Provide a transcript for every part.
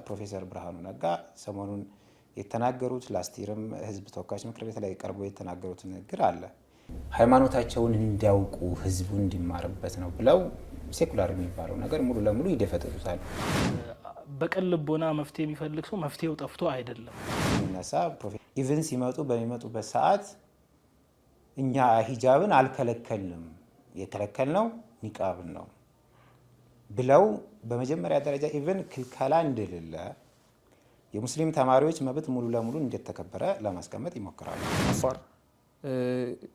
ፕሮፌሰር ብርሃኑ ነጋ ሰሞኑን የተናገሩት ላስቲርም ህዝብ ተወካዮች ምክር ቤት ላይ ቀርቦ የተናገሩት ንግግር አለ። ሃይማኖታቸውን እንዲያውቁ ህዝቡ እንዲማርበት ነው ብለው ሴኩላር የሚባለው ነገር ሙሉ ለሙሉ ይደፈጥጡታል። በቀል ልቦና መፍትሄ የሚፈልግ ሰው መፍትሄው ጠፍቶ አይደለም ነሳ ኢቭን ሲመጡ በሚመጡበት ሰዓት እኛ ሂጃብን አልከለከልንም የከለከልነው ኒቃብን ነው ብለው በመጀመሪያ ደረጃ ኢቭን ክልከላ እንደሌለ የሙስሊም ተማሪዎች መብት ሙሉ ለሙሉ እንደተከበረ ለማስቀመጥ ይሞክራሉ። አፋር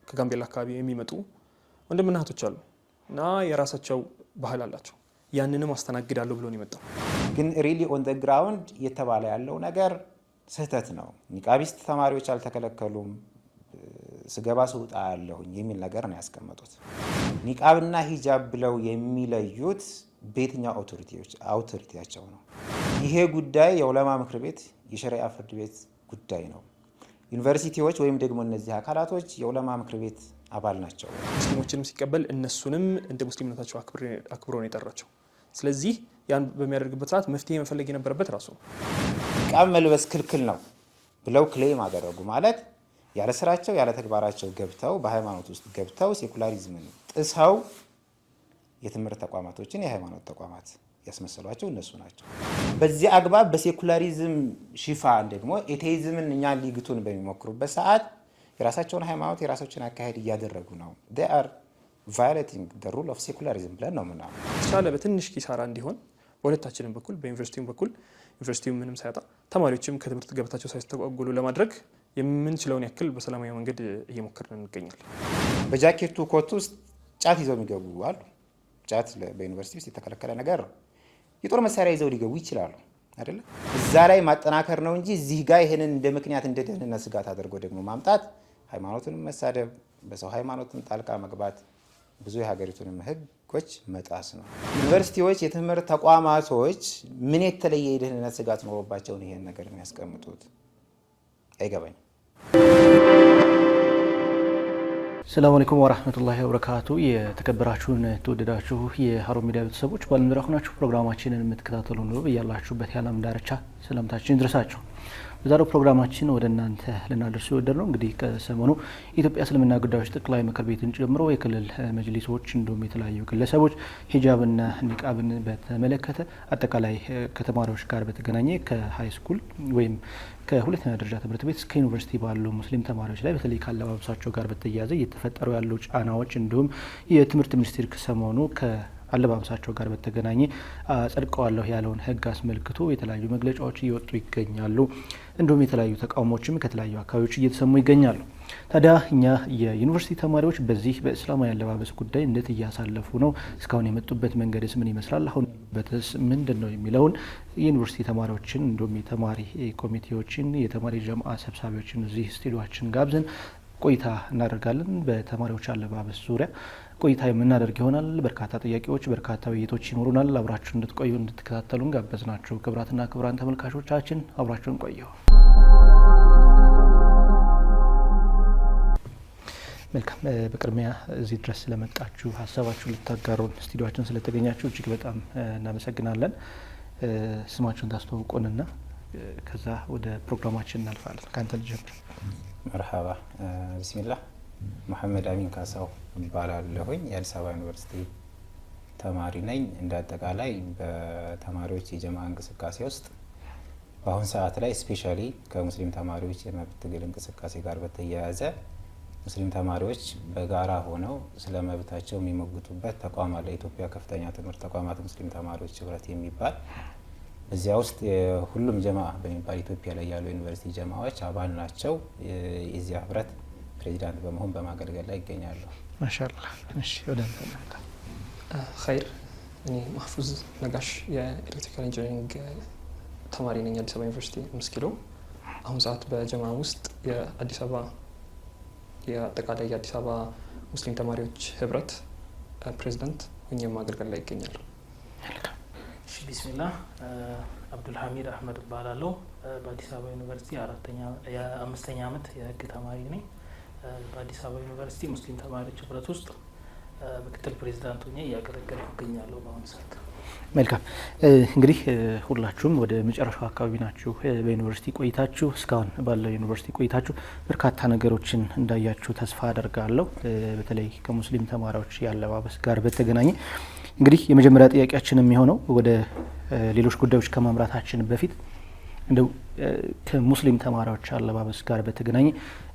ከጋምቤላ አካባቢ የሚመጡ ወንድምና እህቶች አሉ እና የራሳቸው ባህል አላቸው። ያንንም አስተናግዳለሁ ብሎ ነው የመጣው። ግን ሪሊ ኦን ዘ ግራውንድ እየተባለ ያለው ነገር ስህተት ነው። ኒቃቢስት ተማሪዎች አልተከለከሉም፣ ስገባ ስውጣ ያለሁኝ የሚል ነገር ነው ያስቀመጡት። ኒቃብና ሂጃብ ብለው የሚለዩት በየትኛው አውቶሪቲያቸው ነው? ይሄ ጉዳይ የዑለማ ምክር ቤት የሸሪዓ ፍርድ ቤት ጉዳይ ነው። ዩኒቨርሲቲዎች ወይም ደግሞ እነዚህ አካላቶች የዑለማ ምክር ቤት አባል ናቸው። ሙስሊሞችንም ሲቀበል እነሱንም እንደ ሙስሊምነታቸው አክብሮ ነው የጠራቸው። ስለዚህ ያን በሚያደርግበት ሰዓት መፍትሄ መፈለግ የነበረበት ራሱ ነው። ኒቃብ መልበስ ክልክል ነው ብለው ክሌም አደረጉ ማለት ያለ ስራቸው ያለ ተግባራቸው ገብተው በሃይማኖት ውስጥ ገብተው ሴኩላሪዝምን ጥሰው የትምህርት ተቋማቶችን የሃይማኖት ተቋማት ያስመሰሏቸው እነሱ ናቸው። በዚህ አግባብ በሴኩላሪዝም ሽፋን ደግሞ ኤቴይዝምን እኛን ሊግቱን በሚሞክሩበት ሰዓት የራሳቸውን ሃይማኖት የራሳቸውን አካሄድ እያደረጉ ነው። they are violating the rule of secularism ብለን ነው ምናምን የተሻለ በትንሽ ኪሳራ እንዲሆን በሁለታችንም በኩል በዩኒቨርሲቲውም በኩል ዩኒቨርሲቲው ምንም ሳያጣ ተማሪዎችም ከትምህርት ገበታቸው ሳይስተጓጎሉ ለማድረግ የምንችለውን ያክል በሰላማዊ መንገድ እየሞከርን እንገኛለን። በጃኬቱ ኮት ውስጥ ጫት ይዘው የሚገቡ አሉ። ጫት በዩኒቨርሲቲ ውስጥ የተከለከለ ነገር ነው። የጦር መሳሪያ ይዘው ሊገቡ ይችላሉ አይደለ? እዛ ላይ ማጠናከር ነው እንጂ እዚህ ጋር ይሄንን እንደ ምክንያት እንደ ደህንነት ስጋት አድርጎ ደግሞ ማምጣት ሃይማኖትን መሳደብ፣ በሰው ሃይማኖትን ጣልቃ መግባት፣ ብዙ የሀገሪቱንም ህጎች መጣስ ነው። ዩኒቨርሲቲዎች የትምህርት ተቋማቶች ምን የተለየ የደህንነት ስጋት ኖሮባቸው ነው ይሄን ነገር የሚያስቀምጡት? አይገባኝም። ሰላም አለይኩም ወራህመቱላሂ ወበረካቱ። የተከበራችሁን ተወደዳችሁ የሀሩን ሚዲያ ቤተሰቦች ባልንደራችሁ ናችሁ። ፕሮግራማችንን የምትከታተሉ ነው በያላችሁበት የዓለም ዳርቻ ሰላምታችን ይድረሳችሁ። በዛሬው ፕሮግራማችን ወደ እናንተ ልናደርስ የወደድነው እንግዲህ ከሰሞኑ የኢትዮጵያ እስልምና ጉዳዮች ጠቅላይ ምክር ቤትን ጨምሮ የክልል መጅሊሶች እንዲሁም የተለያዩ ግለሰቦች ሂጃብና ኒቃብን በተመለከተ አጠቃላይ ከተማሪዎች ጋር በተገናኘ ከሃይ ስኩል ወይም ከሁለተኛ ደረጃ ትምህርት ቤት እስከ ዩኒቨርሲቲ ባሉ ሙስሊም ተማሪዎች ላይ በተለይ ካለባበሳቸው ጋር በተያያዘ እየተፈጠሩ ያሉ ጫናዎች እንዲሁም የትምህርት ሚኒስቴር ከሰሞኑ አለባበሳቸው ጋር በተገናኘ ጸድቀዋለሁ ያለውን ህግ አስመልክቶ የተለያዩ መግለጫዎች እየወጡ ይገኛሉ። እንዲሁም የተለያዩ ተቃውሞችም ከተለያዩ አካባቢዎች እየተሰሙ ይገኛሉ። ታዲያ እኛ የዩኒቨርሲቲ ተማሪዎች በዚህ በእስላማዊ አለባበስ ጉዳይ እንዴት እያሳለፉ ነው? እስካሁን የመጡበት መንገድስ ምን ይመስላል? አሁን በተስ ምንድን ነው የሚለውን የዩኒቨርሲቲ ተማሪዎችን እንዲሁም የተማሪ ኮሚቴዎችን የተማሪ ጀምዓ ሰብሳቢዎችን እዚህ ስቱዲዮአችን ጋብዘን ቆይታ እናደርጋለን። በተማሪዎች አለባበስ ዙሪያ ቆይታ የምናደርግ ይሆናል። በርካታ ጥያቄዎች፣ በርካታ ውይይቶች ይኖሩናል። አብራችሁን እንድትቆዩ እንድትከታተሉን ጋበዝናችሁ። ክቡራትና ክቡራን ተመልካቾቻችን አብራችሁን ቆዩ። መልካም። በቅድሚያ እዚህ ድረስ ስለመጣችሁ ሀሳባችሁን ልታጋሩን ስቱዲዮአችን ስለተገኛችሁ እጅግ በጣም እናመሰግናለን። ስማችሁን ታስተዋውቁንና ከዛ ወደ ፕሮግራማችን እናልፋለን። ካንተ ልጀምር። መርሐባ። ቢስሚላህ መሐመድ አሚን ካሳው እባላለሁኝ። የአዲስ አበባ ዩኒቨርሲቲ ተማሪ ነኝ። እንደ አጠቃላይ በተማሪዎች የጀማዓ እንቅስቃሴ ውስጥ በአሁን ሰዓት ላይ ስፔሻሊ ከሙስሊም ተማሪዎች የመብት ትግል እንቅስቃሴ ጋር በተያያዘ ሙስሊም ተማሪዎች በጋራ ሆነው ስለ መብታቸው የሚሞግቱበት ተቋም አለ። የኢትዮጵያ ከፍተኛ ትምህርት ተቋማት ሙስሊም ተማሪዎች ህብረት የሚባል እዚያ ውስጥ ሁሉም ጀማዓ በሚባል ኢትዮጵያ ላይ ያሉ ዩኒቨርሲቲ ጀማዓዎች አባል ናቸው። የዚያ ህብረት ፕሬዚዳንት በመሆን በማገልገል ላይ ይገኛሉ። ማሻአላህ። እሺ ወደ አንተ ኸይር። እኔ ማህፉዝ ነጋሽ የኤሌክትሪካል ኢንጂነሪንግ ተማሪ ነኝ አዲስ አበባ ዩኒቨርሲቲ 5 ኪሎ። አሁን ሰዓት በጀማዓ ውስጥ የአዲስ አበባ የአጠቃላይ የአዲስ አበባ ሙስሊም ተማሪዎች ህብረት ፕሬዚዳንት ሆኜ ማገልገል ላይ ይገኛሉ። ቢስሚላህ አብዱልሐሚድ አህመድ እባላለሁ። በአዲስ አበባ ዩኒቨርሲቲ የአምስተኛ ዓመት የህግ ተማሪ ነኝ። በአዲስ አበባ ዩኒቨርሲቲ ሙስሊም ተማሪዎች ህብረት ውስጥ ምክትል ፕሬዚዳንት ሆኜ እያገለገልኩ እገኛለሁ በአሁኑ ሰዓት። መልካም እንግዲህ ሁላችሁም ወደ መጨረሻው አካባቢ ናችሁ በዩኒቨርሲቲ ቆይታችሁ። እስካሁን ባለው ዩኒቨርሲቲ ቆይታችሁ በርካታ ነገሮችን እንዳያችሁ ተስፋ አደርጋለሁ። በተለይ ከሙስሊም ተማሪዎች ያለባበስ ጋር በተገናኘ እንግዲህ የመጀመሪያ ጥያቄያችን የሚሆነው ወደ ሌሎች ጉዳዮች ከማምራታችን በፊት እንደው ከሙስሊም ተማሪዎች አለባበስ ጋር በተገናኘ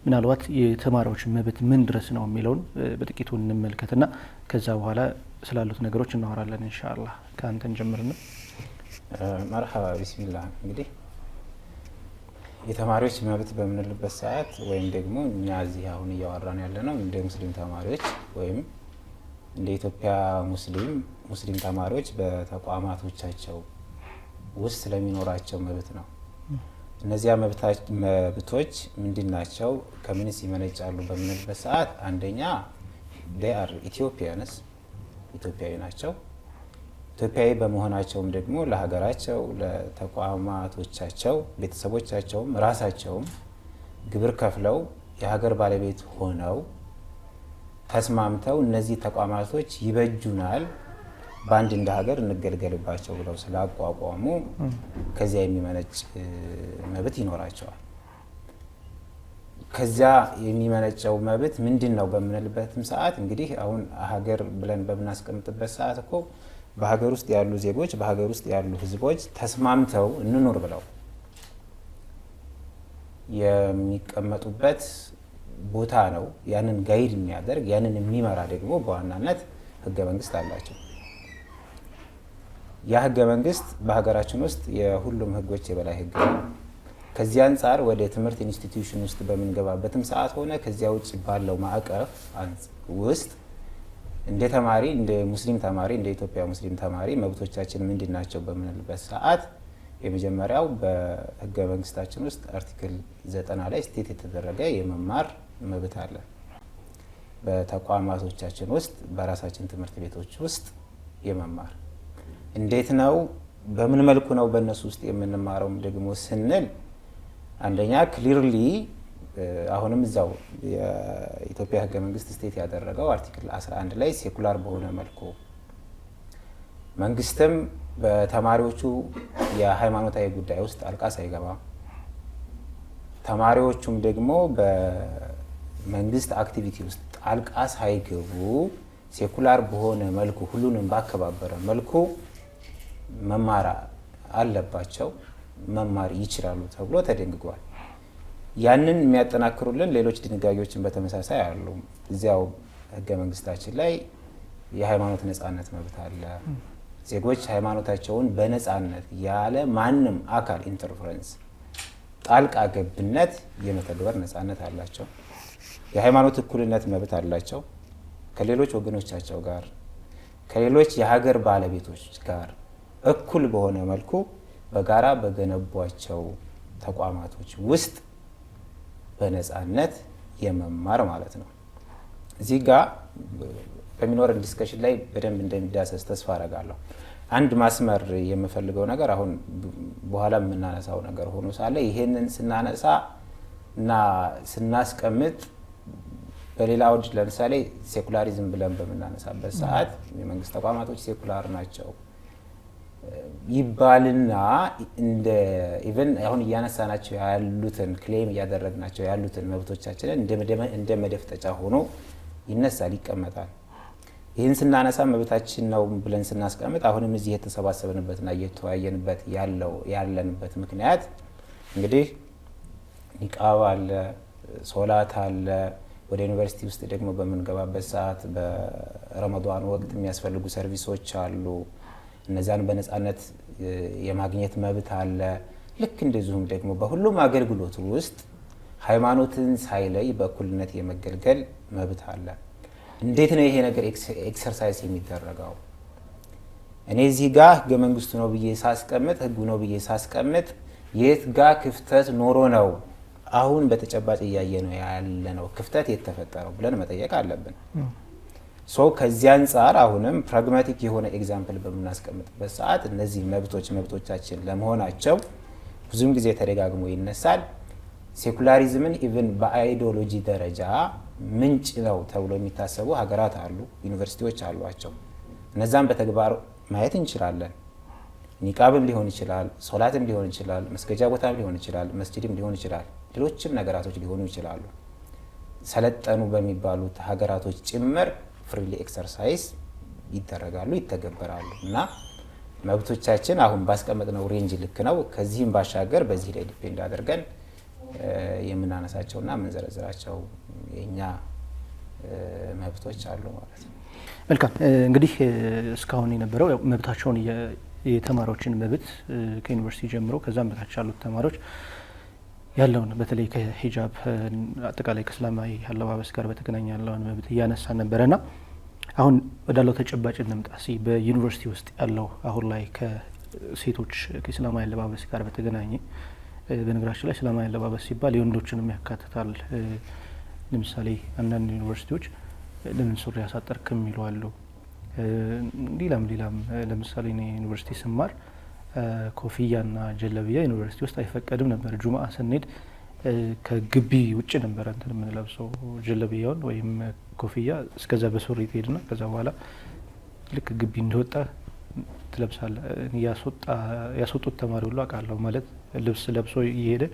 ምናልባት የተማሪዎች መብት ምን ድረስ ነው የሚለውን በጥቂቱ እንመልከትና ከዛ በኋላ ስላሉት ነገሮች እናወራለን። ኢንሻአላህ ከአንተን ጀምርና። መርሐባ ቢስሚላህ። እንግዲህ የተማሪዎች መብት በምንልበት ሰዓት ወይም ደግሞ እኛ እዚህ አሁን እያወራን ያለ ነው እንደ ሙስሊም ተማሪዎች ወይም እንደ ኢትዮጵያ ሙስሊም ተማሪዎች በተቋማቶቻቸው ውስጥ ስለሚኖራቸው መብት ነው። እነዚያ መብቶች ምንድን ናቸው? ከምንስ ይመነጫሉ በምንልበት ሰዓት አንደኛ ዴአር ኢትዮጵያንስ ኢትዮጵያዊ ናቸው። ኢትዮጵያዊ በመሆናቸውም ደግሞ ለሀገራቸው፣ ለተቋማቶቻቸው፣ ቤተሰቦቻቸውም ራሳቸውም ግብር ከፍለው የሀገር ባለቤት ሆነው ተስማምተው እነዚህ ተቋማቶች ይበጁናል፣ በአንድ እንደ ሀገር እንገልገልባቸው ብለው ስላቋቋሙ ከዚያ የሚመነጭ መብት ይኖራቸዋል። ከዚያ የሚመነጨው መብት ምንድን ነው በምንልበትም ሰዓት እንግዲህ አሁን ሀገር ብለን በምናስቀምጥበት ሰዓት እኮ በሀገር ውስጥ ያሉ ዜጎች በሀገር ውስጥ ያሉ ሕዝቦች ተስማምተው እንኖር ብለው የሚቀመጡበት ቦታ ነው። ያንን ጋይድ የሚያደርግ ያንን የሚመራ ደግሞ በዋናነት ህገ መንግስት አላቸው። ያ ህገ መንግስት በሀገራችን ውስጥ የሁሉም ህጎች የበላይ ህግ ነው። ከዚህ አንጻር ወደ ትምህርት ኢንስቲትዩሽን ውስጥ በምንገባበትም ሰዓት ሆነ ከዚያ ውጭ ባለው ማዕቀፍ ውስጥ እንደ ተማሪ እንደ ሙስሊም ተማሪ እንደ ኢትዮጵያ ሙስሊም ተማሪ መብቶቻችን ምንድን ናቸው በምንልበት ሰዓት የመጀመሪያው በህገ መንግስታችን ውስጥ አርቲክል 90 ላይ ስቴት የተደረገ የመማር መብት አለ። በተቋማቶቻችን ውስጥ በራሳችን ትምህርት ቤቶች ውስጥ የመማር እንዴት ነው በምን መልኩ ነው በእነሱ ውስጥ የምንማረው ደግሞ ስንል አንደኛ ክሊርሊ አሁንም እዛው የኢትዮጵያ ህገ መንግስት ስቴት ያደረገው አርቲክል 11 ላይ ሴኩላር በሆነ መልኩ መንግስትም በተማሪዎቹ የሃይማኖታዊ ጉዳይ ውስጥ ጣልቃ ሳይገባ ተማሪዎቹም ደግሞ በመንግስት አክቲቪቲ ውስጥ ጣልቃ ሳይገቡ ሴኩላር በሆነ መልኩ ሁሉንም ባከባበረ መልኩ መማር አለባቸው፣ መማር ይችላሉ ተብሎ ተደንግጓል። ያንን የሚያጠናክሩልን ሌሎች ድንጋጌዎችን በተመሳሳይ አሉ። እዚያው ህገ መንግስታችን ላይ የሃይማኖት ነጻነት መብት አለ። ዜጎች ሃይማኖታቸውን በነጻነት ያለ ማንም አካል ኢንተርፈረንስ ጣልቃ ገብነት የመተግበር ነጻነት አላቸው። የሃይማኖት እኩልነት መብት አላቸው። ከሌሎች ወገኖቻቸው ጋር ከሌሎች የሀገር ባለቤቶች ጋር እኩል በሆነ መልኩ በጋራ በገነቧቸው ተቋማቶች ውስጥ በነጻነት የመማር ማለት ነው። እዚህ ጋር በሚኖረን ዲስከሽን ላይ በደንብ እንደሚዳሰስ ተስፋ አረጋለሁ። አንድ ማስመር የምፈልገው ነገር አሁን በኋላ የምናነሳው ነገር ሆኖ ሳለ ይሄንን ስናነሳ እና ስናስቀምጥ በሌላ አውድ ለምሳሌ ሴኩላሪዝም ብለን በምናነሳበት ሰዓት የመንግስት ተቋማቶች ሴኩላር ናቸው ይባልና እንደ ኢቨን አሁን እያነሳናቸው ያሉትን ክሌም እያደረግናቸው ያሉትን መብቶቻችንን እንደ መደፍጠጫ ሆኖ ይነሳል፣ ይቀመጣል። ይህን ስናነሳ መብታችን ነው ብለን ስናስቀምጥ አሁንም እዚህ የተሰባሰብንበትና እየተወያየንበት ያለንበት ምክንያት እንግዲህ ኒቃብ አለ፣ ሶላት አለ። ወደ ዩኒቨርሲቲ ውስጥ ደግሞ በምንገባበት ሰዓት በረመዷን ወቅት የሚያስፈልጉ ሰርቪሶች አሉ። እነዛን በነጻነት የማግኘት መብት አለ። ልክ እንደዚሁም ደግሞ በሁሉም አገልግሎት ውስጥ ሃይማኖትን ሳይለይ በእኩልነት የመገልገል መብት አለ። እንዴት ነው ይሄ ነገር ኤክሰርሳይዝ የሚደረገው? እኔ እዚህ ጋር ህገ መንግስቱ ነው ብዬ ሳስቀምጥ ህጉ ነው ብዬ ሳስቀምጥ የት ጋር ክፍተት ኖሮ ነው አሁን በተጨባጭ እያየ ነው ያለ ነው ክፍተት የተፈጠረው ብለን መጠየቅ አለብን። ከዚህ አንጻር አሁንም ፕራግማቲክ የሆነ ኤግዛምፕል በምናስቀምጥበት ሰዓት እነዚህ መብቶቻችን ለመሆናቸው ብዙም ጊዜ ተደጋግሞ ይነሳል። ሴኩላሪዝምን ኢቭን በአይዲዮሎጂ ደረጃ ምንጭ ነው ተብሎ የሚታሰቡ ሀገራት አሉ፣ ዩኒቨርሲቲዎች አሏቸው። እነዛም በተግባር ማየት እንችላለን። ኒቃብም ሊሆን ይችላል፣ ሶላትም ሊሆን ይችላል፣ መስገጃ ቦታም ሊሆን ይችላል፣ መስጂድም ሊሆን ይችላል፣ ሌሎችም ነገራቶች ሊሆኑ ይችላሉ። ሰለጠኑ በሚባሉት ሀገራቶች ጭምር ፍሪሊ ኤክሰርሳይዝ ይደረጋሉ፣ ይተገበራሉ እና መብቶቻችን አሁን ባስቀመጥነው ሬንጅ ልክ ነው። ከዚህም ባሻገር በዚህ ላይ ዲፔንድ አድርገን የምናነሳቸውና የምንዘረዝራቸው የእኛ መብቶች አሉ ማለት ነው። መልካም እንግዲህ እስካሁን የነበረው መብታቸውን የተማሪዎችን መብት ከዩኒቨርሲቲ ጀምሮ ከዛም በታች ያሉት ተማሪዎች ያለውን በተለይ ከሂጃብ አጠቃላይ ከእስላማዊ አለባበስ ጋር በተገናኘ ያለውን መብት እያነሳን ነበረና አሁን ወዳለው ተጨባጭ እንምጣ። በዩኒቨርሲቲ ውስጥ ያለው አሁን ላይ ከሴቶች ከእስላማዊ አለባበስ ጋር በተገናኘ በነገራችን ላይ እስላማዊ አለባበስ ሲባል የወንዶችንም ያካትታል። ለምሳሌ አንዳንድ ዩኒቨርሲቲዎች ለምን ሱሪ ያሳጠር ከሚሉ አሉ። ሌላም ለምሳሌ እኔ ዩኒቨርሲቲ ስማር ኮፍያና ጀለቢያ ዩኒቨርሲቲ ውስጥ አይፈቀድም ነበር። ጁምአ ስንሄድ ከግቢ ውጭ ነበር እንትን የምንለብሰው ጀለቢያውን ወይም ኮፍያ እስከዛ በሱሪ ትሄድና ከዛ በኋላ ልክ ግቢ እንደወጣ ትለብሳለህ። ያስወጡት ተማሪ ሁሉ አውቃለሁ። ማለት ልብስ ለብሶ እየሄደ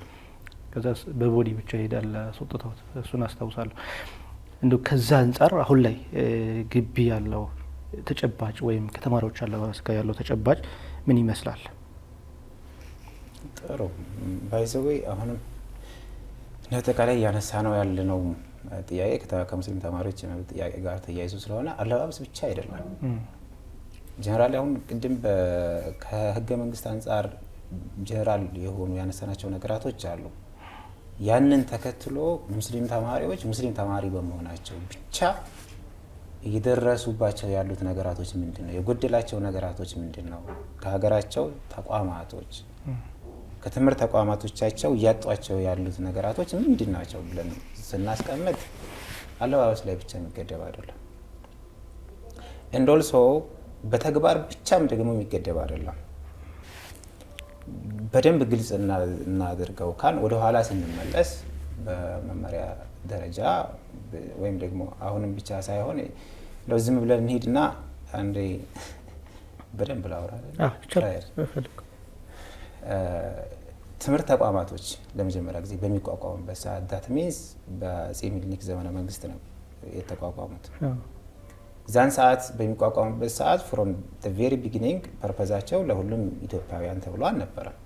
ከዛ በቦዲ ብቻ ይሄዳል አስወጥተውት፣ እሱን አስታውሳለሁ። እንደው ከዛ አንጻር አሁን ላይ ግቢ ያለው ተጨባጭ ወይም ከተማሪዎች አለባበስ ጋር ያለው ተጨባጭ ምን ይመስላል? ጥሩ ባይዘዌ አሁንም ለአጠቃላይ እያነሳ ነው ያለነው ጥያቄ ከሙስሊም ተማሪዎች የመብት ጥያቄ ጋር ተያይዞ ስለሆነ አለባበስ ብቻ አይደለም። ጀነራል አሁን ቅድም ከህገ መንግስት አንጻር ጀነራል የሆኑ ያነሳናቸው ነገራቶች አሉ። ያንን ተከትሎ ሙስሊም ተማሪዎች ሙስሊም ተማሪ በመሆናቸው ብቻ እየደረሱባቸው ያሉት ነገራቶች ምንድን ነው? የጎደላቸው ነገራቶች ምንድን ነው? ከሀገራቸው ተቋማቶች ከትምህርት ተቋማቶቻቸው እያጧቸው ያሉት ነገራቶች ምንድን ናቸው ብለን ስናስቀምጥ አለባበስ ላይ ብቻ የሚገደብ አይደለም። እንደልሶ በተግባር ብቻም ደግሞ የሚገደብ አይደለም። በደንብ ግልጽ እናድርገው ካን ወደ ኋላ ስንመለስ በመመሪያ ደረጃ ወይም ደግሞ አሁንም ብቻ ሳይሆን ለዝም ብለን እንሂድና አንዴ በደንብ ላውራ ትምህርት ተቋማቶች ለመጀመሪያ ጊዜ በሚቋቋሙበት ሰዓት ዳት ሚንስ በአፄ ምኒልክ ዘመነ መንግስት ነው የተቋቋሙት። ዛን ሰዓት በሚቋቋሙበት ሰዓት ፍሮም ዘ ቬሪ ቢጊኒንግ ፐርፐዛቸው ለሁሉም ኢትዮጵያውያን ተብሎ አልነበረም።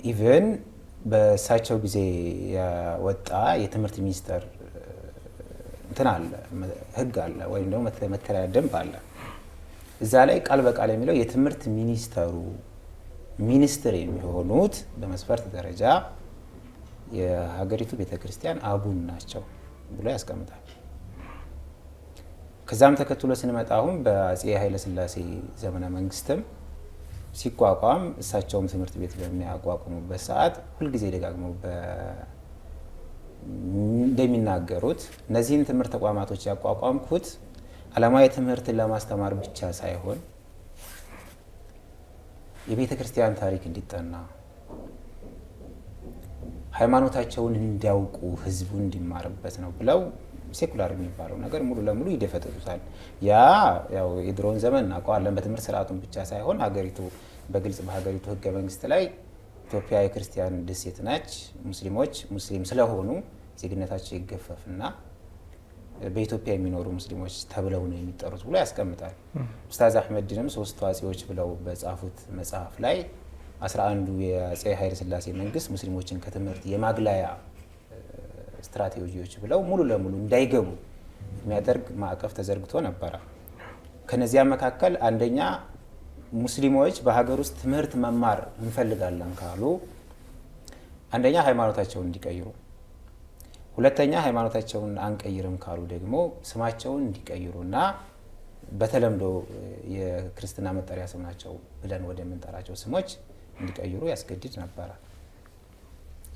ኢቨን በእሳቸው ጊዜ ያወጣ የትምህርት ሚኒስቴር እንትን አለ፣ ህግ አለ ወይም ደግሞ መተዳደሪያ ደንብ አለ። እዛ ላይ ቃል በቃል የሚለው የትምህርት ሚኒስተሩ ሚኒስትር የሚሆኑት በመስፈርት ደረጃ የሀገሪቱ ቤተክርስቲያን አቡን ናቸው ብሎ ያስቀምጣል። ከዛም ተከትሎ ስንመጣ አሁን በአፄ ኃይለሥላሴ ዘመነ መንግስትም ሲቋቋም እሳቸውም ትምህርት ቤት በሚያቋቁሙበት ሰዓት ሁልጊዜ ደጋግመው እንደሚናገሩት እነዚህን ትምህርት ተቋማቶች ያቋቋምኩት ዓለማዊ ትምህርትን ለማስተማር ብቻ ሳይሆን የቤተ ክርስቲያን ታሪክ እንዲጠና፣ ሃይማኖታቸውን እንዲያውቁ፣ ህዝቡ እንዲማርበት ነው ብለው ሴኩላር የሚባለው ነገር ሙሉ ለሙሉ ይደፈጥጡታል። ያ ያው የድሮውን ዘመን እናውቀዋለን። በትምህርት ስርዓቱን ብቻ ሳይሆን ሀገሪቱ በግልጽ በሀገሪቱ ህገ መንግስት ላይ ኢትዮጵያ የክርስቲያን ደሴት ናች፣ ሙስሊሞች ሙስሊም ስለሆኑ ዜግነታቸው ይገፈፍና በኢትዮጵያ የሚኖሩ ሙስሊሞች ተብለው ነው የሚጠሩት ብሎ ያስቀምጣል። ኡስታዝ አህመድንም ሶስቱ አጼዎች ብለው በጻፉት መጽሐፍ ላይ 11ዱ የአፄ ኃይለሥላሴ መንግስት ሙስሊሞችን ከትምህርት የማግለያ ስትራቴጂዎች ብለው ሙሉ ለሙሉ እንዳይገቡ የሚያደርግ ማዕቀፍ ተዘርግቶ ነበረ። ከነዚያ መካከል አንደኛ ሙስሊሞች በሀገር ውስጥ ትምህርት መማር እንፈልጋለን ካሉ አንደኛ ሃይማኖታቸውን እንዲቀይሩ፣ ሁለተኛ ሃይማኖታቸውን አንቀይርም ካሉ ደግሞ ስማቸውን እንዲቀይሩና በተለምዶ የክርስትና መጠሪያ ስም ናቸው ብለን ወደምንጠራቸው ስሞች እንዲቀይሩ ያስገድድ ነበረ።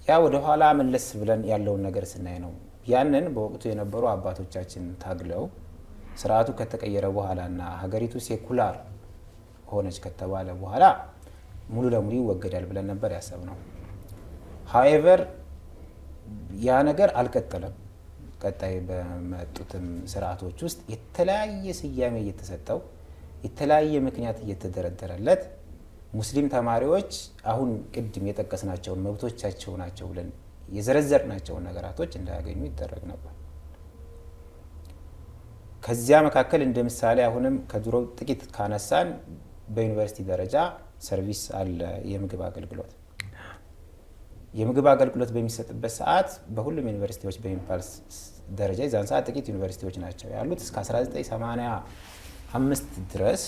ያ ወደ ኋላ መለስ ብለን ያለውን ነገር ስናይ ነው ያንን በወቅቱ የነበሩ አባቶቻችን ታግለው ስርዓቱ ከተቀየረ በኋላና ሀገሪቱ ሴኩላር ሆነች ከተባለ በኋላ ሙሉ ለሙሉ ይወገዳል ብለን ነበር ያሰብነው። ሃዌቨር ያ ነገር አልቀጠለም። ቀጣይ በመጡትም ስርዓቶች ውስጥ የተለያየ ስያሜ እየተሰጠው የተለያየ ምክንያት እየተደረደረለት ሙስሊም ተማሪዎች አሁን ቅድም የጠቀስናቸውን መብቶቻቸው ናቸው ብለን የዘረዘርናቸውን ነገራቶች እንዳያገኙ ይደረግ ነበር። ከዚያ መካከል እንደ ምሳሌ አሁንም ከድሮ ጥቂት ካነሳን በዩኒቨርሲቲ ደረጃ ሰርቪስ አለ፣ የምግብ አገልግሎት። የምግብ አገልግሎት በሚሰጥበት ሰዓት በሁሉም ዩኒቨርሲቲዎች በሚባል ደረጃ የዛን ሰዓት ጥቂት ዩኒቨርሲቲዎች ናቸው ያሉት። እስከ 1985 ድረስ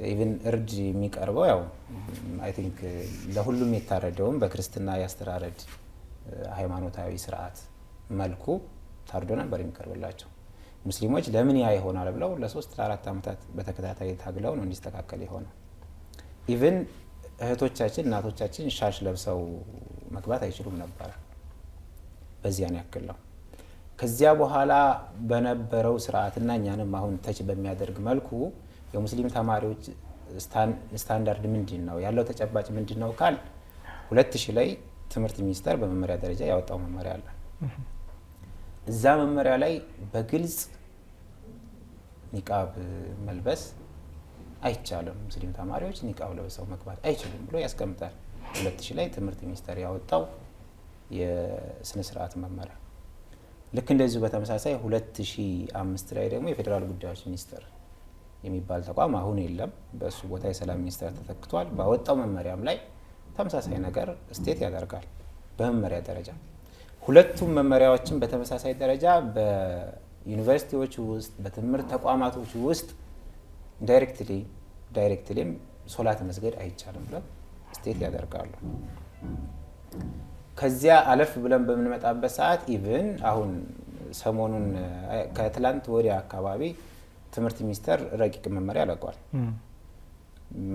ኢቭን እርድ የሚቀርበው ያው አይ ቲንክ ለሁሉም የታረደውም በክርስትና ያስተራረድ ሃይማኖታዊ ስርዓት መልኩ ታርዶ ነበር የሚቀርብላቸው። ሙስሊሞች ለምን ያ ይሆናል ብለው ለ3 ለ4 ዓመታት በተከታታይ ታግለው ነው እንዲስተካከል የሆነው። ኢቭን እህቶቻችን እናቶቻችን ሻሽ ለብሰው መግባት አይችሉም ነበር። በዚያን ያክል ነው። ከዚያ በኋላ በነበረው ስርዓትና እኛንም አሁን ተች በሚያደርግ መልኩ የሙስሊም ተማሪዎች ስታንዳርድ ምንድን ነው ያለው ተጨባጭ ምንድን ነው ካል 2000 ላይ ትምህርት ሚኒስቴር በመመሪያ ደረጃ ያወጣው መመሪያ አለ። እዛ መመሪያ ላይ በግልጽ ኒቃብ መልበስ አይቻልም፣ ሙስሊም ተማሪዎች ኒቃብ ለብሰው መግባት አይችሉም ብሎ ያስቀምጣል። 2000 ላይ ትምህርት ሚኒስቴር ያወጣው የስነ ስርዓት መመሪያ። ልክ እንደዚሁ በተመሳሳይ 2005 ላይ ደግሞ የፌዴራል ጉዳዮች ሚኒስቴር የሚባል ተቋም አሁን የለም፣ በእሱ ቦታ የሰላም ሚኒስቴር ተተክቷል። ባወጣው መመሪያም ላይ ተመሳሳይ ነገር ስቴት ያደርጋል በመመሪያ ደረጃ። ሁለቱም መመሪያዎችን በተመሳሳይ ደረጃ በዩኒቨርሲቲዎች ውስጥ በትምህርት ተቋማቶች ውስጥ ዳይሬክትሊም ሶላት መስገድ አይቻልም ብለው ስቴት ያደርጋሉ። ከዚያ አለፍ ብለን በምንመጣበት ሰዓት ኢቭን አሁን ሰሞኑን ከትላንት ወዲያ አካባቢ ትምህርት ሚኒስቴር ረቂቅ መመሪያ ለቋል።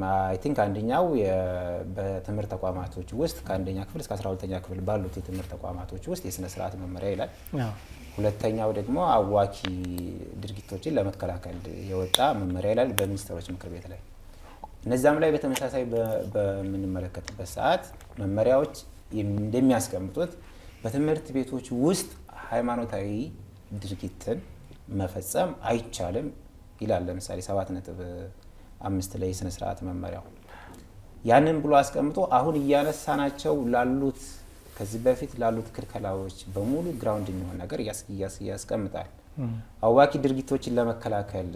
አይ ቲንክ አንደኛው በትምህርት ተቋማቶች ውስጥ ከአንደኛ ክፍል እስከ 12ኛ ክፍል ባሉት የትምህርት ተቋማቶች ውስጥ የስነ ስርዓት መመሪያ ይላል። ሁለተኛው ደግሞ አዋኪ ድርጊቶችን ለመከላከል የወጣ መመሪያ ይላል በሚኒስትሮች ምክር ቤት ላይ። እነዛም ላይ በተመሳሳይ በምንመለከትበት ሰዓት መመሪያዎች እንደሚያስቀምጡት በትምህርት ቤቶች ውስጥ ሃይማኖታዊ ድርጊትን መፈጸም አይቻልም ይላል። ለምሳሌ 7.5 ላይ የስነ ስርዓት መመሪያው ያንን ብሎ አስቀምጦ አሁን እያነሳናቸው ላሉት ከዚህ በፊት ላሉት ክልከላዎች በሙሉ ግራውንድ የሚሆን ነገር ያስቀምጣል። አዋኪ ድርጊቶችን ለመከላከል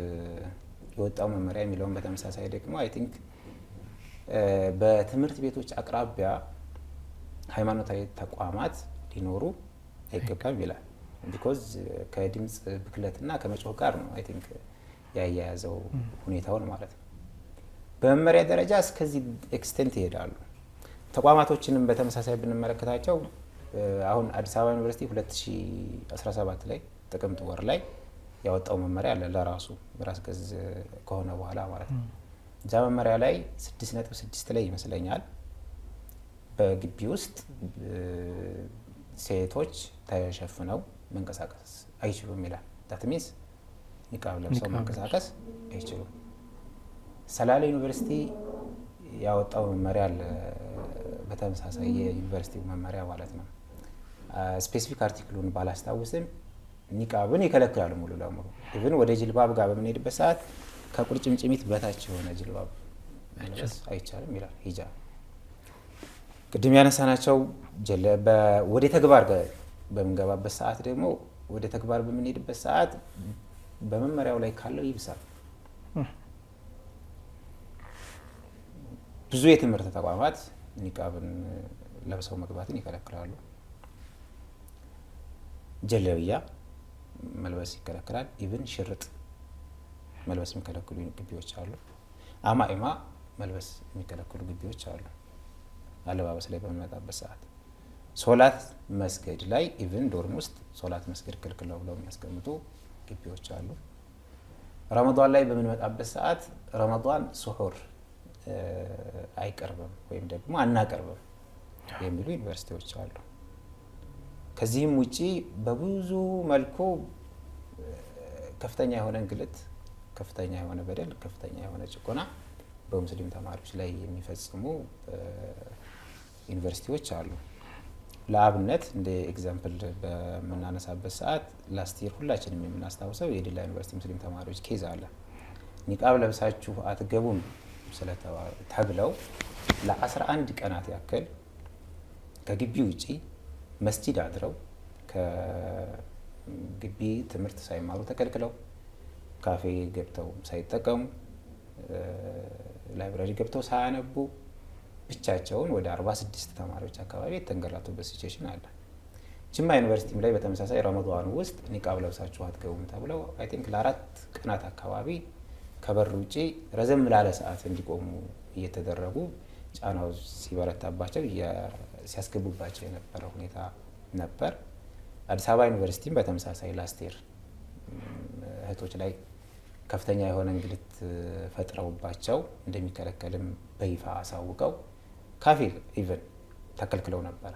የወጣው መመሪያ የሚለውን በተመሳሳይ ደግሞ አይ ቲንክ በትምህርት ቤቶች አቅራቢያ ሃይማኖታዊ ተቋማት ሊኖሩ አይገባም ይላል። ቢኮዝ ከድምፅ ብክለትና ከመጮህ ጋር ነው አይ ቲንክ ያያያዘው ሁኔታውን ማለት ነው። በመመሪያ ደረጃ እስከዚህ ኤክስቴንት ይሄዳሉ። ተቋማቶችንም በተመሳሳይ ብንመለከታቸው አሁን አዲስ አበባ ዩኒቨርሲቲ 2017 ላይ ጥቅምት ወር ላይ ያወጣው መመሪያ አለ ለራሱ ራስ ገዝ ከሆነ በኋላ ማለት ነው። እዛ መመሪያ ላይ 6.6 ላይ ይመስለኛል በግቢ ውስጥ ሴቶች ተሸፍነው መንቀሳቀስ አይችሉም ይላል። ዳት ሚንስ ኒቃብ ለብሰው መንቀሳቀስ አይችሉም። ሰላሌ ዩኒቨርሲቲ ያወጣው መመሪያ አለ በተመሳሳይ የዩኒቨርሲቲው መመሪያ ማለት ነው። ስፔሲፊክ አርቲክሉን ባላስታውስም ኒቃብን ይከለክላሉ ሙሉ ለሙሉ። ኢቭን ወደ ጅልባብ ጋር በምንሄድበት ሰዓት ከቁርጭምጭሚት በታች የሆነ ጅልባብ መልበስ አይቻልም ይላል። ሂጃብ ቅድም ያነሳናቸው ወደ ተግባር በምንገባበት ሰዓት ደግሞ ወደ ተግባር በምንሄድበት ሰዓት በመመሪያው ላይ ካለው ይብሳል። ብዙ የትምህርት ተቋማት ኒቃብን ለብሰው መግባትን ይከለክላሉ። ጀለብያ መልበስ ይከለክላል። ኢቭን ሽርጥ መልበስ የሚከለክሉ ግቢዎች አሉ። አማኢማ መልበስ የሚከለክሉ ግቢዎች አሉ። አለባበስ ላይ በሚመጣበት ሰዓት ሶላት መስገድ ላይ ኢቭን ዶርም ውስጥ ሶላት መስገድ ክልክል ነው ብለው የሚያስቀምጡ ግቢዎች አሉ። ረመዳን ላይ በምንመጣበት ሰዓት ረመዳን ሱሑር አይቀርብም ወይም ደግሞ አናቀርብም የሚሉ ዩኒቨርሲቲዎች አሉ። ከዚህም ውጪ በብዙ መልኩ ከፍተኛ የሆነ እንግልት፣ ከፍተኛ የሆነ በደል፣ ከፍተኛ የሆነ ጭቆና በሙስሊም ተማሪዎች ላይ የሚፈጽሙ ዩኒቨርሲቲዎች አሉ። ለአብነት እንደ ኤግዛምፕል በምናነሳበት ሰዓት ላስት ይር ሁላችንም የምናስታውሰው የዲላ ዩኒቨርሲቲ ሙስሊም ተማሪዎች ኬዝ አለ። ኒቃብ ለብሳችሁ አትገቡም ተብለው ለ11 ቀናት ያክል ከግቢ ውጪ መስጂድ አድረው ከግቢ ትምህርት ሳይማሩ ተከልክለው ካፌ ገብተው ሳይጠቀሙ ላይብራሪ ገብተው ሳያነቡ ብቻቸውን ወደ 46 ተማሪዎች አካባቢ የተንገላቱበት ሲቹዌሽን አለ። ጅማ ዩኒቨርሲቲም ላይ በተመሳሳይ ረመዳን ውስጥ ኒቃብ ለብሳችሁ አትገቡም ተብለው አይ ቲንክ ለ4 ቀናት አካባቢ ከበር ውጪ ረዘም ላለ ሰዓት እንዲቆሙ እየተደረጉ ጫናው ሲበረታባቸው ሲያስገቡባቸው የነበረ ሁኔታ ነበር። አዲስ አበባ ዩኒቨርሲቲም በተመሳሳይ ላስት ይር እህቶች ላይ ከፍተኛ የሆነ እንግልት ፈጥረውባቸው እንደሚከለከልም በይፋ አሳውቀው ካፌ ኢቨን ተከልክለው ነበር።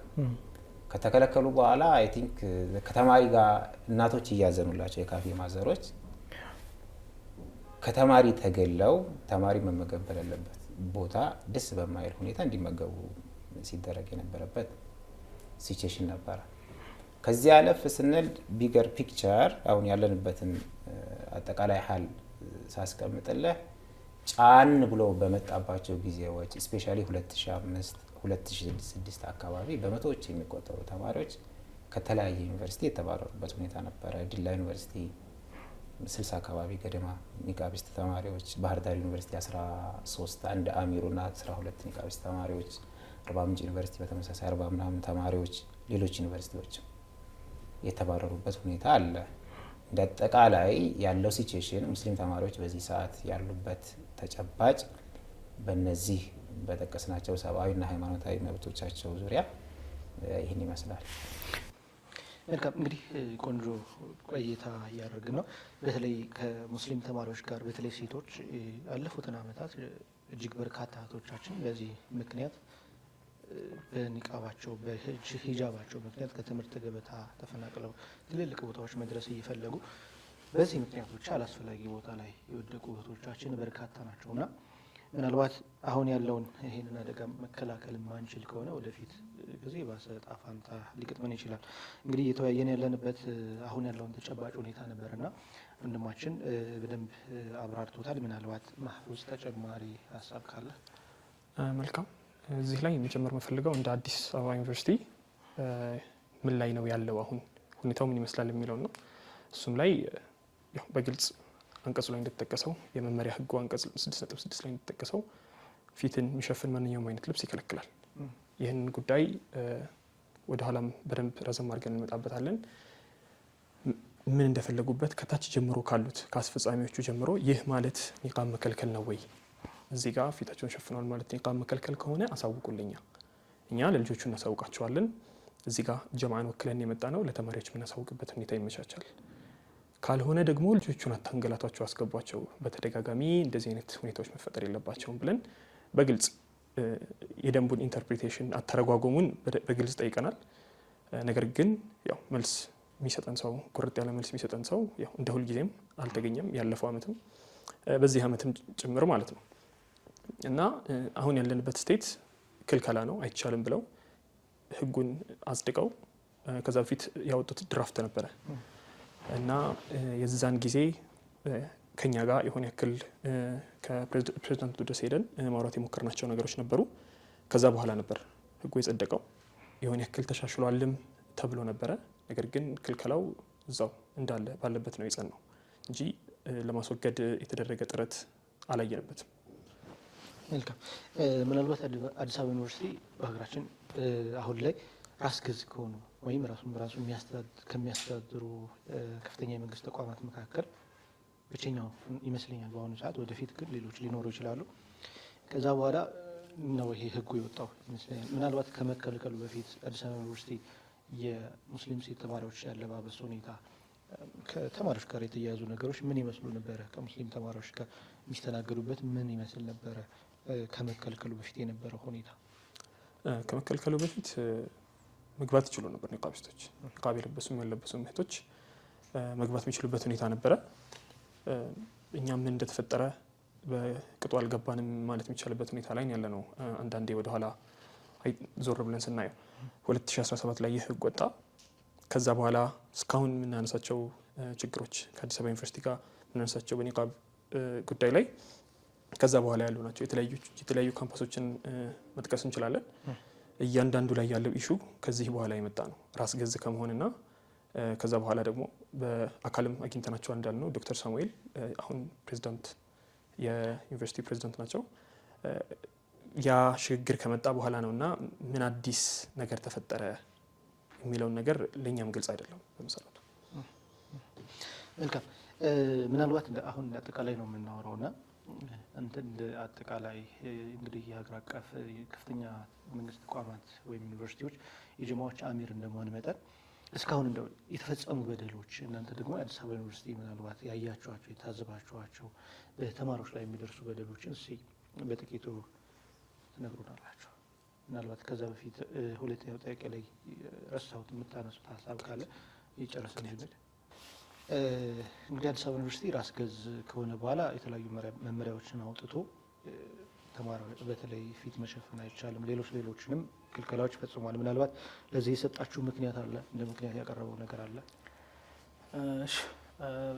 ከተከለከሉ በኋላ አይ ቲንክ ከተማሪ ጋር እናቶች እያዘኑላቸው የካፌ ማዘሮች ከተማሪ ተገለው ተማሪ መመገብ በሌለበት ቦታ ደስ በማይል ሁኔታ እንዲመገቡ ሲደረግ የነበረበት ሲቹዌሽን ነበረ። ከዚህ አለፍ ስንል ቢገር ፒክቸር አሁን ያለንበትን አጠቃላይ ሀል ሳስቀምጥልህ ጫን ብሎ በመጣባቸው ጊዜዎች ስፔሻሊ 2005 2006 አካባቢ በመቶዎች የሚቆጠሩ ተማሪዎች ከተለያየ ዩኒቨርሲቲ የተባረሩበት ሁኔታ ነበረ። ዲላ ዩኒቨርሲቲ 60 አካባቢ ገደማ ኒቃቢስት ተማሪዎች፣ ባህር ዳር ዩኒቨርሲቲ 13 አንድ አሚሩና 12 ኒቃቢስት ተማሪዎች፣ አርባ ምንጭ ዩኒቨርሲቲ በተመሳሳይ 40 ምናምን ተማሪዎች፣ ሌሎች ዩኒቨርሲቲዎች የተባረሩበት ሁኔታ አለ። እንደ አጠቃላይ ያለው ሲቹዌሽን ሙስሊም ተማሪዎች በዚህ ሰዓት ያሉበት ተጨባጭ በእነዚህ በጠቀስናቸው ሰብአዊና ሃይማኖታዊ መብቶቻቸው ዙሪያ ይህን ይመስላል። መልካም እንግዲህ ቆንጆ ቆይታ እያደረግን ነው። በተለይ ከሙስሊም ተማሪዎች ጋር በተለይ ሴቶች ያለፉትን ዓመታት እጅግ በርካታ እህቶቻችን በዚህ ምክንያት በኒቃባቸው በሂጃባቸው ምክንያት ከትምህርት ገበታ ተፈናቅለው ትልልቅ ቦታዎች መድረስ እየፈለጉ በዚህ ምክንያት ብቻ አላስፈላጊ ቦታ ላይ የወደቁ እህቶቻችን በርካታ ናቸው እና ምናልባት አሁን ያለውን ይህንን አደጋ መከላከል ማንችል ከሆነ ወደፊት ጊዜ ባሰ ዕጣ ፈንታ ሊገጥመን ይችላል። እንግዲህ እየተወያየን ያለንበት አሁን ያለውን ተጨባጭ ሁኔታ ነበርና ወንድማችን በደንብ አብራርቶታል። ምናልባት ማህፉዝ ተጨማሪ ሀሳብ ካለ? መልካም። እዚህ ላይ መጨመር የምፈልገው እንደ አዲስ አበባ ዩኒቨርሲቲ ምን ላይ ነው ያለው አሁን ሁኔታው ምን ይመስላል የሚለው ነው። እሱም ላይ በግልጽ አንቀጹ ላይ እንደተጠቀሰው የመመሪያ ህጉ አንቀጽ 6.6 ላይ እንደተጠቀሰው ፊትን የሚሸፍን ማንኛውም አይነት ልብስ ይከለክላል። ይህን ጉዳይ ወደ ኋላም በደንብ ረዘም አድርገን እንመጣበታለን። ምን እንደፈለጉበት ከታች ጀምሮ ካሉት ከአስፈጻሚዎቹ ጀምሮ ይህ ማለት ኒቃብ መከልከል ነው ወይ? እዚህ ጋር ፊታቸውን ሸፍነዋል ማለት ኒቃብ መከልከል ከሆነ አሳውቁልኛ፣ እኛ ለልጆቹ እናሳውቃቸዋለን። እዚህ ጋር ጀማዓን ወክለን የመጣ ነው፣ ለተማሪዎች የምናሳውቅበት ሁኔታ ይመቻቻል። ካልሆነ ደግሞ ልጆቹን አታንገላቷቸው፣ አስገቧቸው፣ በተደጋጋሚ እንደዚህ አይነት ሁኔታዎች መፈጠር የለባቸውም ብለን በግልጽ የደንቡን ኢንተርፕሪቴሽን አተረጓጎሙን በግልጽ ጠይቀናል። ነገር ግን ያው መልስ የሚሰጠን ሰው ቁርጥ ያለ መልስ የሚሰጠን ሰው ያው እንደ ሁልጊዜም አልተገኘም። ያለፈው ዓመትም በዚህ ዓመትም ጭምር ማለት ነው። እና አሁን ያለንበት ስቴት ክልከላ ነው አይቻልም ብለው ህጉን አጽድቀው ከዛ በፊት ያወጡት ድራፍት ነበረ እና የዛን ጊዜ ከኛ ጋር የሆነ ያክል ከፕሬዝዳንቱ ድረስ ሄደን ማውራት የሞከርናቸው ነገሮች ነበሩ። ከዛ በኋላ ነበር ህጉ የጸደቀው። የሆነ ያክል ተሻሽሏልም ተብሎ ነበረ። ነገር ግን ክልከላው እዛው እንዳለ ባለበት ነው የጸናው እንጂ ለማስወገድ የተደረገ ጥረት አላየንበትም። መልካም። ምናልባት አዲስ አበባ ዩኒቨርሲቲ በሀገራችን አሁን ላይ ራስ ገዝ ከሆኑ ወይም ራሱ ከሚያስተዳድሩ ከፍተኛ የመንግስት ተቋማት መካከል ብቸኛው ይመስለኛል በአሁኑ ሰዓት። ወደፊት ግን ሌሎች ሊኖሩ ይችላሉ። ከዛ በኋላ ነው ይሄ ህጉ የወጣው ይመስለኛል። ምናልባት ከመከልከሉ በፊት አዲስ አበባ ዩኒቨርሲቲ የሙስሊም ሴት ተማሪዎች ያለባበስ ሁኔታ፣ ከተማሪዎች ጋር የተያያዙ ነገሮች ምን ይመስሉ ነበረ? ከሙስሊም ተማሪዎች ጋር የሚስተናገዱበት ምን ይመስል ነበረ? ከመከልከሉ በፊት የነበረው ሁኔታ። ከመከልከሉ በፊት መግባት ይችሉ ነበር። ኒቃቢስቶች ኒቃብ የለበሱም ያለበሱም እህቶች መግባት የሚችሉበት ሁኔታ ነበረ። እኛም ምን እንደተፈጠረ በቅጡ አልገባንም ማለት የሚቻልበት ሁኔታ ላይ ያለ ነው። አንዳንዴ ወደኋላ ዞር ብለን ስናየው 2017 ላይ ይህ ህግ ወጣ። ከዛ በኋላ እስካሁን የምናነሳቸው ችግሮች ከአዲስ አበባ ዩኒቨርሲቲ ጋር የምናነሳቸው በኒቃብ ጉዳይ ላይ ከዛ በኋላ ያሉ ናቸው። የተለያዩ ካምፓሶችን መጥቀስ እንችላለን። እያንዳንዱ ላይ ያለው ኢሹ ከዚህ በኋላ የመጣ ነው። ራስ ገዝ ከመሆንና ከዛ በኋላ ደግሞ በአካልም አግኝተናቸው እንዳልነው ዶክተር ሳሙኤል አሁን ፕሬዚዳንት የዩኒቨርሲቲ ፕሬዚዳንት ናቸው። ያ ሽግግር ከመጣ በኋላ ነው እና ምን አዲስ ነገር ተፈጠረ የሚለውን ነገር ለእኛም ግልጽ አይደለም በመሰረቱ። መልካም ምናልባት አሁን አጠቃላይ ነው የምናወራውና እንደ አጠቃላይ እንግዲህ የሀገር አቀፍ ከፍተኛ መንግስት ተቋማት ወይም ዩኒቨርሲቲዎች የጀማዎች አሚር እንደመሆን መጠን እስካሁን እንደው የተፈጸሙ በደሎች እናንተ ደግሞ አዲስ አበባ ዩኒቨርሲቲ ምናልባት ያያቸዋቸው የታዘባቸዋቸው በተማሪዎች ላይ የሚደርሱ በደሎችን እስኪ በጥቂቱ ትነግሩናላችሁ። ምናልባት ከዛ በፊት ሁለተኛው ጥያቄ ላይ ረሳሁት የምታነሱት ሀሳብ ካለ የጨረሰን ይሁን። እንግዲህ አዲስ አበባ ዩኒቨርሲቲ ራስ ገዝ ከሆነ በኋላ የተለያዩ መመሪያዎችን አውጥቶ ተማሪዎች በተለይ ፊት መሸፈን አይቻልም፣ ሌሎችንም ክልከላዎች ፈጽሟል። ምናልባት ለዚህ የሰጣችሁ ምክንያት አለ? እንደ ምክንያት ያቀረበው ነገር አለ?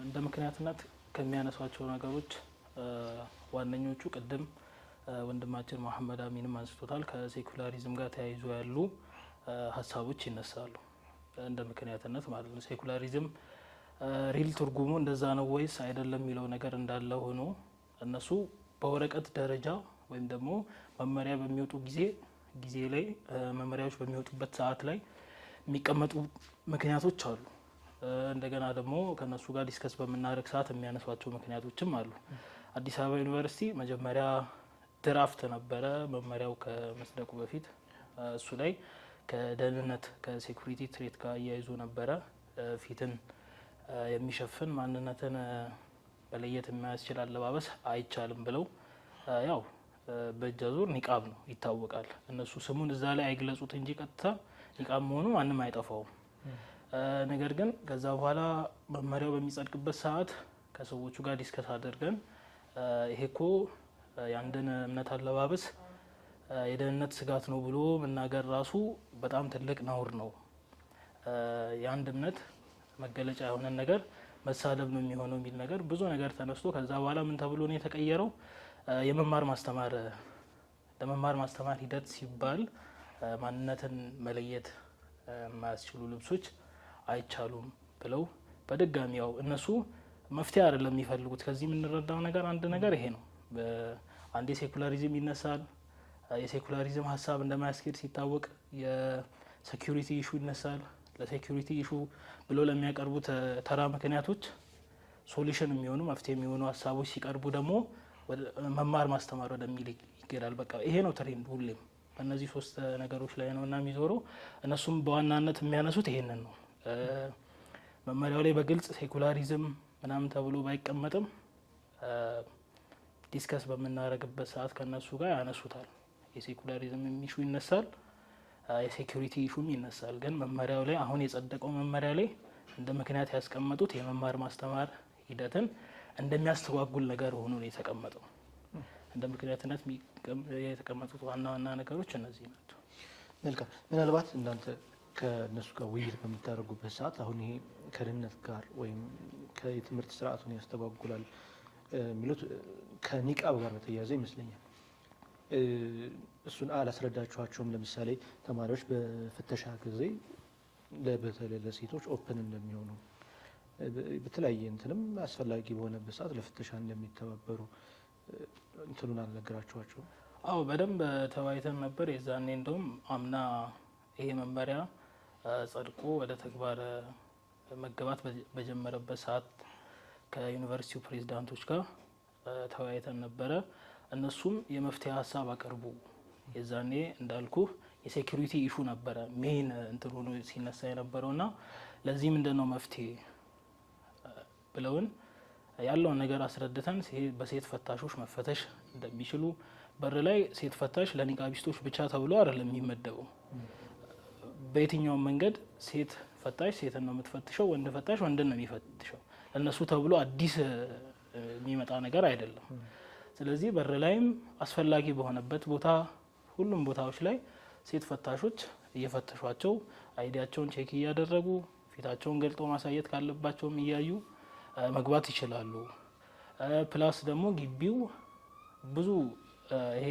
እንደ ምክንያትነት ከሚያነሷቸው ነገሮች ዋነኞቹ ቅድም ወንድማችን መሐመድ አሚንም አንስቶታል። ከሴኩላሪዝም ጋር ተያይዞ ያሉ ሀሳቦች ይነሳሉ እንደ ምክንያትነት ማለት ነው። ሴኩላሪዝም ሪል ትርጉሙ እንደዛ ነው ወይስ አይደለም የሚለው ነገር እንዳለ ሆኖ እነሱ በወረቀት ደረጃ ወይም ደግሞ መመሪያ በሚወጡ ጊዜ ላይ መመሪያዎች በሚወጡበት ሰዓት ላይ የሚቀመጡ ምክንያቶች አሉ። እንደገና ደግሞ ከነሱ ጋር ዲስከስ በምናደርግ ሰዓት የሚያነሷቸው ምክንያቶችም አሉ። አዲስ አበባ ዩኒቨርሲቲ መጀመሪያ ድራፍት ነበረ መመሪያው ከመስደቁ በፊት። እሱ ላይ ከደህንነት ከሴኩሪቲ ትሬት ጋር እያይዞ ነበረ ፊትን የሚሸፍን ማንነትን በለየት የሚያስችል አለባበስ አይቻልም ብለው ያው በእጅ አዙር ኒቃብ ነው ይታወቃል። እነሱ ስሙን እዛ ላይ አይግለጹት እንጂ ቀጥታ ኒቃብ መሆኑ ማንም አይጠፋውም። ነገር ግን ከዛ በኋላ መመሪያው በሚጸድቅበት ሰዓት ከሰዎቹ ጋር ዲስከስ አድርገን ይሄ እኮ የአንድን እምነት አለባበስ የደህንነት ስጋት ነው ብሎ መናገር ራሱ በጣም ትልቅ ነውር ነው። የአንድ እምነት መገለጫ የሆነን ነገር መሳደብ ነው የሚሆነው የሚል ነገር ብዙ ነገር ተነስቶ ከዛ በኋላ ምን ተብሎ ነው የተቀየረው? ለመማር ማስተማር ሂደት ሲባል ማንነትን መለየት የማያስችሉ ልብሶች አይቻሉም ብለው በድጋሚ ያው እነሱ መፍትሄ አይደለም የሚፈልጉት። ከዚህ የምንረዳው ነገር አንድ ነገር ይሄ ነው። አንዴ ሴኩላሪዝም ይነሳል። የሴኩላሪዝም ሀሳብ እንደማያስኬድ ሲታወቅ የሴኩሪቲ ኢሹ ይነሳል። ለሴኩሪቲ ኢሹ ብሎ ለሚያቀርቡት ተራ ምክንያቶች ሶሉሽን የሚሆኑ መፍትሄ የሚሆኑ ሀሳቦች ሲቀርቡ ደግሞ መማር ማስተማር ወደሚል ይገዳል። በቃ ይሄ ነው ትሬንድ ሁሌም በእነዚህ ሶስት ነገሮች ላይ ነው እና የሚዞረው። እነሱም በዋናነት የሚያነሱት ይሄንን ነው። መመሪያው ላይ በግልጽ ሴኩላሪዝም ምናምን ተብሎ ባይቀመጥም ዲስከስ በምናደርግበት ሰዓት ከነሱ ጋር ያነሱታል። የሴኩላሪዝም ኢሹ ይነሳል፣ የሴኩሪቲ ኢሹም ይነሳል። ግን መመሪያው ላይ አሁን የጸደቀው መመሪያ ላይ እንደ ምክንያት ያስቀመጡት የመማር ማስተማር ሂደትን እንደሚያስተጓጉል ነገር ሆኖ ነው የተቀመጠው። እንደ ምክንያትነት የተቀመጡት ዋና ዋና ነገሮች እነዚህ ናቸው። መልካም። ምናልባት እናንተ ከእነሱ ጋር ውይይት በምታደርጉበት ሰዓት አሁን ይሄ ከደህንነት ጋር ወይም ከትምህርት ስርዓቱን ያስተጓጉላል የሚሉት ከኒቃብ ጋር በተያያዘ ይመስለኛል። እሱን አላስረዳችኋቸውም? ለምሳሌ ተማሪዎች በፍተሻ ጊዜ በተለይ ለሴቶች ኦፕን እንደሚሆኑ በተለያየ እንትንም አስፈላጊ በሆነበት ሰዓት ለፍተሻ እንደሚተባበሩ እንትኑን አልነገራችኋቸውም? አዎ በደንብ ተወያይተን ነበር። የዛኔ እንደውም አምና ይሄ መመሪያ ጸድቆ ወደ ተግባር መገባት በጀመረበት ሰዓት ከዩኒቨርሲቲው ፕሬዝዳንቶች ጋር ተወያይተን ነበረ። እነሱም የመፍትሄ ሀሳብ አቀርቡ። የዛኔ እንዳልኩ የሴኩሪቲ ኢሹ ነበረ ሜን እንትን ሆኖ ሲነሳ የነበረው እና ለዚህ ምንድነው መፍትሄ ብለውን ያለውን ነገር አስረድተን በሴት ፈታሾች መፈተሽ እንደሚችሉ በር ላይ ሴት ፈታሽ ለኒቃቢስቶች ብቻ ተብሎ አይደለም የሚመደበው። በየትኛውም መንገድ ሴት ፈታሽ ሴትን ነው የምትፈትሸው፣ ወንድ ፈታሽ ወንድን ነው የሚፈትሸው። ለእነሱ ተብሎ አዲስ የሚመጣ ነገር አይደለም። ስለዚህ በር ላይም አስፈላጊ በሆነበት ቦታ ሁሉም ቦታዎች ላይ ሴት ፈታሾች እየፈተሿቸው አይዲያቸውን ቼክ እያደረጉ ፊታቸውን ገልጦ ማሳየት ካለባቸውም እያዩ መግባት ይችላሉ። ፕላስ ደግሞ ግቢው ብዙ ይሄ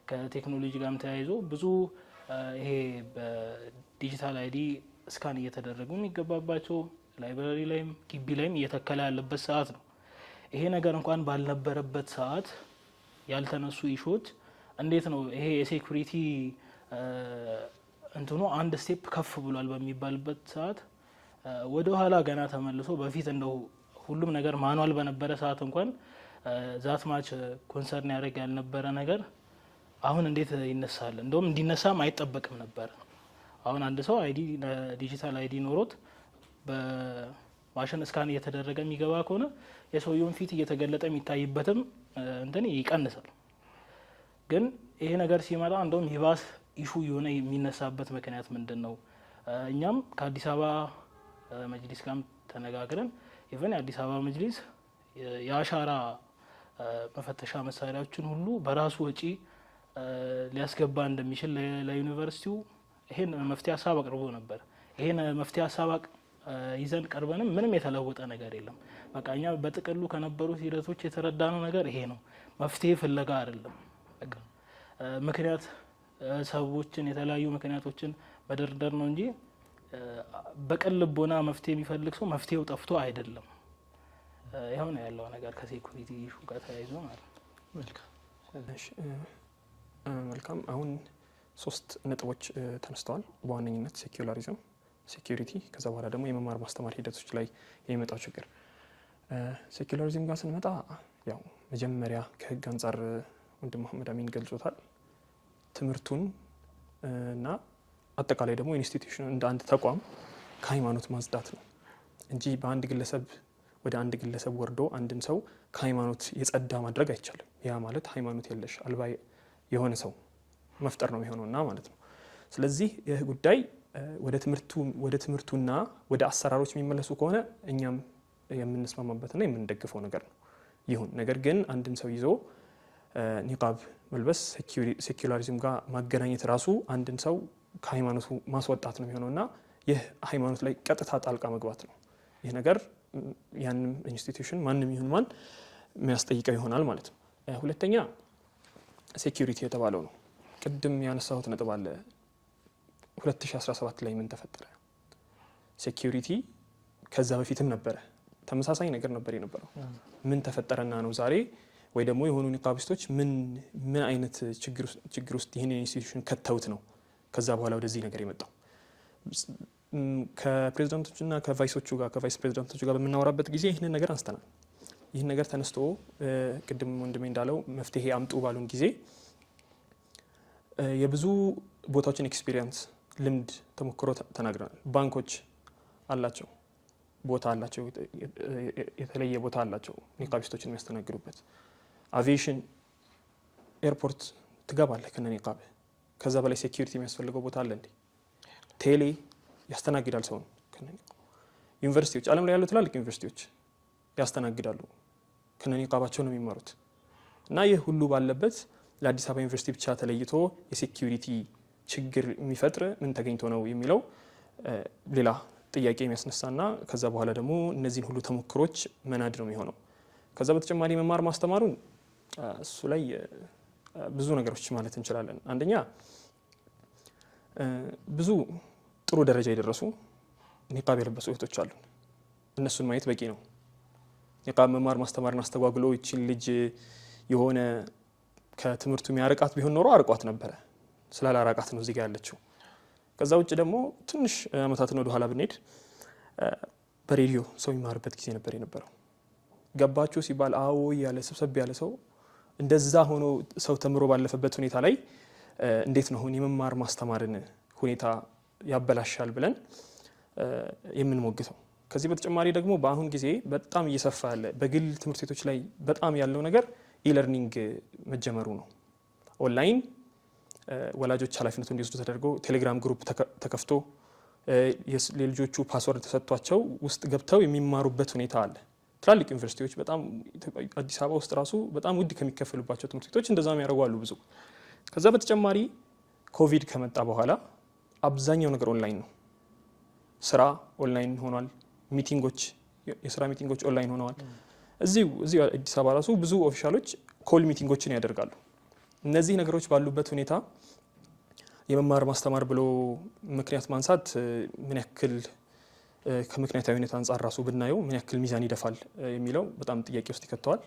ከቴክኖሎጂ ጋርም ተያይዞ ብዙ ይሄ በዲጂታል አይዲ ስካን እየተደረጉ የሚገባባቸው ላይብራሪ ላይም ግቢ ላይም እየተከለ ያለበት ሰዓት ነው። ይሄ ነገር እንኳን ባልነበረበት ሰዓት ያልተነሱ ኢሹዎች እንዴት ነው ይሄ የሴኩሪቲ እንትኑ አንድ ስቴፕ ከፍ ብሏል በሚባልበት ሰዓት ወደ ኋላ ገና ተመልሶ በፊት እንደው ሁሉም ነገር ማኑዋል በነበረ ሰዓት እንኳን ዛት ማች ኮንሰርን ያደርግ ያልነበረ ነገር አሁን እንዴት ይነሳል? እንደውም እንዲነሳም አይጠበቅም ነበር። አሁን አንድ ሰው አይዲ ዲጂታል አይዲ ኖሮት በማሽን ስካን እየተደረገ የሚገባ ከሆነ የሰውየውን ፊት እየተገለጠ የሚታይበትም እንትን ይቀንሳል። ግን ይሄ ነገር ሲመጣ እንደውም ይባስ ኢሹ የሆነ የሚነሳበት ምክንያት ምንድን ነው? እኛም ከአዲስ አበባ መጅሊስ ጋር ተነጋግረን ኢቨን የአዲስ አበባ መጅሊስ የአሻራ መፈተሻ መሳሪያዎችን ሁሉ በራሱ ወጪ ሊያስገባ እንደሚችል ለዩኒቨርሲቲው ይሄን መፍትሄ ሀሳብ አቅርቦ ነበር። ይሄን መፍትሄ ሀሳብ ይዘን ቀርበንም ምንም የተለወጠ ነገር የለም። በቃ እኛ በጥቅሉ ከነበሩት ሂደቶች የተረዳነው ነገር ይሄ ነው። መፍትሄ ፍለጋ አይደለም። በቃ ምክንያት ሰዎችን የተለያዩ ምክንያቶችን መደርደር ነው እንጂ በቅን ልቦና መፍትሄ የሚፈልግ ሰው መፍትሄው ጠፍቶ አይደለም። ይኸው ነው ያለው ነገር ከሴኩሪቲ ኢሹ ጋር ተያይዞ ማለት ነው። መልካም። አሁን 3 ነጥቦች ተነስተዋል። በዋነኝነት ሴኩላሪዝም፣ ሴኩሪቲ፣ ከዛ በኋላ ደግሞ የመማር ማስተማር ሂደቶች ላይ የሚመጣው ችግር። ሴኩላሪዝም ጋር ስንመጣ ያው መጀመሪያ ከህግ አንጻር ወንድም መሐመድ አሚን ገልጾታል። ትምህርቱን እና አጠቃላይ ደግሞ ኢንስቲትዩሽን እንደ አንድ ተቋም ከሃይማኖት ማጽዳት ነው እንጂ በአንድ ግለሰብ ወደ አንድ ግለሰብ ወርዶ አንድን ሰው ከሃይማኖት የጸዳ ማድረግ አይቻልም። ያ ማለት ሃይማኖት የለሽ አልባ የሆነ ሰው መፍጠር ነው የሚሆነውና ማለት ነው። ስለዚህ ይህ ጉዳይ ወደ ትምህርቱና ወደ አሰራሮች የሚመለሱ ከሆነ እኛም የምንስማማበትና የምንደግፈው ነገር ነው ይሁን። ነገር ግን አንድን ሰው ይዞ ኒቃብ መልበስ ሴኩላሪዝም ጋር ማገናኘት ራሱ አንድን ሰው ከሃይማኖቱ ማስወጣት ነው የሚሆነውና ይህ ሃይማኖት ላይ ቀጥታ ጣልቃ መግባት ነው። ይህ ነገር ያንም ኢንስቲትዩሽን ማንም ይሁን ማን የሚያስጠይቀው ይሆናል ማለት ነው። ሁለተኛ ሴኩሪቲ የተባለው ነው። ቅድም ያነሳሁት ነጥብ አለ። 2017 ላይ ምን ተፈጠረ? ሴኩሪቲ ከዛ በፊትም ነበረ፣ ተመሳሳይ ነገር ነበር የነበረው። ምን ተፈጠረና ነው ዛሬ ወይ ደግሞ የሆኑ ኒቃቢስቶች ምን አይነት ችግር ውስጥ ይህን ኢንስቲትዩሽን ከተውት ነው ከዛ በኋላ ወደዚህ ነገር የመጣው? ከፕሬዚዳንቶችና ከቫይስ ፕሬዚዳንቶቹ ጋር በምናወራበት ጊዜ ይህንን ነገር አንስተናል። ይህን ነገር ተነስቶ ቅድም ወንድሜ እንዳለው መፍትሄ አምጡ ባሉን ጊዜ የብዙ ቦታዎችን ኤክስፒሪየንስ፣ ልምድ፣ ተሞክሮ ተናግረናል። ባንኮች አላቸው፣ ቦታ አላቸው፣ የተለየ ቦታ አላቸው ኒቃቢስቶችን የሚያስተናግዱበት። አቪዬሽን፣ ኤርፖርት ትገባለህ ከነ ኒቃብ። ከዛ በላይ ሴኩሪቲ የሚያስፈልገው ቦታ አለ እንዴ? ቴሌ ያስተናግዳል ሰውን። ዩኒቨርሲቲዎች፣ ዓለም ላይ ያሉ ትላልቅ ዩኒቨርሲቲዎች ያስተናግዳሉ፣ ከነ ኒቃባቸው ነው የሚማሩት። እና ይህ ሁሉ ባለበት ለአዲስ አበባ ዩኒቨርሲቲ ብቻ ተለይቶ የሴኩሪቲ ችግር የሚፈጥር ምን ተገኝቶ ነው የሚለው ሌላ ጥያቄ የሚያስነሳና ከዛ በኋላ ደግሞ እነዚህን ሁሉ ተሞክሮች መናድ ነው የሚሆነው። ከዛ በተጨማሪ መማር ማስተማሩን እሱ ላይ ብዙ ነገሮች ማለት እንችላለን። አንደኛ ብዙ ጥሩ ደረጃ የደረሱ ኒቃብ የለበሱ እህቶች አሉ። እነሱን ማየት በቂ ነው። ኒቃብ መማር ማስተማርን አስተጓጉሎ ይችን ልጅ የሆነ ከትምህርቱ የሚያርቃት ቢሆን ኖሮ አርቋት ነበረ። ስላላራቃት ነው እዚህ ጋር ያለችው። ከዛ ውጭ ደግሞ ትንሽ አመታትን ወደ ኋላ ብንሄድ በሬዲዮ ሰው የሚማርበት ጊዜ ነበር የነበረው። ገባችሁ ሲባል አዎ ያለ ሰብሰብ ያለ ሰው እንደዛ ሆኖ ሰው ተምሮ ባለፈበት ሁኔታ ላይ እንዴት ነው የመማር ማስተማርን ሁኔታ ያበላሻል ብለን የምንሞግተው? ከዚህ በተጨማሪ ደግሞ በአሁን ጊዜ በጣም እየሰፋ ያለ በግል ትምህርት ቤቶች ላይ በጣም ያለው ነገር ኢለርኒንግ መጀመሩ ነው። ኦንላይን ወላጆች ኃላፊነቱ እንዲወስዱ ተደርጎ ቴሌግራም ግሩፕ ተከፍቶ የልጆቹ ፓስወርድ ተሰጥቷቸው ውስጥ ገብተው የሚማሩበት ሁኔታ አለ። ትላልቅ ዩኒቨርሲቲዎች በጣም አዲስ አበባ ውስጥ ራሱ በጣም ውድ ከሚከፈሉባቸው ትምህርት ቤቶች እንደዛ ያደርጓሉ ብዙ። ከዛ በተጨማሪ ኮቪድ ከመጣ በኋላ አብዛኛው ነገር ኦንላይን ነው። ስራ ኦንላይን ሆኗል። ሚቲንጎች፣ የስራ ሚቲንጎች ኦንላይን ሆነዋል። እዚሁ አዲስ አበባ ራሱ ብዙ ኦፊሻሎች ኮል ሚቲንጎችን ያደርጋሉ። እነዚህ ነገሮች ባሉበት ሁኔታ የመማር ማስተማር ብሎ ምክንያት ማንሳት ምን ያክል ከምክንያታዊነት አንጻር ራሱ ብናየው ምን ያክል ሚዛን ይደፋል የሚለው በጣም ጥያቄ ውስጥ ይከተዋል።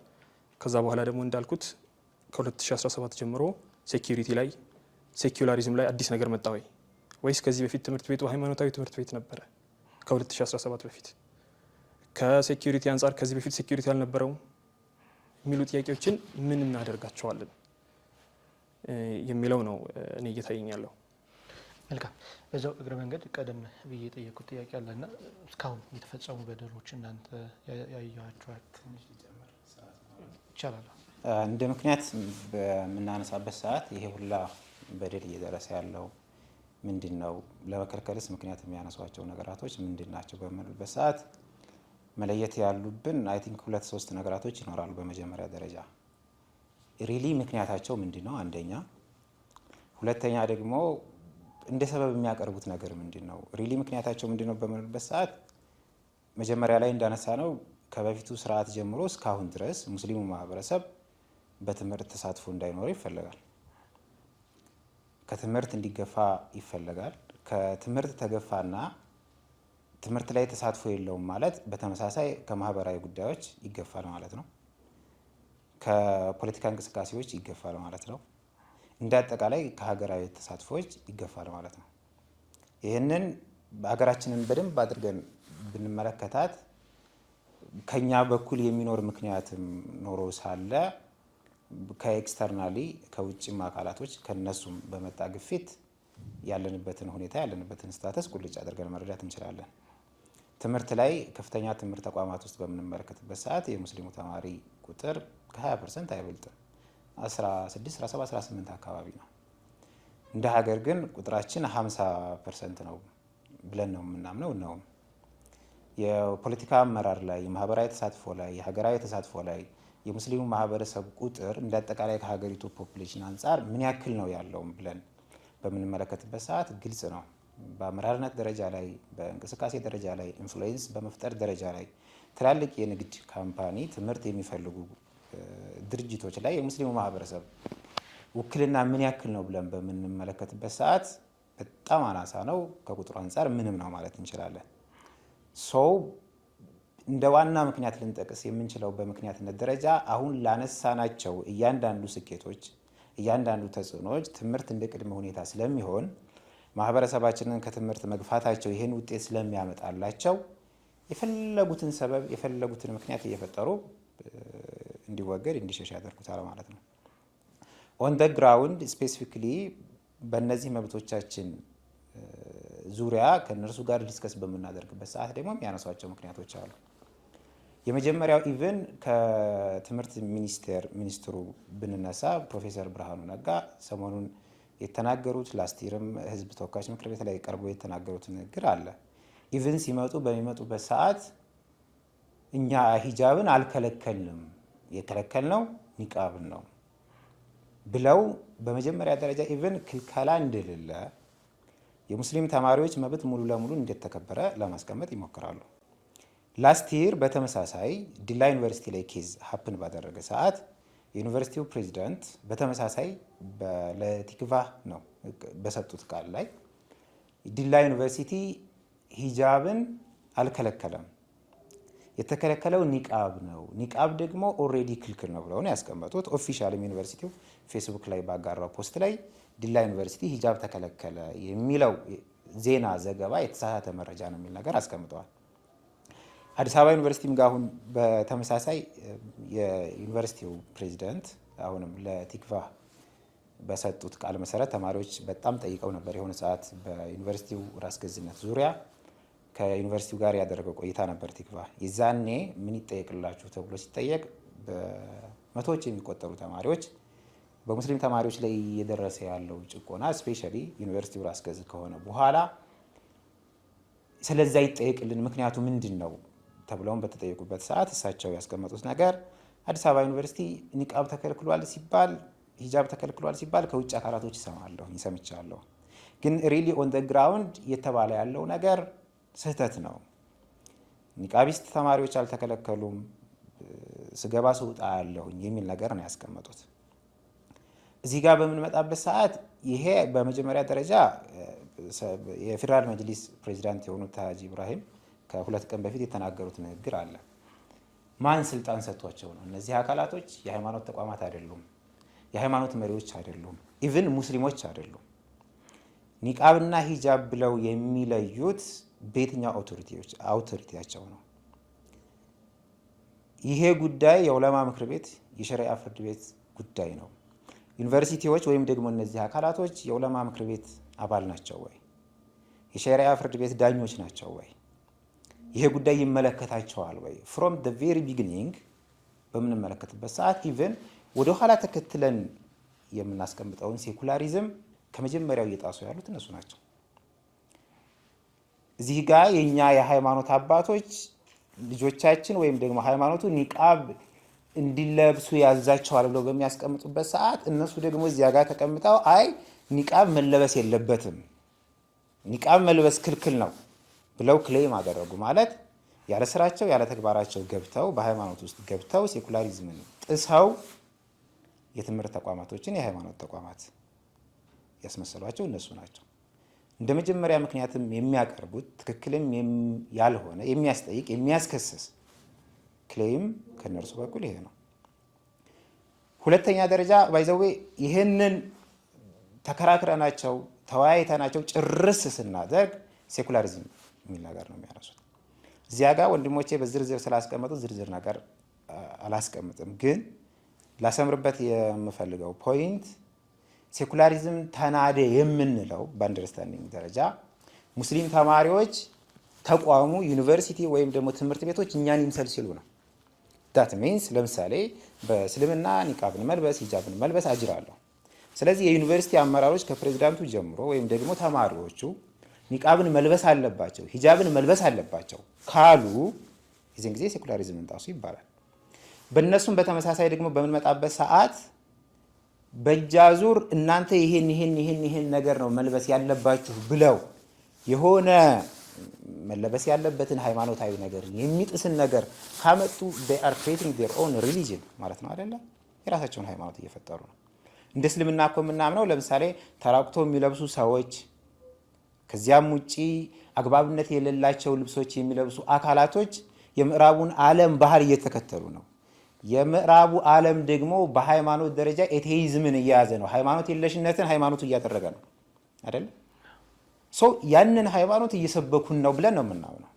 ከዛ በኋላ ደግሞ እንዳልኩት ከ2017 ጀምሮ ሴኩሪቲ ላይ ሴኩላሪዝም ላይ አዲስ ነገር መጣ ወይስ ከዚህ በፊት ትምህርት ቤቱ ሃይማኖታዊ ትምህርት ቤት ነበረ? ከ2017 በፊት ከሴኩሪቲ አንጻር ከዚህ በፊት ሴኩሪቲ አልነበረውም የሚሉ ጥያቄዎችን ምን እናደርጋቸዋለን የሚለው ነው እኔ እየታየኝ ያለው። መልካም። በዛው እግረ መንገድ ቀደም ብዬ የጠየቁት ጥያቄ አለና እስካሁን የተፈጸሙ በደሎች እናንተ ያያችኋት ይቻላል? እንደ ምክንያት በምናነሳበት ሰዓት ይሄ ሁላ በደል እየደረሰ ያለው ምንድን ነው? ለመከልከልስ ምክንያት የሚያነሷቸው ነገራቶች ምንድን ናቸው በምንልበት ሰዓት መለየት ያሉብን አይ ቲንክ 2-3 ነገራቶች ይኖራሉ። በመጀመሪያ ደረጃ ሪሊ ምክንያታቸው ምንድን ነው? አንደኛ። ሁለተኛ ደግሞ እንደ ሰበብ የሚያቀርቡት ነገር ምንድን ነው? ሪሊ ምክንያታቸው ምንድን ነው በምንልበት ሰዓት መጀመሪያ ላይ እንዳነሳ ነው ከበፊቱ ስርዓት ጀምሮ እስካሁን ድረስ ሙስሊሙ ማህበረሰብ በትምህርት ተሳትፎ እንዳይኖር ይፈለጋል። ከትምህርት እንዲገፋ ይፈለጋል። ከትምህርት ተገፋና ትምህርት ላይ ተሳትፎ የለውም ማለት በተመሳሳይ ከማህበራዊ ጉዳዮች ይገፋል ማለት ነው። ከፖለቲካ እንቅስቃሴዎች ይገፋል ማለት ነው። እንደ አጠቃላይ ከሀገራዊ ተሳትፎዎች ይገፋል ማለት ነው። ይህንን ሀገራችንን በደንብ አድርገን ብንመለከታት ከኛ በኩል የሚኖር ምክንያትም ኖሮ ሳለ ከኤክስተርናሊ ከውጭም አካላቶች ከነሱም በመጣ ግፊት ያለንበትን ሁኔታ ያለንበትን ስታተስ ቁልጭ አድርገን መረዳት እንችላለን። ትምህርት ላይ ከፍተኛ ትምህርት ተቋማት ውስጥ በምንመለከትበት ሰዓት የሙስሊሙ ተማሪ ቁጥር ከ20% አይበልጥም። 16፣ 17፣ 18 አካባቢ ነው። እንደ ሀገር ግን ቁጥራችን 50% ነው ብለን ነው የምናምነው ነው። የፖለቲካ አመራር ላይ፣ የማህበራዊ ተሳትፎ ላይ፣ የሀገራዊ ተሳትፎ ላይ የሙስሊሙ ማህበረሰብ ቁጥር እንደ አጠቃላይ ከሀገሪቱ ፖፑሌሽን አንጻር ምን ያክል ነው ያለውም ብለን በምንመለከትበት ሰዓት ግልጽ ነው። በአመራርነት ደረጃ ላይ፣ በእንቅስቃሴ ደረጃ ላይ፣ ኢንፍሉዌንስ በመፍጠር ደረጃ ላይ ትላልቅ የንግድ ካምፓኒ ትምህርት የሚፈልጉ ድርጅቶች ላይ የሙስሊሙ ማህበረሰብ ውክልና ምን ያክል ነው ብለን በምንመለከትበት ሰዓት በጣም አናሳ ነው። ከቁጥሩ አንጻር ምንም ነው ማለት እንችላለን። ሰው እንደ ዋና ምክንያት ልንጠቅስ የምንችለው በምክንያትነት ደረጃ አሁን ላነሳናቸው እያንዳንዱ ስኬቶች፣ እያንዳንዱ ተጽዕኖዎች ትምህርት እንደ ቅድመ ሁኔታ ስለሚሆን ማህበረሰባችንን ከትምህርት መግፋታቸው ይህን ውጤት ስለሚያመጣላቸው የፈለጉትን ሰበብ የፈለጉትን ምክንያት እየፈጠሩ እንዲወገድ እንዲሸሽ ያደርጉታል ማለት ነው። ኦን ደ ግራውንድ ስፔሲፊክሊ በእነዚህ መብቶቻችን ዙሪያ ከእነርሱ ጋር ዲስከስ በምናደርግበት ሰዓት ደግሞ የሚያነሷቸው ምክንያቶች አሉ። የመጀመሪያው ኢቨን ከትምህርት ሚኒስትሩ ብንነሳ ፕሮፌሰር ብርሃኑ ነጋ ሰሞኑን የተናገሩት ላስቲርም ህዝብ ተወካዮች ምክር ቤት ላይ ቀርቦ የተናገሩት ንግግር አለ። ኢቨን ሲመጡ በሚመጡበት ሰዓት እኛ ሂጃብን አልከለከልንም፣ የከለከልነው ኒቃብን ነው ብለው በመጀመሪያ ደረጃ ኢቨን ክልከላ እንደሌለ የሙስሊም ተማሪዎች መብት ሙሉ ለሙሉ እንደተከበረ ለማስቀመጥ ይሞክራሉ። ላስቲር በተመሳሳይ ዲላ ዩኒቨርሲቲ ላይ ኬዝ ሀፕን ባደረገ ሰዓት የዩኒቨርሲቲው ፕሬዚዳንት በተመሳሳይ ለቲክቫህ ነው በሰጡት ቃል ላይ ዲላ ዩኒቨርሲቲ ሂጃብን አልከለከለም፣ የተከለከለው ኒቃብ ነው፣ ኒቃብ ደግሞ ኦልሬዲ ክልክል ነው ብለው ነው ያስቀመጡት። ኦፊሻልም ዩኒቨርሲቲው ፌስቡክ ላይ ባጋራው ፖስት ላይ ዲላ ዩኒቨርሲቲ ሂጃብ ተከለከለ የሚለው ዜና ዘገባ የተሳሳተ መረጃ ነው የሚል ነገር አስቀምጠዋል። አዲስ አበባ ዩኒቨርሲቲም ጋር አሁን በተመሳሳይ የዩኒቨርሲቲው ፕሬዚዳንት አሁንም ለቲክቫህ በሰጡት ቃል መሰረት ተማሪዎች በጣም ጠይቀው ነበር። የሆነ ሰዓት በዩኒቨርሲቲው ራስ ገዝነት ዙሪያ ከዩኒቨርሲቲው ጋር ያደረገው ቆይታ ነበር ቲክቫህ። የዛኔ ምን ይጠየቅላችሁ ተብሎ ሲጠየቅ በመቶዎች የሚቆጠሩ ተማሪዎች በሙስሊም ተማሪዎች ላይ እየደረሰ ያለው ጭቆና ስፔሻሊ ዩኒቨርሲቲው ራስ ገዝ ከሆነ በኋላ ስለዛ ይጠየቅልን ምክንያቱ ምንድን ነው ተብለውን በተጠየቁበት ሰዓት እሳቸው ያስቀመጡት ነገር አዲስ አበባ ዩኒቨርሲቲ ኒቃብ ተከልክሏል ሲባል ሂጃብ ተከልክሏል ሲባል ከውጭ አካላቶች ሰምቻለሁ። ግን ሪሊ ኦን ዘ ግራውንድ እየተባለ ያለው ነገር ስህተት ነው። ኒቃቢስት ተማሪዎች አልተከለከሉም፣ ስገባ ስውጣ ያለሁኝ የሚል ነገር ነው ያስቀመጡት። እዚህ ጋር በምንመጣበት ሰዓት ይሄ በመጀመሪያ ደረጃ የፌዴራል መጅሊስ ፕሬዚዳንት የሆኑት ሀጂ ኢብራሂም ከ2 ቀን በፊት የተናገሩት ንግግር አለ። ማን ስልጣን ሰጥቷቸው ነው? እነዚህ አካላቶች የሃይማኖት ተቋማት አይደሉም፣ የሃይማኖት መሪዎች አይደሉም፣ ኢቭን ሙስሊሞች አይደሉም። ኒቃብና ሂጃብ ብለው የሚለዩት በየትኛው አውቶሪቲያቸው ነው? ይሄ ጉዳይ የዑለማ ምክር ቤት የሸሪዓ ፍርድ ቤት ጉዳይ ነው። ዩኒቨርሲቲዎች ወይም ደግሞ እነዚህ አካላቶች የዑለማ ምክር ቤት አባል ናቸው ወይ? የሸሪዓ ፍርድ ቤት ዳኞች ናቸው ወይ? ይሄ ጉዳይ ይመለከታቸዋል ወይ? ፍሮም ዘ ቬሪ ቢጊኒንግ በምንመለከትበት ሰዓት ኢቨን ወደ ኋላ ተከትለን የምናስቀምጠውን ሴኩላሪዝም ከመጀመሪያው እየጣሱ ያሉት እነሱ ናቸው። እዚህ ጋር የኛ የሃይማኖት አባቶች ልጆቻችን ወይም ደግሞ ሃይማኖቱ ኒቃብ እንዲለብሱ ያዛቸዋል ብለው በሚያስቀምጡበት ሰዓት እነሱ ደግሞ እዚያ ጋር ተቀምጠው አይ ኒቃብ መለበስ የለበትም፣ ኒቃብ መልበስ ክልክል ነው ብለው ክሌም አደረጉ ማለት ያለ ስራቸው ያለ ተግባራቸው ገብተው በሃይማኖት ውስጥ ገብተው ሴኩላሪዝምን ጥሰው የትምህርት ተቋማቶችን የሃይማኖት ተቋማት ያስመሰሏቸው እነሱ ናቸው። እንደ መጀመሪያ ምክንያትም የሚያቀርቡት ትክክልም ያልሆነ የሚያስጠይቅ የሚያስከስስ ክሌም ከነርሱ በኩል ይሄ ነው። ሁለተኛ ደረጃ ባይዘዌ ይህንን ተከራክረናቸው ተወያይተናቸው ጭርስ ስናደርግ ሴኩላሪዝም የሚል ነገር ነው የሚያነሱት። እዚያ ጋር ወንድሞቼ በዝርዝር ስላስቀመጡት ዝርዝር ነገር አላስቀምጥም፣ ግን ላሰምርበት የምፈልገው ፖይንት ሴኩላሪዝም ተናደ የምንለው በአንደርስታንዲንግ ደረጃ ሙስሊም ተማሪዎች ተቋሙ ዩኒቨርሲቲ ወይም ደግሞ ትምህርት ቤቶች እኛን ይምሰል ሲሉ ነው። ዳት ሚንስ ለምሳሌ በእስልምና ኒቃብን መልበስ ሂጃብን መልበስ አጅር አለው። ስለዚህ የዩኒቨርሲቲ አመራሮች ከፕሬዚዳንቱ ጀምሮ ወይም ደግሞ ተማሪዎቹ ኒቃብን መልበስ አለባቸው ሂጃብን መልበስ አለባቸው ካሉ የዚህን ጊዜ ሴኩላሪዝምን ጣሱ ይባላል። በእነሱም በተመሳሳይ ደግሞ በምንመጣበት ሰዓት በእጃዙር እናንተ ይሄን ነገር ነው መልበስ ያለባችሁ ብለው የሆነ መለበስ ያለበትን ሃይማኖታዊ ነገር የሚጥስን ነገር ካመጡ they are creating their own religion ማለት ነው አይደለ? የራሳቸውን ሃይማኖት እየፈጠሩ ነው። እንደ እስልምና እኮ የምናምነው ለምሳሌ ተራቁቶ የሚለብሱ ሰዎች ከዚያም ውጪ አግባብነት የሌላቸው ልብሶች የሚለብሱ አካላቶች የምዕራቡን ዓለም ባህል እየተከተሉ ነው። የምዕራቡ ዓለም ደግሞ በሃይማኖት ደረጃ ኤቴይዝምን እየያዘ ነው። ሃይማኖት የለሽነትን ሃይማኖቱ እያደረገ ነው አይደል? ያንን ሃይማኖት እየሰበኩን ነው ብለን ነው የምናምነው።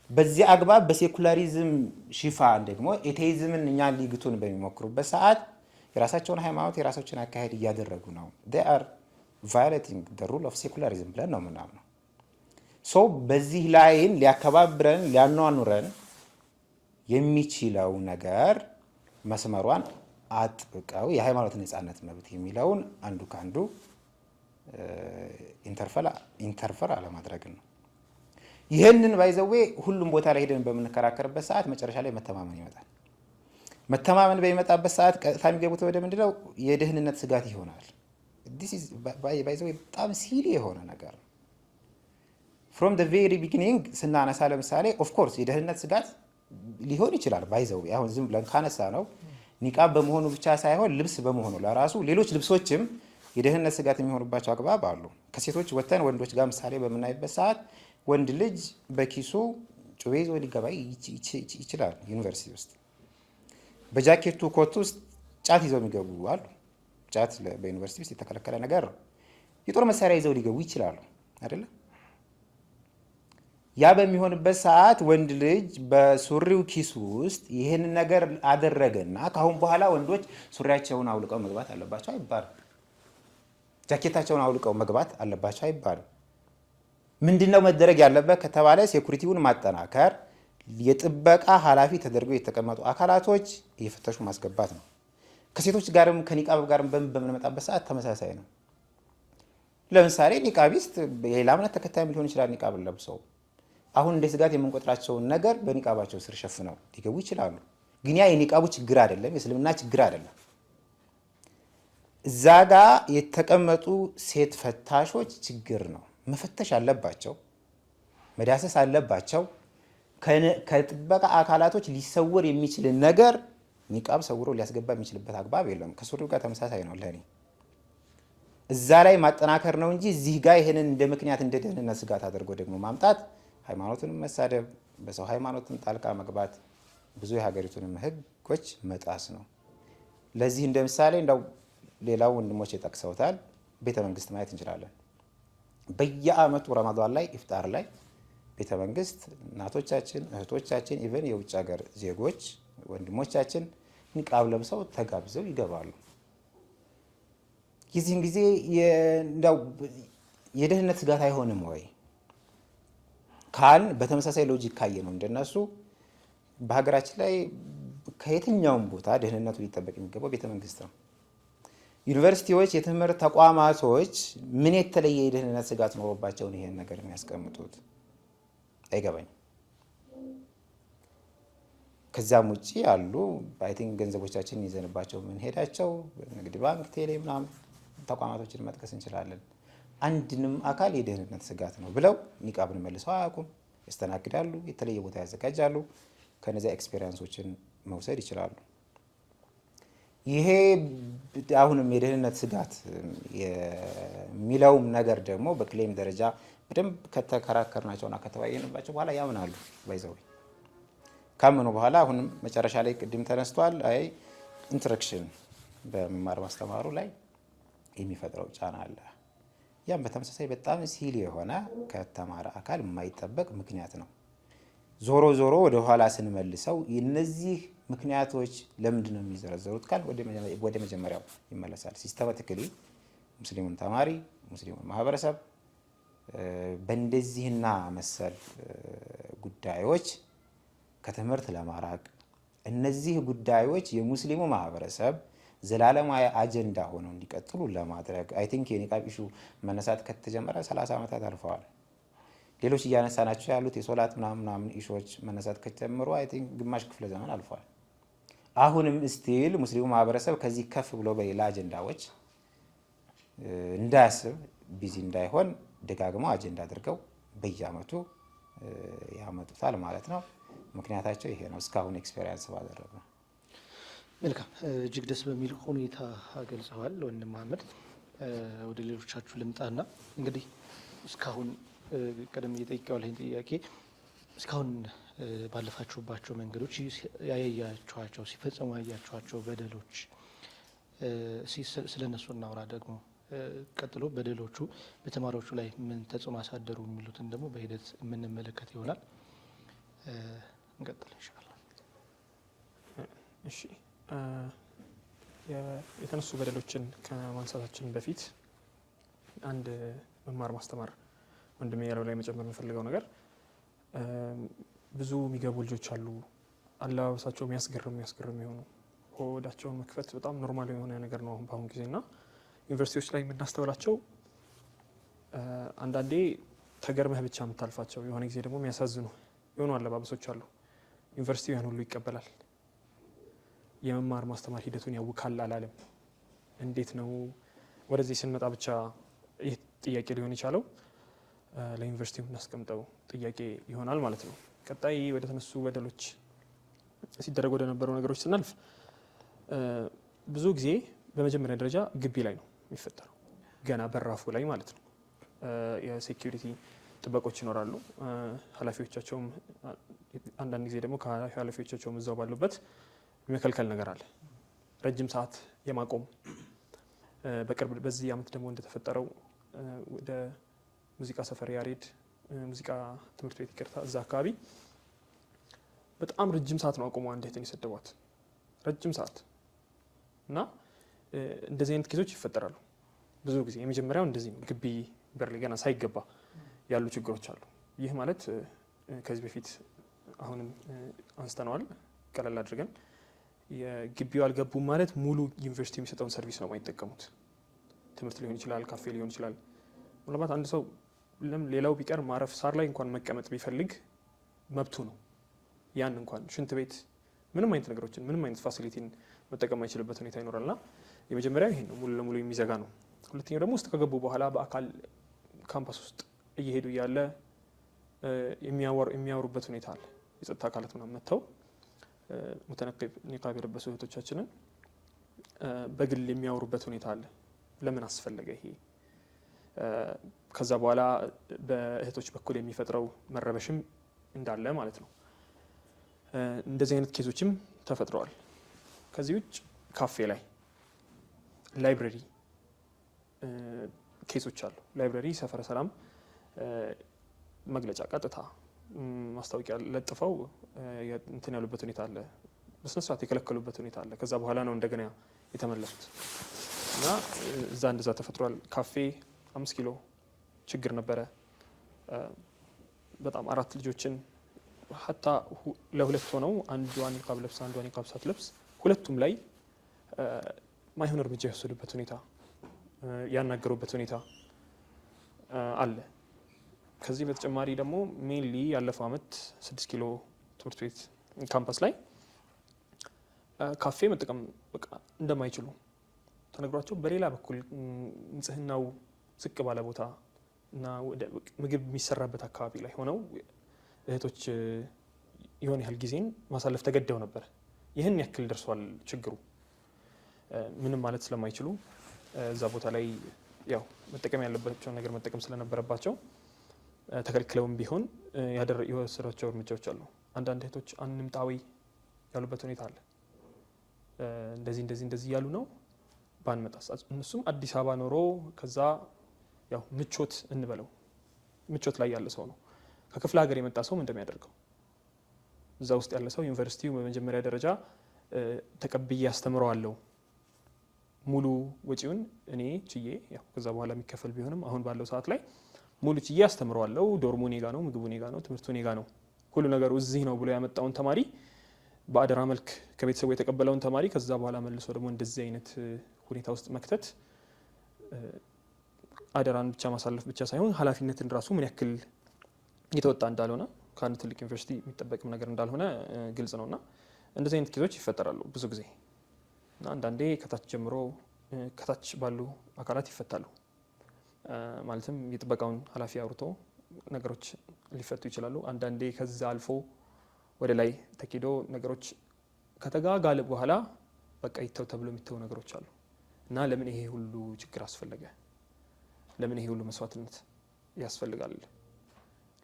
በዚህ አግባብ በሴኩላሪዝም ሽፋን ደግሞ ኤቴይዝምን እኛን ሊግቱን በሚሞክሩበት ሰዓት የራሳቸውን ሃይማኖት የራሳቸውን አካሄድ እያደረጉ ነው። they are violating the rule of secularism ብለን ነው የምናምነው። በዚህ ላይን ሊያከባብረን ሊያኗኑረን የሚችለው ነገር መስመሯን አጥብቀው የሃይማኖት ነጻነት መብት የሚለውን አንዱ ካንዱ ኢንተርፈር አለማድረግ ነው። ይህንን ባይዘዌ ሁሉም ቦታ ላይ ሄደን በምንከራከርበት ሰዓት መጨረሻ ላይ መተማመን ይመጣል። መተማመን በሚመጣበት ሰዓት ቀጥታ የሚገቡት ወደ ምንድነው? የደህንነት ስጋት ይሆናል። ባይዘዌ በጣም ሲሊ የሆነ ነገር ነው። ፍሮም ዘ ቬሪ ቢጊኒንግ ስናነሳ ለምሳሌ ኦፍኮርስ የደህንነት ስጋት ሊሆን ይችላል። ባይዘዌ አሁን ዝም ብለን ካነሳ ነው ኒቃብ በመሆኑ ብቻ ሳይሆን ልብስ በመሆኑ ለራሱ ሌሎች ልብሶችም የደህንነት ስጋት የሚሆኑባቸው አግባብ አሉ። ከሴቶች ወተን ወንዶች ጋር ምሳሌ በምናይበት ሰዓት ወንድ ልጅ በኪሱ ጩቤ ይዞ ሊገባ ይችላል። ዩኒቨርሲቲ ውስጥ በጃኬቱ ኮት ውስጥ ጫት ይዘው የሚገቡ አሉ። ጫት በዩኒቨርሲቲ ውስጥ የተከለከለ ነገር ነው። የጦር መሳሪያ ይዘው ሊገቡ ይችላሉ አይደለ? ያ በሚሆንበት ሰዓት ወንድ ልጅ በሱሪው ኪሱ ውስጥ ይህን ነገር አደረገና ካሁን በኋላ ወንዶች ሱሪያቸውን አውልቀው መግባት አለባቸው አይባልም። ጃኬታቸውን አውልቀው መግባት አለባቸው አይባልም። ምንድነው መደረግ ያለበት ከተባለ ሴኩሪቲውን ማጠናከር፣ የጥበቃ ኃላፊ ተደርገው የተቀመጡ አካላቶች እየፈተሹ ማስገባት ነው። ከሴቶች ጋርም ከኒቃብ ጋርም በምንመጣበት ሰዓት ተመሳሳይ ነው። ለምሳሌ ኒቃቢስት የሌላ እምነት ተከታይም ሊሆን ይችላል። ኒቃብ ለብሰው አሁን እንደ ስጋት የምንቆጥራቸውን ነገር በኒቃባቸው ስር ሸፍነው ሊገቡ ይችላሉ። ግን ያ የኒቃቡ ችግር አይደለም፣ የእስልምና ችግር አይደለም። እዛ ጋ የተቀመጡ ሴት ፈታሾች ችግር ነው። መፈተሽ አለባቸው፣ መዳሰስ አለባቸው። ከጥበቃ አካላቶች ሊሰወር የሚችል ነገር ኒቃብ ሰውሮ ሊያስገባ የሚችልበት አግባብ የለም። ከሱሪው ጋር ተመሳሳይ ነው ለኔ። እዛ ላይ ማጠናከር ነው እንጂ እዚህ ጋር ይሄንን እንደ ምክንያት እንደ ደህንነት ስጋት አድርጎ ደግሞ ማምጣት ሃይማኖቱን መሳደብ፣ በሰው ሃይማኖትን ጣልቃ መግባት፣ ብዙ የሀገሪቱንም ህጎች መጣስ ነው። ለዚህ እንደ ምሳሌ እንደው ሌላው ወንድሞች የጠቅሰውታል፣ ቤተ መንግስት ማየት እንችላለን። በየአመቱ ረመዳን ላይ ኢፍጣር ላይ ቤተ መንግስት እናቶቻችን፣ እህቶቻችን፣ ኢቨን የውጭ ሀገር ዜጎች ወንድሞቻችን ኒቃብ ለብሰው ተጋብዘው ይገባሉ። የዚህን ጊዜ የደህንነት ስጋት አይሆንም ወይ ካል በተመሳሳይ ሎጂክ ካየ ነው እንደነሱ በሀገራችን ላይ ከየትኛውም ቦታ ደህንነቱ ሊጠበቅ የሚገባው ቤተ መንግስት ነው። ዩኒቨርሲቲዎች፣ የትምህርት ተቋማቶች ምን የተለየ የደህንነት ስጋት ኖሮባቸውን ይሄን ነገር የሚያስቀምጡት አይገባኝም። ከዛም ውጭ ያሉ አይ ቲንክ ገንዘቦቻችን ይዘንባቸው የምንሄዳቸው ንግድ ባንክ፣ ቴሌ ምናምን ተቋማቶችን መጥቀስ እንችላለን። አንድንም አካል የደህንነት ስጋት ነው ብለው ኒቃብን መልሰው አያውቁም። ያስተናግዳሉ፣ የተለየ ቦታ ያዘጋጃሉ። ከነዚያ ኤክስፔሪንሶችን መውሰድ ይችላሉ። ይሄ አሁንም የደህንነት ስጋት የሚለውም ነገር ደግሞ በክሌም ደረጃ በደንብ ከተከራከርናቸውና ከተወያየንባቸው በኋላ ያምናሉ። ባይዘው ካመኑ በኋላ አሁንም መጨረሻ ላይ ቅድም ተነስቷል። አይ ኢንስትራክሽን በመማር ማስተማሩ ላይ የሚፈጥረው ጫና አለ። ያም በተመሳሳይ በጣም ሲል የሆነ ከተማረ አካል የማይጠበቅ ምክንያት ነው። ዞሮ ዞሮ ወደ ኋላ ስንመልሰው እነዚህ ምክንያቶች ለምንድን ነው የሚዘረዘሩት ካል ወደ መጀመሪያው ይመለሳል። ሲስተማቲካሊ ሙስሊሙን ተማሪ ሙስሊሙን ማህበረሰብ በእንደዚህና መሰል ጉዳዮች ከትምህርት ለማራቅ እነዚህ ጉዳዮች የሙስሊሙ ማህበረሰብ ዘላለማዊ አጀንዳ ሆነው እንዲቀጥሉ ለማድረግ አይ ቲንክ የኒቃብ ኢሹ መነሳት ከተጀመረ 30 ዓመታት አልፈዋል። ሌሎች እያነሳናቸው ያሉት የሶላት ምናምን ኢሹዎች መነሳት ከተጀመሩ አይ ቲንክ ግማሽ ክፍለ ዘመን አልፈዋል። አሁንም ስቲል ሙስሊሙ ማህበረሰብ ከዚህ ከፍ ብሎ በሌላ አጀንዳዎች እንዳያስብ ቢዚ እንዳይሆን ደጋግመው አጀንዳ አድርገው በየአመቱ ያመጡታል ማለት ነው። ምክንያታቸው ይሄ ነው። እስካሁን ኤክስፔሪንስ ባደረገ ነው። መልካም፣ እጅግ ደስ በሚል ሁኔታ ገልጸዋል ወንድም መሀመድ። ወደ ሌሎቻችሁ ልምጣና እንግዲህ እስካሁን ቀደም እየጠየቀዋለኝ ጥያቄ እስካሁን ባለፋችሁባቸው መንገዶች ያያችኋቸው ሲፈጸሙ ያያችኋቸው በደሎች ስለነሱ እናውራ። ደግሞ ቀጥሎ በደሎቹ በተማሪዎቹ ላይ ምን ተጽዕኖ አሳደሩ የሚሉትን ደግሞ በሂደት የምንመለከት ይሆናል። እንቀጥል ኢንሻአላህ። እሺ፣ የተነሱ በደሎችን ከማንሳታችን በፊት አንድ መማር ማስተማር ወንድሜ ያለው ላይ መጨመር የምፈልገው ነገር ብዙ የሚገቡ ልጆች አሉ። አለባበሳቸው የሚያስገርም የሆኑ ሆዳቸውን መክፈት በጣም ኖርማል የሆነ ነገር ነው በአሁኑ ጊዜ እና ዩኒቨርሲቲዎች ላይ የምናስተውላቸው አንዳንዴ ተገርመህ ብቻ የምታልፋቸው የሆነ ጊዜ ደግሞ የሚያሳዝኑ የሆኑ አለባበሶች አሉ። ዩኒቨርሲቲው ያን ሁሉ ይቀበላል። የመማር ማስተማር ሂደቱን ያውካል አላለም። እንዴት ነው ወደዚህ ስንመጣ ብቻ ይህ ጥያቄ ሊሆን የቻለው? ለዩኒቨርሲቲው እናስቀምጠው ጥያቄ ይሆናል ማለት ነው። ቀጣይ ወደ ተነሱ በደሎች ሲደረግ ወደ ነበሩ ነገሮች ስናልፍ ብዙ ጊዜ በመጀመሪያ ደረጃ ግቢ ላይ ነው የሚፈጠረው፣ ገና በራፉ ላይ ማለት ነው። የሴኪሪቲ ጥበቆች ይኖራሉ። ኃላፊዎቻቸውም አንዳንድ ጊዜ ደግሞ ከኃላፊዎቻቸውም እዛው ባሉበት የሚከልከል ነገር አለ። ረጅም ሰዓት የማቆም በቅርብ በዚህ አመት ደግሞ እንደተፈጠረው ወደ ሙዚቃ ሰፈር ያሬድ ሙዚቃ ትምህርት ቤት ይቅርታ፣ እዛ አካባቢ በጣም ረጅም ሰዓት ነው አቆመው አንድ እህትን የሰደቧት ረጅም ሰዓት እና እንደዚህ አይነት ኬዞች ይፈጠራሉ ብዙ ጊዜ። የመጀመሪያው እንደዚህ ነው። ግቢ በር ላይ ገና ሳይገባ ያሉ ችግሮች አሉ። ይህ ማለት ከዚህ በፊት አሁንም አንስተነዋል ቀለል አድርገን የግቢው አልገቡም ማለት ሙሉ ዩኒቨርሲቲ የሚሰጠውን ሰርቪስ ነው የማይጠቀሙት። ትምህርት ሊሆን ይችላል፣ ካፌ ሊሆን ይችላል። ምናልባት አንድ ሰው ሌላው ቢቀር ማረፍ ሳር ላይ እንኳን መቀመጥ ቢፈልግ መብቱ ነው። ያን እንኳን ሽንት ቤት ምንም አይነት ነገሮችን ምንም አይነት ፋሲሊቲን መጠቀም አይችልበት ሁኔታ ይኖራልና የመጀመሪያው ይሄ ነው፣ ሙሉ ለሙሉ የሚዘጋ ነው። ሁለተኛው ደግሞ ውስጥ ከገቡ በኋላ በአካል ካምፓስ ውስጥ እየሄዱ እያለ የሚያወሩበት ሁኔታ አለ። የጸጥታ አካላት ምናምን መጥተው ሙተነቂብ ኒቃብ የለበሱ እህቶቻችንን በግል የሚያወሩበት ሁኔታ አለ። ለምን አስፈለገ ይሄ? ከዛ በኋላ በእህቶች በኩል የሚፈጥረው መረበሽም እንዳለ ማለት ነው። እንደዚህ አይነት ኬዞችም ተፈጥረዋል። ከዚህ ውጭ ካፌ ላይ፣ ላይብረሪ ኬሶች አሉ። ላይብረሪ ሰፈረ ሰላም መግለጫ ቀጥታ ማስታወቂያ ለጥፈው እንትን ያሉበት ሁኔታ አለ። በስነ ስርዓት የከለከሉበት ሁኔታ አለ። ከዛ በኋላ ነው እንደገና የተመለሱት እና እዛ እንደዛ ተፈጥሯል። ካፌ 5 ኪሎ ችግር ነበረ። በጣም 4 ልጆችን ሀታ ለሁለት ሆነው አንዷ ኒቃብ ለብሳ አንዷ ኒቃብ ሳትለብስ ሁለቱም ላይ ማይሆን እርምጃ የወሰዱበት ሁኔታ፣ ያናገሩበት ሁኔታ አለ። ከዚህ በተጨማሪ ደግሞ ሜንሊ ያለፈው አመት 6 ኪሎ ትምህርት ቤት ካምፓስ ላይ ካፌ መጠቀም በቃ እንደማይችሉ ተነግሯቸው በሌላ በኩል ንጽህናው ዝቅ ባለ ቦታ እና ምግብ የሚሰራበት አካባቢ ላይ ሆነው እህቶች የሆነ ያህል ጊዜን ማሳለፍ ተገደው ነበር። ይህን ያክል ደርሷል ችግሩ። ምንም ማለት ስለማይችሉ እዛ ቦታ ላይ ያው መጠቀም ያለባቸው ነገር መጠቀም ስለነበረባቸው ተከልክለውም ቢሆን የወሰዷቸው እርምጃዎች አሉ። አንዳንድ እህቶች አንምጣዊ ያሉበት ሁኔታ አለ። እንደዚህ ያሉ ነው ባንመጣስ። እነሱም አዲስ አበባ ኖሮ ከዛ ያው ምቾት እንበለው ምቾት ላይ ያለ ሰው ነው። ከክፍለ ሀገር የመጣ ሰው ምን እንደሚያደርገው እዛ ውስጥ ያለ ሰው ዩኒቨርሲቲው በመጀመሪያ ደረጃ ተቀብዬ አስተምረዋለሁ ሙሉ ወጪውን እኔ ችዬ፣ ያው ከዛ በኋላ የሚከፈል ቢሆንም አሁን ባለው ሰዓት ላይ ሙሉ ችዬ አስተምረዋለሁ። ዶርሙ ኔጋ ነው፣ ምግቡ ኔጋ ነው፣ ትምህርቱ ኔጋ ነው፣ ሁሉ ነገሩ እዚህ ነው ብሎ ያመጣውን ተማሪ በአደራ መልክ ከቤተሰቡ የተቀበለውን ተማሪ ከዛ በኋላ መልሶ ደግሞ እንደዚህ አይነት ሁኔታ ውስጥ መክተት አደራን ብቻ ማሳለፍ ብቻ ሳይሆን ኃላፊነትን ራሱ ምን ያክል እየተወጣ እንዳልሆነ ከአንድ ትልቅ ዩኒቨርሲቲ የሚጠበቅም ነገር እንዳልሆነ ግልጽ ነውና እንደዚህ አይነት ኬዞች ይፈጠራሉ ብዙ ጊዜ እና አንዳንዴ ከታች ጀምሮ ከታች ባሉ አካላት ይፈታሉ። ማለትም የጥበቃውን ኃላፊ አውርቶ ነገሮች ሊፈቱ ይችላሉ። አንዳንዴ ከዛ አልፎ ወደ ላይ ተኪዶ ነገሮች ከተጋጋለ በኋላ በቃ ይተው ተብሎ የሚተው ነገሮች አሉ እና ለምን ይሄ ሁሉ ችግር አስፈለገ? ለምን ይሄ ሁሉ መስዋዕትነት ያስፈልጋል?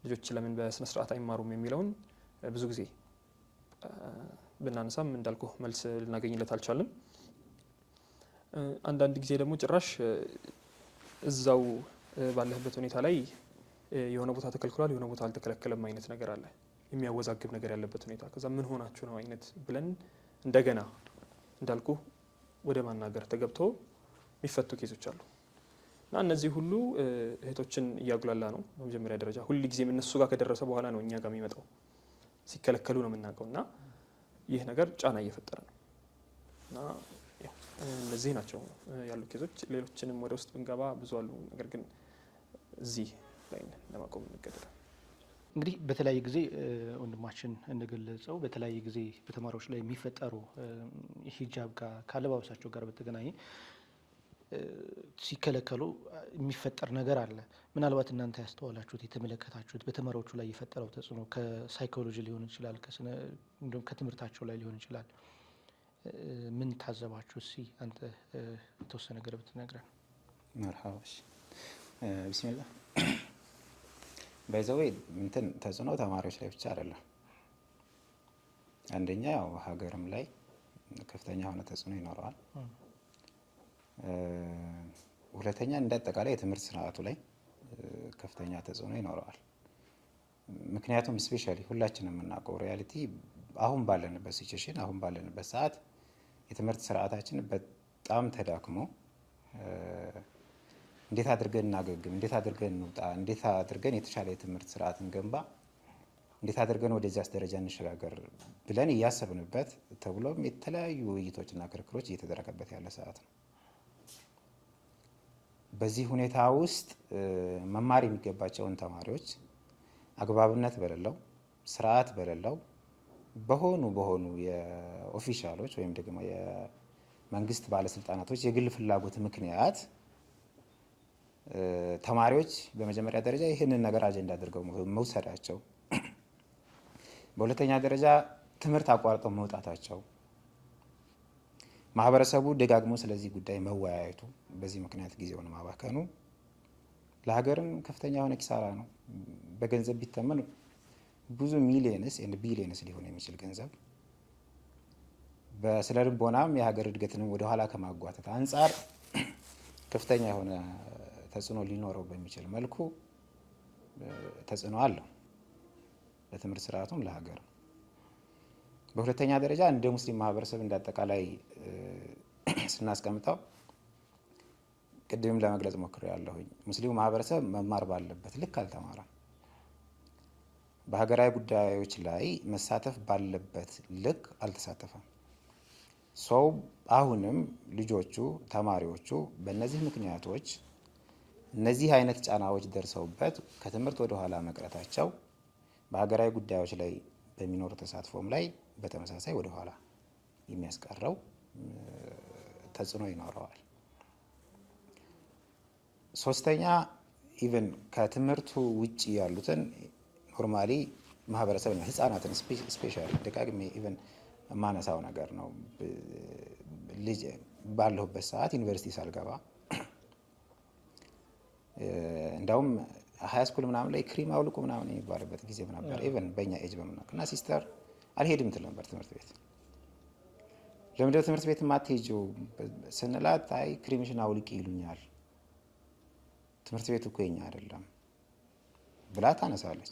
ልጆች ለምን በስነ ስርዓት አይማሩም የሚለውን ብዙ ጊዜ ብናነሳም እንዳልኩ መልስ ልናገኝለት አልቻለም። አንዳንድ ጊዜ ደግሞ ጭራሽ እዛው ባለህበት ሁኔታ ላይ የሆነ ቦታ ተከልክሏል፣ የሆነ ቦታ አልተከለከለም አይነት ነገር አለ፣ የሚያወዛግብ ነገር ያለበት ሁኔታ። ከዛ ምን ሆናችሁ ነው አይነት ብለን እንደገና እንዳልኩ ወደ ማናገር ተገብቶ የሚፈቱ ኬዞች አሉ እና እነዚህ ሁሉ እህቶችን እያጉላላ ነው። በመጀመሪያ ደረጃ ሁል ጊዜም እነሱ ጋር ከደረሰ በኋላ ነው እኛ ጋር የሚመጣው። ሲከለከሉ ነው የምናውቀው እና ይህ ነገር ጫና እየፈጠረ ነው እና እነዚህ ናቸው ያሉ ኬዞች። ሌሎችንም ወደ ውስጥ ብንገባ ብዙ አሉ። ነገር ግን እዚህ ላይ ለማቆም እንገደዳለን። እንግዲህ በተለያየ ጊዜ ወንድማችን እንደገለጸው በተለያየ ጊዜ በተማሪዎች ላይ የሚፈጠሩ ሂጃብ ጋር ካለባበሳቸው ጋር በተገናኘ ሲከለከሉ የሚፈጠር ነገር አለ። ምናልባት እናንተ ያስተዋላችሁት የተመለከታችሁት በተማሪዎቹ ላይ የፈጠረው ተጽዕኖ ከሳይኮሎጂ ሊሆን ይችላል፣ እንዲሁም ከትምህርታቸው ላይ ሊሆን ይችላል። ምን ታዘባችሁ? እስኪ አንተ የተወሰነ ነገር ብትነግረን። መርሃባሽ ቢስሚላህ። ባይዘዌ እንትን ተጽዕኖ ተማሪዎች ላይ ብቻ አይደለም። አንደኛ ያው ሀገርም ላይ ከፍተኛ የሆነ ተጽዕኖ ይኖረዋል። ሁለተኛ እንደ አጠቃላይ የትምህርት ስርዓቱ ላይ ከፍተኛ ተጽዕኖ ይኖረዋል። ምክንያቱም ስፔሻሊ ሁላችንም የምናውቀው ሪያሊቲ አሁን ባለንበት ሲቹዌሽን፣ አሁን ባለንበት ሰዓት የትምህርት ስርዓታችን በጣም ተዳክሞ እንዴት አድርገን እናገግም፣ እንዴት አድርገን እንውጣ፣ እንዴት አድርገን የተሻለ የትምህርት ስርዓት እንገንባ፣ እንዴት አድርገን ወደዚያስ ደረጃ እንሸጋገር ብለን እያሰብንበት ተብሎም የተለያዩ ውይይቶችና ክርክሮች እየተደረገበት ያለ ሰዓት ነው። በዚህ ሁኔታ ውስጥ መማር የሚገባቸውን ተማሪዎች አግባብነት በሌለው ስርዓት በሌለው በሆኑ የኦፊሻሎች ወይም ደግሞ መንግስት ባለስልጣናቶች የግል ፍላጎት ምክንያት ተማሪዎች በመጀመሪያ ደረጃ ይህንን ነገር አጀንዳ አድርገው መውሰዳቸው፣ በሁለተኛ ደረጃ ትምህርት አቋርጠው መውጣታቸው፣ ማህበረሰቡ ደጋግሞ ስለዚህ ጉዳይ መወያየቱ፣ በዚህ ምክንያት ጊዜውን ማባከኑ ለሀገርም ከፍተኛ የሆነ ኪሳራ ነው። በገንዘብ ቢተመን ብዙ ሚሊየንስ ኤንድ ቢሊየንስ ሊሆን የሚችል ገንዘብ በስነ ልቦናም የሀገር እድገትንም ወደ ኋላ ከማጓተት አንጻር ከፍተኛ የሆነ ተጽዕኖ ሊኖረው በሚችል መልኩ ተጽዕኖ አለው ለትምህርት ስርዓቱም ለሀገር። በሁለተኛ ደረጃ እንደ ሙስሊም ማህበረሰብ እንዳጠቃላይ ስናስቀምጠው ቅድም ለመግለጽ ሞክሬያለሁኝ። ሙስሊሙ ማህበረሰብ መማር ባለበት ልክ አልተማረም። በሀገራዊ ጉዳዮች ላይ መሳተፍ ባለበት ልክ አልተሳተፈም። ሰው አሁንም ልጆቹ ተማሪዎቹ በእነዚህ ምክንያቶች እነዚህ አይነት ጫናዎች ደርሰውበት ከትምህርት ወደ ኋላ መቅረታቸው በሀገራዊ ጉዳዮች ላይ በሚኖሩ ተሳትፎም ላይ በተመሳሳይ ወደ ኋላ የሚያስቀረው ተጽዕኖ ይኖረዋል። ሶስተኛ ኢቨን ከትምህርቱ ውጭ ያሉትን ኖርማሊ ማህበረሰብ ህጻናትን ስፔሻሊ ደጋግሜ ኢቨን የማነሳው ነገር ነው። ልጅ ባለሁበት ሰዓት ዩኒቨርሲቲ ሳልገባ እንዳውም ሀይ ስኩል ምናምን ላይ ክሪም አውልቁ ምናምን የሚባልበት ጊዜም ነበር። ኢቨን በእኛ ኤጅ በምናውቅ እና ሲስተር አልሄድም ትል ነበር ትምህርት ቤት። ለምንድነው ትምህርት ቤት የማትሄጂው ስንላት አይ ክሪምሽን አውልቂ ይሉኛል፣ ትምህርት ቤቱ እኮ የኛ አይደለም ብላ ታነሳለች።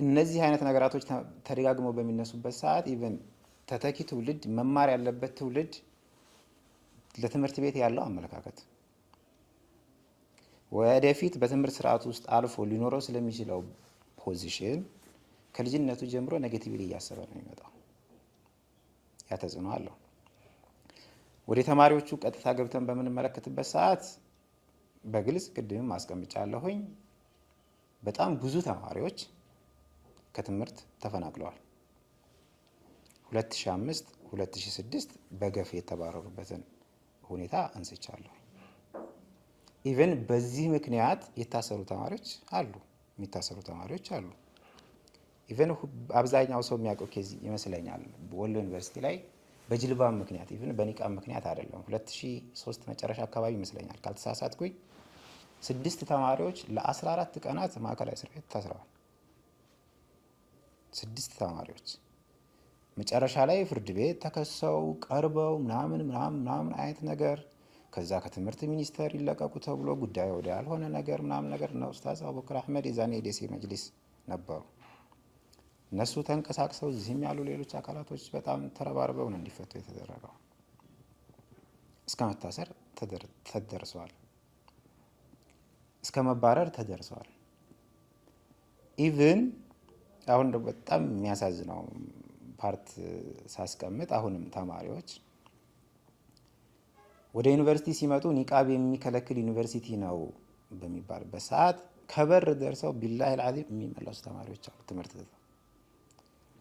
እነዚህ አይነት ነገራቶች ተደጋግመው በሚነሱበት ሰዓት ኢቨን ተተኪ ትውልድ መማር ያለበት ትውልድ ለትምህርት ቤት ያለው አመለካከት ወደፊት በትምህርት ስርዓት ውስጥ አልፎ ሊኖረው ስለሚችለው ፖዚሽን ከልጅነቱ ጀምሮ ኔጌቲቭሊ እያሰበ ነው የሚመጣው። ያ ተጽዕኖ አለው። ወደ ተማሪዎቹ ቀጥታ ገብተን በምንመለከትበት ሰዓት በግልጽ ቅድም አስቀምጫለሁኝ፣ በጣም ብዙ ተማሪዎች ከትምህርት ተፈናቅለዋል። 2005 2006 በገፍ የተባረሩበትን ሁኔታ አንስቻለሁ። ኢቨን በዚህ ምክንያት የታሰሩ ተማሪዎች አሉ፣ የሚታሰሩ ተማሪዎች አሉ። ኢቨን አብዛኛው ሰው የሚያውቀው ኬዝ ይመስለኛል ወሎ ዩኒቨርሲቲ ላይ በጅልባብ ምክንያት ኢቨን በኒቃብ ምክንያት አይደለም፣ 2003 መጨረሻ አካባቢ ይመስለኛል ካልተሳሳትኩኝ 6 ተማሪዎች ለ14 ቀናት ማዕከላዊ እስር ቤት ታስረዋል። 6 ተማሪዎች መጨረሻ ላይ ፍርድ ቤት ተከሰው ቀርበው ምናምን አይነት ነገር ከዛ ከትምህርት ሚኒስቴር ይለቀቁ ተብሎ ጉዳዩ ወደ ያልሆነ ነገር ምናምን ነገር ነው። ኡስታዝ አቡበክር አህመድ የዛኔ የደሴ መጅሊስ ነበሩ። እነሱ ተንቀሳቅሰው እዚህም ያሉ ሌሎች አካላቶች በጣም ተረባርበው ነው እንዲፈቱ የተደረገው። እስከ መታሰር ተደርሰዋል፣ እስከ መባረር ተደርሰዋል። ኢቭን አሁን በጣም የሚያሳዝነው ፓርት ሳስቀምጥ አሁንም ተማሪዎች ወደ ዩኒቨርሲቲ ሲመጡ ኒቃብ የሚከለክል ዩኒቨርሲቲ ነው በሚባልበት ሰዓት ከበር ደርሰው ቢላሂ አልዓዚም የሚመለሱ ተማሪዎች አሉ። ትምህርት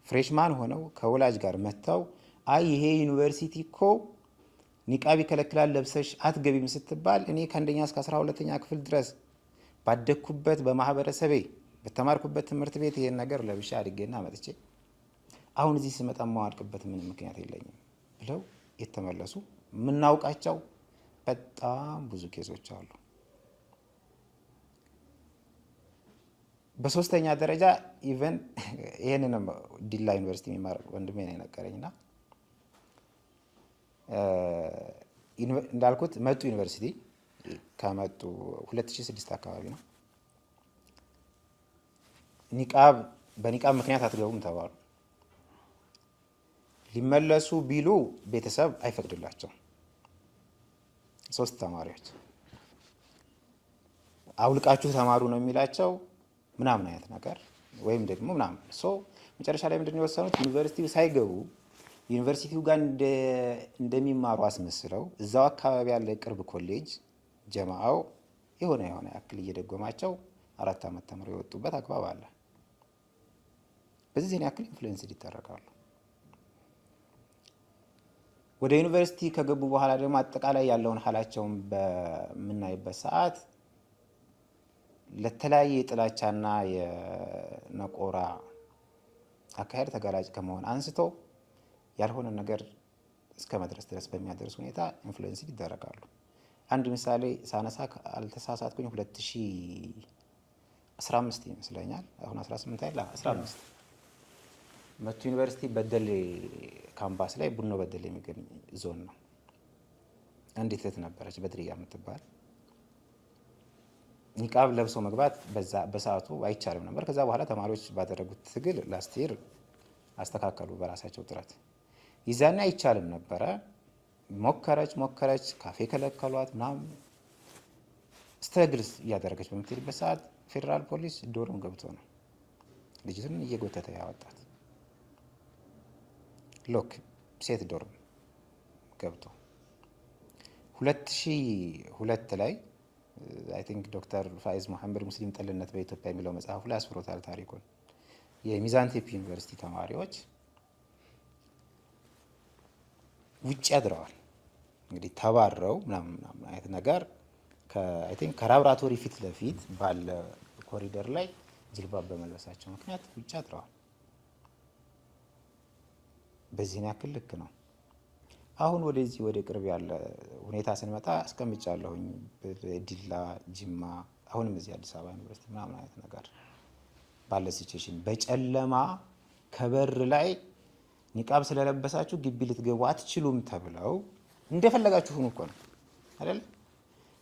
ፍሬሽማን ሆነው ከወላጅ ጋር መጥተው አይ ይሄ ዩኒቨርሲቲ እኮ ኒቃብ ይከለክላል ለብሰሽ አትገቢም ስትባል እኔ ከአንደኛ እስከ 12ኛ ክፍል ድረስ ባደግኩበት በማህበረሰቤ በተማርኩበት ትምህርት ቤት ይሄን ነገር ለብሻ አድጌና መጥቼ አሁን እዚህ ስመጣ ማዋድቅበት ምንም ምክንያት የለኝም ብለው የተመለሱ የምናውቃቸው በጣም ብዙ ኬዞች አሉ። በሶስተኛ ደረጃ ኢቨን ይሄንንም ዲላ ዩኒቨርሲቲ የሚማር ወንድሜ ነው የነገረኝና እንዳልኩት መጡ ዩኒቨርሲቲ ከመጡ 2006 አካባቢ ነው። በኒቃብ ምክንያት አትገቡም ተባሉ። ሊመለሱ ቢሉ ቤተሰብ አይፈቅድላቸው። 3 ተማሪዎች አውልቃችሁ ተማሩ ነው የሚላቸው ምናምን አይነት ነገር ወይም ደግሞ ምናምን መጨረሻ ላይ ምንድነው የወሰኑት? ዩኒቨርሲቲው ሳይገቡ ዩኒቨርሲቲው ጋር እንደሚማሩ አስመስለው እዛው አካባቢ ያለ ቅርብ ኮሌጅ ጀማዓው የሆነ ያክል እየደጎማቸው 4 ዓመት ተምረው የወጡበት አግባብ አለ። በዚህ ያክል ኢንፍሉዌንስ ይደረጋሉ። ወደ ዩኒቨርሲቲ ከገቡ በኋላ ደግሞ አጠቃላይ ያለውን ሀላቸውን በምናይበት ሰዓት ለተለያየ የጥላቻና የነቆራ አካሄድ ተጋላጭ ከመሆን አንስቶ ያልሆነ ነገር እስከ መድረስ ድረስ በሚያደርስ ሁኔታ ኢንፍሉዌንስ ይደረጋሉ። አንድ ምሳሌ ሳነሳ አልተሳሳትኩኝ 2015 ይመስለኛል፣ አሁን 18 አይደል 15 መቱ ዩኒቨርሲቲ በደሌ ካምፓስ ላይ ቡኖ በደሌ የሚገኝ ዞን ነው። አንዲት እህት ነበረች በድርያ የምትባል ኒቃብ ለብሶ መግባት በሰዓቱ አይቻልም ነበር። ከዛ በኋላ ተማሪዎች ባደረጉት ትግል ላስት ይር አስተካከሉ በራሳቸው ጥረት። ይዛኔ አይቻልም ነበረ። ሞከረች፣ ካፌ ከለከሏት ምናምን ስትረግልስ እያደረገች በምትሄድበት ሰዓት ፌዴራል ፖሊስ ዶርም ገብቶ ነው ልጅቱን እየጎተተ ያወጣት። ሎክ ሴት ዶርም ገብቶ 2002 ላይ አይ ቲንክ ዶክተር ፋይዝ መሐመድ ሙስሊም ጠልነት በኢትዮጵያ የሚለው መጽሐፉ ላይ አስፍሮታል ታሪኩን። የሚዛን ቴፒ ዩኒቨርሲቲ ተማሪዎች ውጭ አድረዋል። እንግዲህ ተባረው ምናምን አይነት ነገር አይ ቲንክ ከላብራቶሪ ፊት ለፊት ባለ ኮሪደር ላይ ጅልባብ በመልበሳቸው ምክንያት ውጭ አድረዋል። በዚህ ያክል ልክ ነው። አሁን ወደዚህ ወደ ቅርብ ያለ ሁኔታ ስንመጣ አስቀምጫለሁኝ ዲላ፣ ጅማ፣ አሁንም እዚህ አዲስ አበባ ዩኒቨርሲቲ ምናምን አይነት ነገር ባለ ሲቹዌሽን በጨለማ ከበር ላይ ኒቃብ ስለለበሳችሁ ግቢ ልትገቡ አትችሉም ተብለው እንደፈለጋችሁ ሁኑ እኮ ነው አይደል?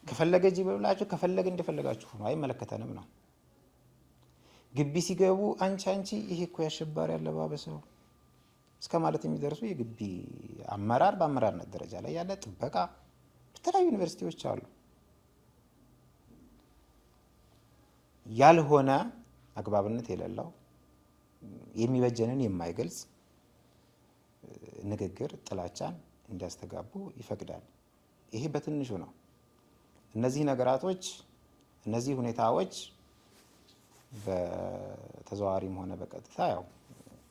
ከፈለገ ጅብ ብላችሁ ከፈለገ እንደፈለጋችሁ ሁኑ አይመለከተንም ነው። ግቢ ሲገቡ አንቺ ይሄ እኮ ያሸባሪ አለባበስ ነው እስከ ማለት የሚደርሱ የግቢ አመራር በአመራርነት ደረጃ ላይ ያለ ጥበቃ በተለያዩ ዩኒቨርሲቲዎች አሉ። ያልሆነ አግባብነት የሌለው የሚበጀንን የማይገልጽ ንግግር ጥላቻን እንዲያስተጋቡ ይፈቅዳል። ይሄ በትንሹ ነው። እነዚህ ነገራቶች እነዚህ ሁኔታዎች በተዘዋዋሪም ሆነ በቀጥታ ያው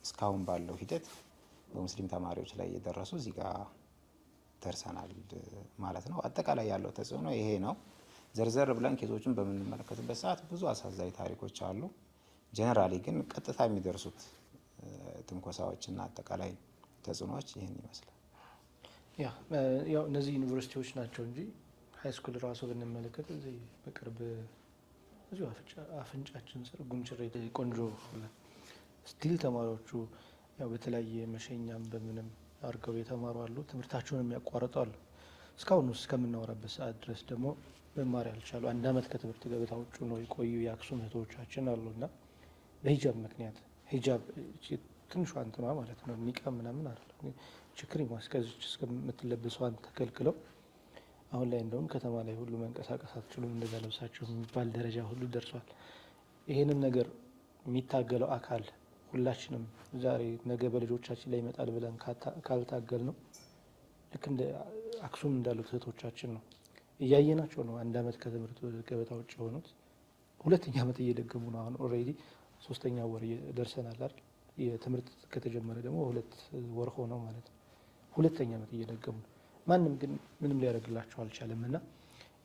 እስካሁን ባለው ሂደት በሙስሊም ተማሪዎች ላይ የደረሱ እዚህ ጋር ደርሰናል ማለት ነው። አጠቃላይ ያለው ተጽዕኖ ይሄ ነው። ዘርዘር ብለን ኬዞችን በምንመለከትበት ሰዓት ብዙ አሳዛኝ ታሪኮች አሉ። ጀነራሊ ግን ቀጥታ የሚደርሱት ትንኮሳዎችና አጠቃላይ ተጽዕኖዎች ይህን ይመስላል። ያው እነዚህ ዩኒቨርሲቲዎች ናቸው እንጂ ሃይስኩል ራሱ ብንመለከት እዚህ በቅርብ እዚሁ አፍንጫችን ስር ጉንችሬ ቆንጆ ስቲል ተማሪዎቹ ያው በተለያየ መሸኛም በምንም አድርገው የተማሩ አሉ። ትምህርታቸውን የሚያቋርጡ አሉ። እስካሁን እስከምናወራበት ሰዓት ድረስ ደግሞ መማር ያልቻሉ 1 ዓመት ከትምህርት ገበታ ውጭ ነው የቆዩ የአክሱም እህቶቻችን አሉና በሂጃብ ምክንያት ሂጃብ ትንሿ እንትኗ ማለት ነው ኒቃብ ምናምን አይደለም ችግር ማስከዝች እስከምትለብሷን ተከልክለው አሁን ላይ እንደውም ከተማ ላይ ሁሉ መንቀሳቀስ አትችሉም እንደዛ ለብሳችሁ የሚባል ደረጃ ሁሉ ደርሷል። ይሄንን ነገር የሚታገለው አካል ሁላችንም ዛሬ ነገ በልጆቻችን ላይ ይመጣል ብለን ካልታገል ነው ልክ እንደ አክሱም እንዳሉት እህቶቻችን ነው እያየናቸው ነው። 1 ዓመት ከትምህርት ገበታ ውጭ የሆኑት 2ኛ ዓመት እየደገሙ ነው። አሁን ኦልሬዲ 3ኛ ወር ደርሰናል አይደል? የትምህርት ከተጀመረ ደግሞ 2 ወር ሆነው ማለት ነው። 2ኛ ዓመት እየደገሙ ነው። ማንም ግን ምንም ሊያደርግላቸው አልቻለም። እና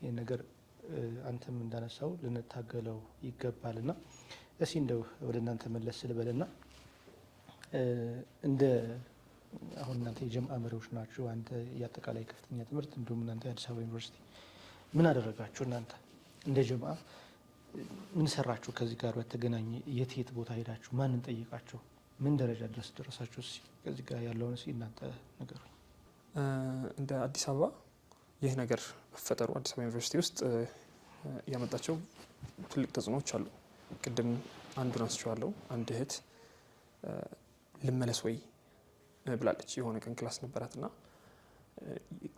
ይህን ነገር አንተም እንዳነሳው ልንታገለው ይገባልና እስኪ እንደው ወደ እናንተ መለስ ልበልና እንደ አሁን እናንተ የጀምዓ መሪዎች ናችሁ። አንተ የአጠቃላይ ከፍተኛ ትምህርት እንዲሁም እናንተ የአዲስ አበባ ዩኒቨርሲቲ ምን አደረጋችሁ? እናንተ እንደ ጀምዓ ምን ሰራችሁ? ከዚህ ጋር በተገናኘ የት ቦታ ሄዳችሁ? ማንን ጠይቃችሁ? ምን ደረጃ ድረስ ደረሳችሁ? ከዚህ ጋር ያለውን እናንተ ንገሩኝ። እንደ አዲስ አበባ ይህ ነገር መፈጠሩ አዲስ አበባ ዩኒቨርሲቲ ውስጥ ያመጣቸው ትልቅ ተጽዕኖዎች አሉ። ቅድም አንዱን አንስቼዋለሁ። አንድ እህት ልመለስ ወይ ብላለች። የሆነ ቀን ክላስ ነበራትና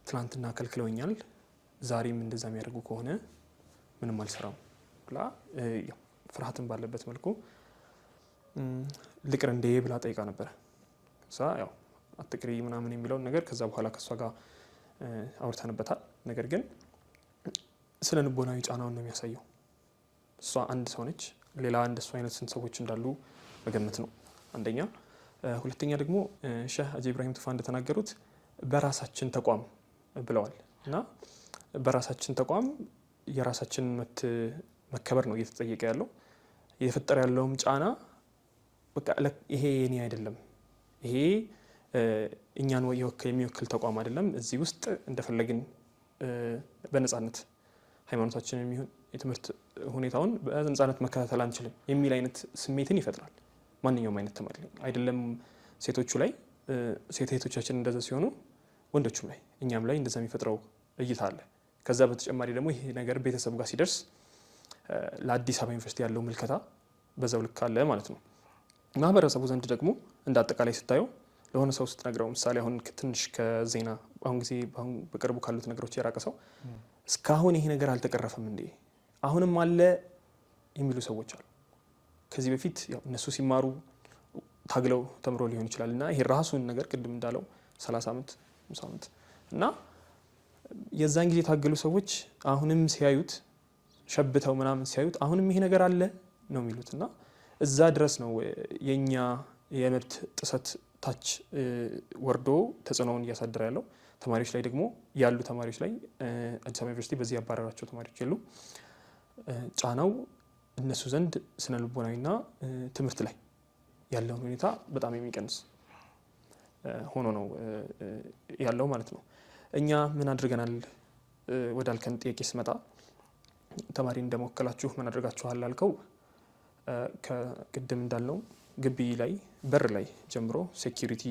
ትላንትና ከልክለውኛል፣ ዛሬም እንደዛ የሚያደርጉ ከሆነ ምንም አልሰራም ብላ ፍርሃትን ባለበት መልኩ ልቅር እንዴ ብላ ጠይቃ ነበረ። እዛ ያው አትቅሪ ምናምን የሚለውን ነገር ከዛ በኋላ ከሷ ጋር አውርተንበታል። ነገር ግን ስለ ልቦናዊ ጫናውን ነው የሚያሳየው። እሷ አንድ ሰው ነች። ሌላ አንድ እሷ አይነት ስንት ሰዎች እንዳሉ መገመት ነው አንደኛ። ሁለተኛ ደግሞ ሼህ ሀጂ ኢብራሂም ቱፋ እንደተናገሩት በራሳችን ተቋም ብለዋል እና በራሳችን ተቋም የራሳችን መከበር ነው እየተጠየቀ ያለው። እየፈጠረ ያለውም ጫና በቃ ይሄ የኔ አይደለም፣ ይሄ እኛን የሚወክል ተቋም አይደለም፣ እዚህ ውስጥ እንደፈለግን በነፃነት ሃይማኖታችንን የሚሆን የትምህርት ሁኔታውን በነፃነት መከታተል አንችልም የሚል አይነት ስሜትን ይፈጥራል። ማንኛውም አይነት ተማሪ አይደለም ሴቶቹ ላይ ሴት እህቶቻችን እንደዛ ሲሆኑ ወንዶቹም ላይ እኛም ላይ እንደዛ የሚፈጥረው እይታ አለ። ከዛ በተጨማሪ ደግሞ ይሄ ነገር ቤተሰብ ጋር ሲደርስ ለአዲስ አበባ ዩኒቨርሲቲ ያለው ምልከታ በዛው ልክ አለ ማለት ነው። ማህበረሰቡ ዘንድ ደግሞ እንደ አጠቃላይ ስታየው ለሆነ ሰው ስትነግረው ምሳሌ አሁን ትንሽ ከዜና አሁን ጊዜ በቅርቡ ካሉት ነገሮች የራቀ ሰው እስካሁን ይሄ ነገር አልተቀረፈም እንዴ አሁንም አለ የሚሉ ሰዎች አሉ። ከዚህ በፊት ያው እነሱ ሲማሩ ታግለው ተምሮ ሊሆን ይችላል እና ይሄ ራሱን ነገር ቅድም እንዳለው 30 ዓመት 50 ዓመት እና የዛን ጊዜ የታገሉ ሰዎች አሁንም ሲያዩት ሸብተው ምናምን ሲያዩት አሁንም ይሄ ነገር አለ ነው የሚሉት እና እዛ ድረስ ነው የኛ የመብት ጥሰት ታች ወርዶ ተጽዕኖውን እያሳደረ ያለው። ተማሪዎች ላይ ደግሞ ያሉ ተማሪዎች ላይ አዲስ አበባ ዩኒቨርሲቲ በዚህ ያባረራቸው ተማሪዎች የሉ ጫናው እነሱ ዘንድ ስነ ልቦናዊና ትምህርት ላይ ያለውን ሁኔታ በጣም የሚቀንስ ሆኖ ነው ያለው ማለት ነው። እኛ ምን አድርገናል ወዳልከን ጥያቄ ስመጣ ተማሪ እንደመወከላችሁ ምን አድርጋችኋል አልከው። ከቅድም እንዳልነው ግቢ ላይ በር ላይ ጀምሮ ሴኪሪቲ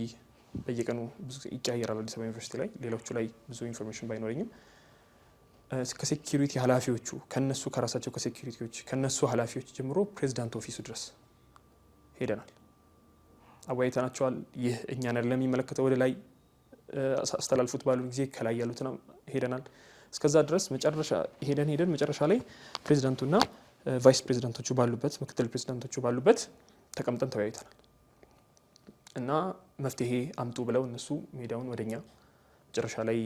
በየቀኑ ብዙ ይቀያየራል አዲስ አበባ ዩኒቨርሲቲ ላይ። ሌሎቹ ላይ ብዙ ኢንፎርሜሽን ባይኖረኝም ከሴኪሪቲ ኃላፊዎቹ ከነሱ ከራሳቸው ከሴኪሪቲዎች ከነሱ ኃላፊዎች ጀምሮ ፕሬዝዳንት ኦፊሱ ድረስ ሄደናል፣ አወያይተናቸዋል። ይህ እኛን ለሚመለከተው ወደ ላይ አስተላልፉት ባሉ ጊዜ ከላይ ያሉትን ሄደናል። እስከዛ ድረስ መጨረሻ ሄደን መጨረሻ ላይ ፕሬዝዳንቱና ቫይስ ፕሬዝዳንቶቹ ባሉበት ምክትል ፕሬዝዳንቶቹ ባሉበት ተቀምጠን ተወያይተናል እና መፍትሄ አምጡ ብለው እነሱ ሜዳውን ወደኛ መጨረሻ ላይ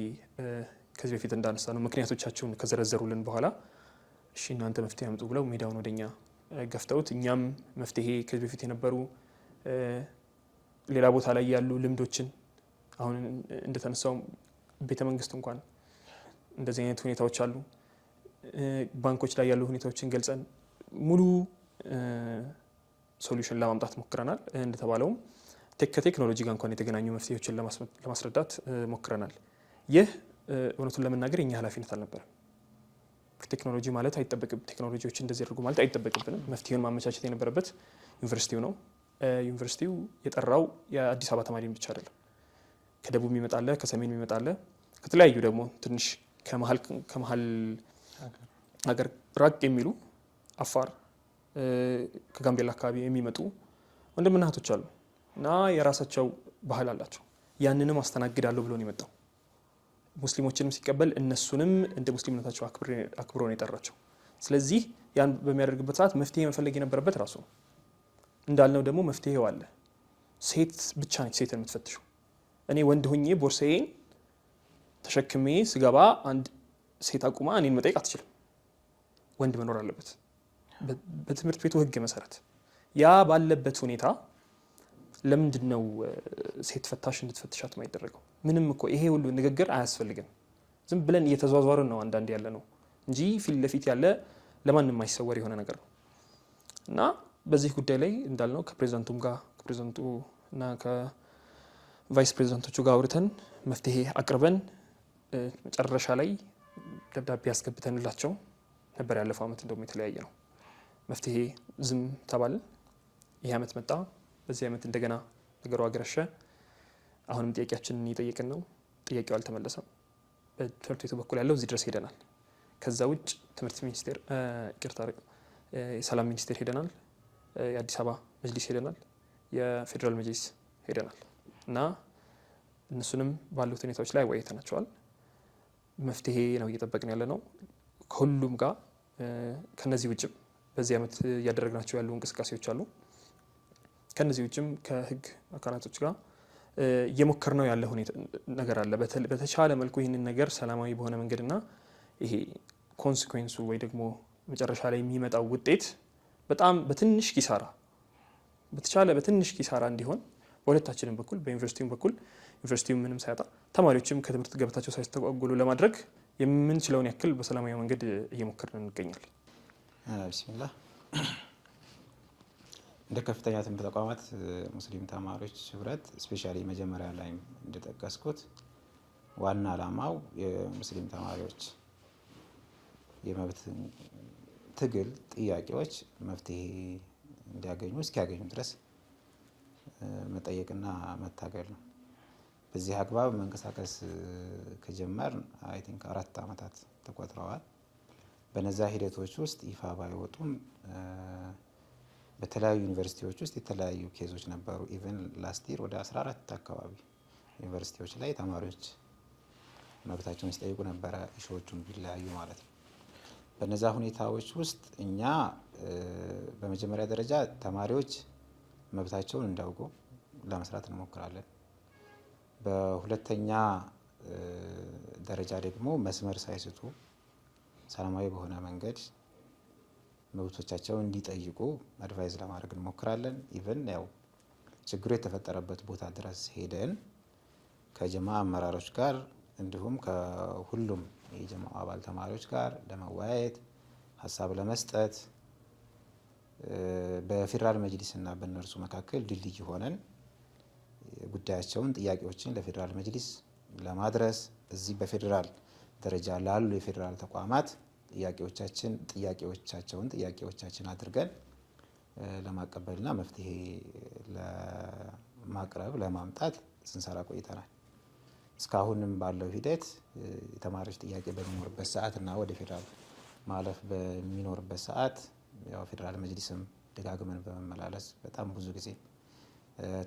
ከዚህ በፊት እንዳነሳ ነው ምክንያቶቻቸውን ከዘረዘሩልን በኋላ እሺ እናንተ መፍትሄ አምጡ ብለው ሜዳውን ወደኛ ገፍተውት እኛም መፍትሄ ከዚህ በፊት የነበሩ ሌላ ቦታ ላይ ያሉ ልምዶችን አሁን እንደተነሳው ቤተ መንግስት እንኳን እንደዚህ አይነት ሁኔታዎች አሉ። ባንኮች ላይ ያሉ ሁኔታዎችን ገልጸን ሙሉ ሶሉሽን ለማምጣት ሞክረናል። እንደተባለውም ከቴክኖሎጂ ጋር እንኳን የተገናኙ መፍትሄዎችን ለማስረዳት ሞክረናል። ይህ እውነቱን ለመናገር የኛ ኃላፊነት አልነበረም። ቴክኖሎጂ ማለት አይጠበቅብንም፣ ቴክኖሎጂዎች እንደዚህ ያደርጉ ማለት አይጠበቅብንም። መፍትሄውን ማመቻቸት የነበረበት ዩኒቨርሲቲው ነው። ዩኒቨርሲቲው የጠራው የአዲስ አበባ ተማሪን ብቻ አይደለም። ከደቡብ የሚመጣለ፣ ከሰሜን የሚመጣለ፣ ከተለያዩ ደግሞ ትንሽ ከመሀል ሀገር ራቅ የሚሉ አፋር፣ ከጋምቤላ አካባቢ የሚመጡ ወንድምና እህቶች አሉ እና የራሳቸው ባህል አላቸው። ያንንም አስተናግዳለሁ ብሎ ነው የመጣው። ሙስሊሞችንም ሲቀበል እነሱንም እንደ ሙስሊምነታቸው አክብሮ ነው የጠራቸው። ስለዚህ ያን በሚያደርግበት ሰዓት መፍትሄ መፈለግ የነበረበት ራሱ ነው። እንዳልነው ደግሞ መፍትሄው አለ። ሴት ብቻ ነች ሴትን የምትፈትሸው። እኔ ወንድ ሁኜ ቦርሳዬን ተሸክሜ ስገባ አንድ ሴት አቁማ እኔን መጠየቅ አትችልም። ወንድ መኖር አለበት በትምህርት ቤቱ ሕግ መሰረት። ያ ባለበት ሁኔታ ለምንድን ነው ሴት ፈታሽ እንድትፈትሻት የማይደረገው? ምንም እኮ ይሄ ሁሉ ንግግር አያስፈልግም። ዝም ብለን እየተዟዟርን ነው አንዳንድ ያለ ነው እንጂ ፊት ለፊት ያለ ለማንም የማይሰወር የሆነ ነገር ነው እና በዚህ ጉዳይ ላይ እንዳልነው ከፕሬዝዳንቱም ጋር ከፕሬዝዳንቱ እና ከቫይስ ፕሬዝዳንቶቹ ጋር አውርተን መፍትሄ አቅርበን መጨረሻ ላይ ደብዳቤ ያስገብተንላቸው ነበር። ያለፈው ዓመት እንደውም የተለያየ ነው። መፍትሄ ዝም ተባልን። ይህ ዓመት መጣ። በዚህ ዓመት እንደገና ነገሩ አገረሸ። አሁንም ጥያቄያችንን እየጠየቅን ነው። ጥያቄው አልተመለሰም። በትምህርት ቤቱ በኩል ያለው እዚህ ድረስ ሄደናል። ከዛ ውጭ ትምህርት ሚኒስቴር የሰላም ሚኒስቴር ሄደናል። የአዲስ አበባ መጅሊስ ሄደናል። የፌዴራል መጅሊስ ሄደናል እና እነሱንም ባሉት ሁኔታዎች ላይ አወያይተናቸዋል። መፍትሄ ነው እየጠበቅን ያለ ነው ከሁሉም ጋር። ከነዚህ ውጭም በዚህ ዓመት እያደረግናቸው ያሉ እንቅስቃሴዎች አሉ። ከነዚህ ውጭም ከህግ አካላቶች ጋር እየሞከርነው ያለ ሁኔታ ነገር አለ። በተቻለ መልኩ ይህንን ነገር ሰላማዊ በሆነ መንገድና ይሄ ኮንሲኩዌንሱ ወይ ደግሞ መጨረሻ ላይ የሚመጣው ውጤት በጣም በትንሽ ኪሳራ በተቻለ በትንሽ ኪሳራ እንዲሆን በሁለታችንም በኩል በዩኒቨርሲቲውም በኩል ዩኒቨርሲቲው ምንም ሳያጣ ተማሪዎችም ከትምህርት ገበታቸው ሳይስተጓጎሉ ለማድረግ የምንችለውን ያክል በሰላማዊ መንገድ እየሞከርን እንገኛለን። ቢስሚላህ እንደ ከፍተኛ ትምህርት ተቋማት ሙስሊም ተማሪዎች ህብረት ስፔሻሊ መጀመሪያ ላይ እንደጠቀስኩት ዋና ዓላማው የሙስሊም ተማሪዎች የመብት ትግል ጥያቄዎች መፍትሄ እንዲያገኙ እስኪያገኙ ድረስ መጠየቅና መታገል ነው። በዚህ አግባብ መንቀሳቀስ ከጀመር አይ ቲንክ 4 ዓመታት ተቆጥረዋል። በነዛ ሂደቶች ውስጥ ይፋ ባይወጡም በተለያዩ ዩኒቨርሲቲዎች ውስጥ የተለያዩ ኬዞች ነበሩ። ኢቨን ላስት ይር ወደ 14 አካባቢ ዩኒቨርሲቲዎች ላይ ተማሪዎች መብታቸውን ሲጠይቁ ነበረ፣ ኢሹዎቹን ቢለያዩ ማለት ነው። በነዛ ሁኔታዎች ውስጥ እኛ በመጀመሪያ ደረጃ ተማሪዎች መብታቸውን እንዲያውቁ ለመስራት እንሞክራለን። በሁለተኛ ደረጃ ደግሞ መስመር ሳይስቱ ሰላማዊ በሆነ መንገድ መብቶቻቸውን እንዲጠይቁ አድቫይዝ ለማድረግ እንሞክራለን። ኢቨን ያው ችግሩ የተፈጠረበት ቦታ ድረስ ሄደን ከጀማ አመራሮች ጋር እንዲሁም ከሁሉም የጀማ አባል ተማሪዎች ጋር ለመወያየት ሀሳብ ለመስጠት በፌዴራል መጅሊስና በእነርሱ መካከል ድልድይ ሆነን ጉዳያቸውን ጥያቄዎችን ለፌዴራል መጅሊስ ለማድረስ እዚህ በፌዴራል ደረጃ ላሉ የፌዴራል ተቋማት ጥያቄዎቻችን አድርገን ለማቀበልና መፍትሄ ለማቅረብ ለማምጣት ስንሰራ ቆይተናል። እስካሁንም ባለው ሂደት የተማሪዎች ጥያቄ በሚኖርበት ሰዓት እና ወደ ፌዴራል ማለፍ በሚኖርበት ሰዓት ያው ፌዴራል መጅሊስም ደጋግመን በመመላለስ በጣም ብዙ ጊዜ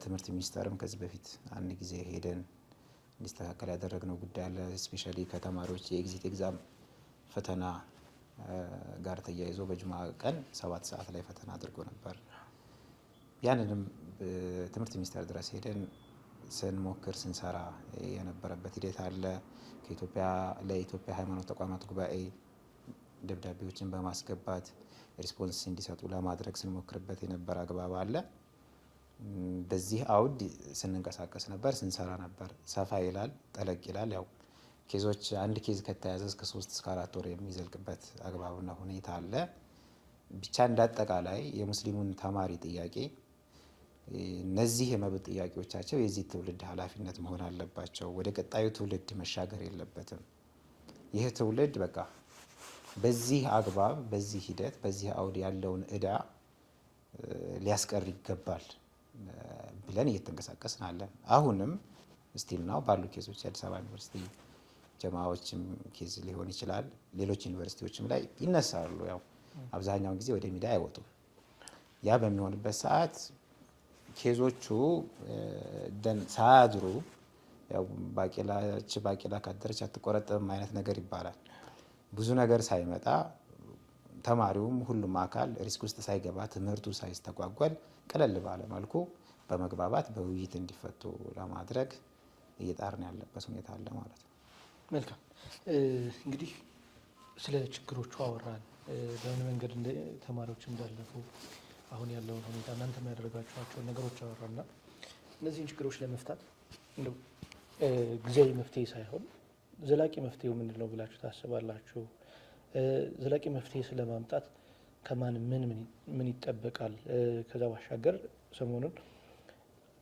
ትምህርት ሚኒስቴርም ከዚህ በፊት አንድ ጊዜ ሄደን እንዲስተካከል ያደረግነው ጉዳይ አለ። ስፔሻሊ ከተማሪዎች የኤግዚት ኤግዛም ፈተና ጋር ተያይዞ በጁማ ቀን 7 ሰዓት ላይ ፈተና አድርጎ ነበር። ያንንም ትምህርት ሚኒስቴር ድረስ ሄደን ስንሞክር ስንሰራ የነበረበት ሂደት አለ። ለኢትዮጵያ ሃይማኖት ተቋማት ጉባኤ ደብዳቤዎችን በማስገባት ሪስፖንስ እንዲሰጡ ለማድረግ ስንሞክርበት የነበረ አግባብ አለ። በዚህ አውድ ስንንቀሳቀስ ነበር፣ ስንሰራ ነበር። ሰፋ ይላል፣ ጠለቅ ይላል። ያው ኬዞች አንድ ኬዝ ከተያዘ እስከ 3 እስከ 4 ወር የሚዘልቅበት አግባብና ሁኔታ አለ። ብቻ እንዳጠቃላይ የሙስሊሙን ተማሪ ጥያቄ እነዚህ የመብት ጥያቄዎቻቸው የዚህ ትውልድ ኃላፊነት መሆን አለባቸው። ወደ ቀጣዩ ትውልድ መሻገር የለበትም። ይህ ትውልድ በቃ በዚህ አግባብ በዚህ ሂደት በዚህ አውድ ያለውን እዳ ሊያስቀር ይገባል ብለን እየተንቀሳቀስን አለን። አሁንም ስቲል ነው ባሉ ኬዞች የአዲስ አበባ ዩኒቨርሲቲ ጀማዎችም ኬዝ ሊሆን ይችላል፣ ሌሎች ዩኒቨርሲቲዎችም ላይ ይነሳሉ። ያው አብዛኛውን ጊዜ ወደ ሚዲያ አይወጡም። ያ በሚሆንበት ሰዓት ኬዞቹ ሳያድሩ ያው ባቄላ ካደረች አትቆረጥም አይነት ነገር ይባላል። ብዙ ነገር ሳይመጣ ተማሪውም ሁሉም አካል ሪስክ ውስጥ ሳይገባ ትምህርቱ ሳይስተጓጓል ቀለል ባለ መልኩ በመግባባት በውይይት እንዲፈቱ ለማድረግ እየጣርን ያለበት ሁኔታ አለ ማለት ነው። መልካም እንግዲህ ስለ ችግሮቹ አወራን፣ በምን መንገድ ተማሪዎች እንዳለፉ አሁን ያለውን ሁኔታ እናንተ የሚያደርጋቸዋቸውን ነገሮች አወራና እነዚህን ችግሮች ለመፍታት ጊዜያዊ መፍትሄ ሳይሆን ዘላቂ መፍትሄው ምንድን ነው ብላችሁ ታስባላችሁ? ዘላቂ መፍትሄ ስለማምጣት ከማን ምን ይጠበቃል? ከዛ ባሻገር ሰሞኑን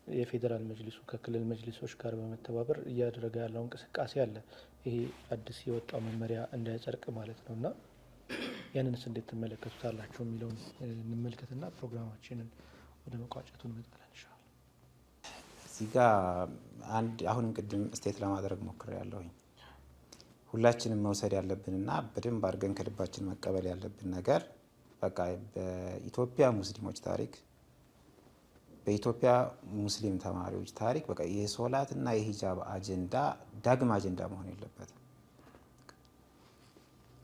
የፌዴራል መጅሊሱ ከክልል መጅሊሶች ጋር በመተባበር እያደረገ ያለው እንቅስቃሴ አለ። ይሄ አዲስ የወጣው መመሪያ እንዳይጸድቅ ማለት ነው እና ያንንስ እንዴት ትመለከቱታላችሁ የሚለውን እንመልከትና ፕሮግራማችንን ወደ መቋጨቱ እንመጣለን እንሻለን። እዚህ ጋር አሁንም ቅድም ስቴት ለማድረግ ሞክሬያለሁኝ። ሁላችንም መውሰድ ያለብንና በደንብ አድርገን ከልባችን መቀበል ያለብን ነገር በቃ በኢትዮጵያ ሙስሊሞች ታሪክ በኢትዮጵያ ሙስሊም ተማሪዎች ታሪክ በቃ የሶላትና የሂጃብ አጀንዳ ዳግም አጀንዳ መሆን የለበትም።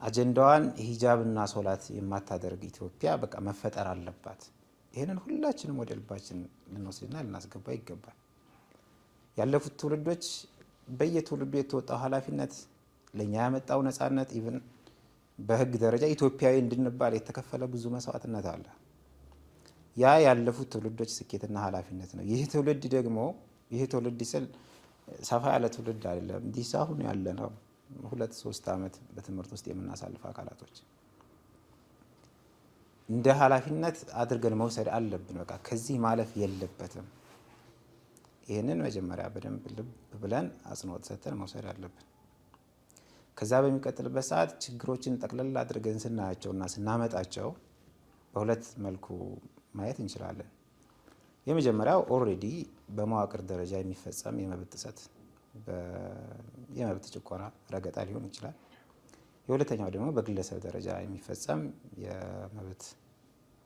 አጀንዳዋን ሂጃብና ሶላት የማታደርግ ኢትዮጵያ በቃ መፈጠር አለባት። ይህንን ሁላችንም ወደ ልባችን ልንወስድና ልናስገባ ይገባል። ያለፉት ትውልዶች በየትውልዱ የተወጣው ኃላፊነት ለኛ ያመጣው ነጻነት ኢቭን በህግ ደረጃ ኢትዮጵያዊ እንድንባል የተከፈለ ብዙ መስዋዕትነት አለ። ያ ያለፉት ትውልዶች ስኬትና ኃላፊነት ነው። ይህ ትውልድ ደግሞ ይህ ትውልድ ስል ሰፋ ያለ ትውልድ አይደለም። እንዲህ አሁን ያለ ነው 2-3 ዓመት በትምህርት ውስጥ የምናሳልፍ አካላቶች እንደ ኃላፊነት አድርገን መውሰድ አለብን። በቃ ከዚህ ማለፍ የለበትም። ይህንን መጀመሪያ በደንብ ልብ ብለን አጽንኦት ሰጥተን መውሰድ አለብን። ከዛ በሚቀጥልበት ሰዓት ችግሮችን ጠቅለል አድርገን ስናያቸውና ስናመጣቸው በሁለት መልኩ ማየት እንችላለን። የመጀመሪያው ኦልሬዲ በመዋቅር ደረጃ የሚፈጸም የመብት ጥሰት፣ የመብት ጭቆና፣ ረገጣ ሊሆን ይችላል። የሁለተኛው ደግሞ በግለሰብ ደረጃ የሚፈጸም የመብት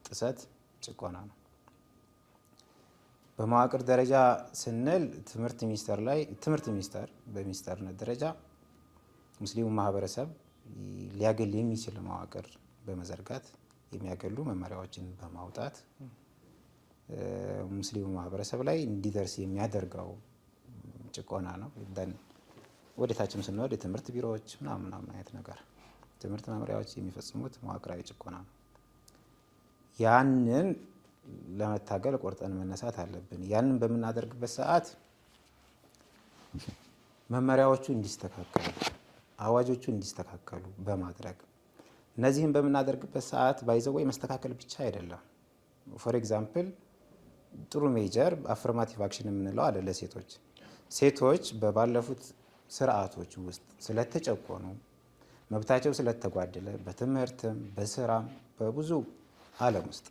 ጥሰት፣ ጭቆና ነው። በመዋቅር ደረጃ ስንል ትምህርት ሚኒስቴር በሚኒስቴርነት ደረጃ ሙስሊሙ ማህበረሰብ ሊያገል የሚችል መዋቅር በመዘርጋት የሚያገሉ መመሪያዎችን በማውጣት ሙስሊሙ ማህበረሰብ ላይ እንዲደርስ የሚያደርገው ጭቆና ነው። ወደ ታችም ስንወድ የትምህርት ቢሮዎች ምናምን አይነት ነገር ትምህርት መመሪያዎች የሚፈጽሙት መዋቅራዊ ጭቆና ነው። ያንን ለመታገል ቆርጠን መነሳት አለብን። ያንን በምናደርግበት ሰዓት መመሪያዎቹ እንዲስተካከሉ፣ አዋጆቹ እንዲስተካከሉ በማድረግ እነዚህን በምናደርግበት ሰዓት ባይዘው መስተካከል ብቻ አይደለም። ፎር ኤግዛምፕል ጥሩ ሜጀር አፍርማቲቭ አክሽን የምንለው አለ ለሴቶች። ሴቶች በባለፉት ስርዓቶች ውስጥ ስለተጨቆኑ መብታቸው ስለተጓደለ በትምህርትም በስራም በብዙ ዓለም ውስጥ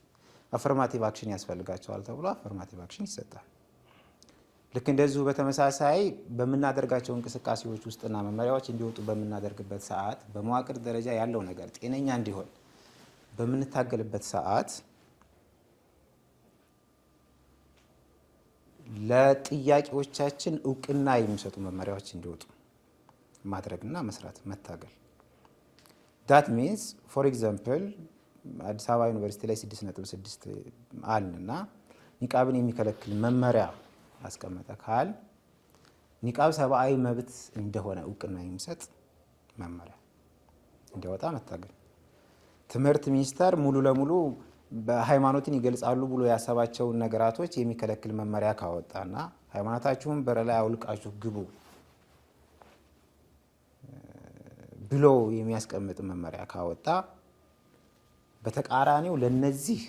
አፍርማቲቭ አክሽን ያስፈልጋቸዋል ተብሎ አፍርማቲቭ አክሽን ይሰጣል። ልክ እንደዚሁ በተመሳሳይ በምናደርጋቸው እንቅስቃሴዎች ውስጥና መመሪያዎች እንዲወጡ በምናደርግበት ሰዓት በመዋቅር ደረጃ ያለው ነገር ጤነኛ እንዲሆን በምንታገልበት ሰዓት ለጥያቄዎቻችን እውቅና የሚሰጡ መመሪያዎች እንዲወጡ ማድረግና መስራት መታገል። ዳት ሚንስ ፎር ኤግዛምፕል አዲስ አበባ ዩኒቨርሲቲ ላይ 6.6 አልንና ኒቃብን የሚከለክል መመሪያ አስቀመጠ ካል ኒቃብ ሰብአዊ መብት እንደሆነ እውቅና የሚሰጥ መመሪያ እንዲወጣ መታገል። ትምህርት ሚኒስቴር ሙሉ ለሙሉ በሃይማኖትን ይገልጻሉ ብሎ ያሰባቸውን ነገራቶች የሚከለክል መመሪያ ካወጣና ሃይማኖታችሁን በር ላይ አውልቃችሁ ግቡ ብሎ የሚያስቀምጥ መመሪያ ካወጣ በተቃራኒው ለነዚህ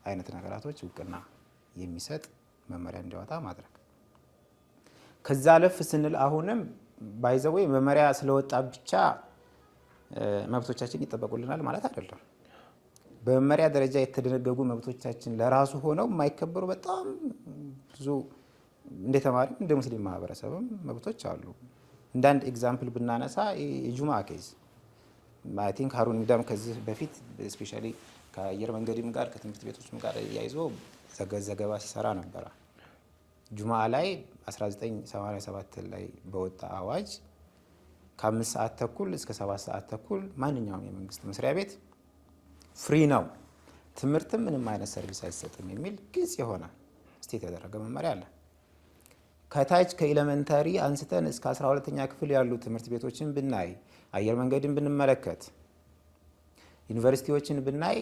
አይነት ነገራቶች እውቅና የሚሰጥ መመሪያ እንዲወጣ ማድረግ። ከዛ ለፍ ስንል አሁንም ባይዘው መመሪያ ስለወጣ ብቻ መብቶቻችን ይጠበቁልናል ማለት አይደለም። በመመሪያ ደረጃ የተደነገጉ መብቶቻችን ለራሱ ሆነው የማይከበሩ በጣም ብዙ እንደ ተማሪ እንደ ሙስሊም ማህበረሰብም መብቶች አሉ። እንዳንድ ኤግዛምፕል ብናነሳ የጁማ ኬዝ አይ ቲንክ ሀሩን ሚዳም ከዚህ በፊት ስፔሻሊ ከአየር መንገድም ጋር ከትምህርት ቤቶችም ጋር ያይዞ ዘገባ ሲሰራ ነበረ። ጁማ ላይ 1987 ላይ በወጣ አዋጅ ከ5 ሰዓት ተኩል እስከ 7 ሰዓት ተኩል ማንኛውም የመንግስት መስሪያ ቤት ፍሪ ነው፣ ትምህርትም ምንም አይነት ሰርቪስ አይሰጥም የሚል ግልጽ የሆነ ስቴት ያደረገ መመሪያ አለ። ከታች ከኤሌመንታሪ አንስተን እስከ 12ኛ ክፍል ያሉ ትምህርት ቤቶችን ብናይ፣ አየር መንገድን ብንመለከት፣ ዩኒቨርሲቲዎችን ብናይ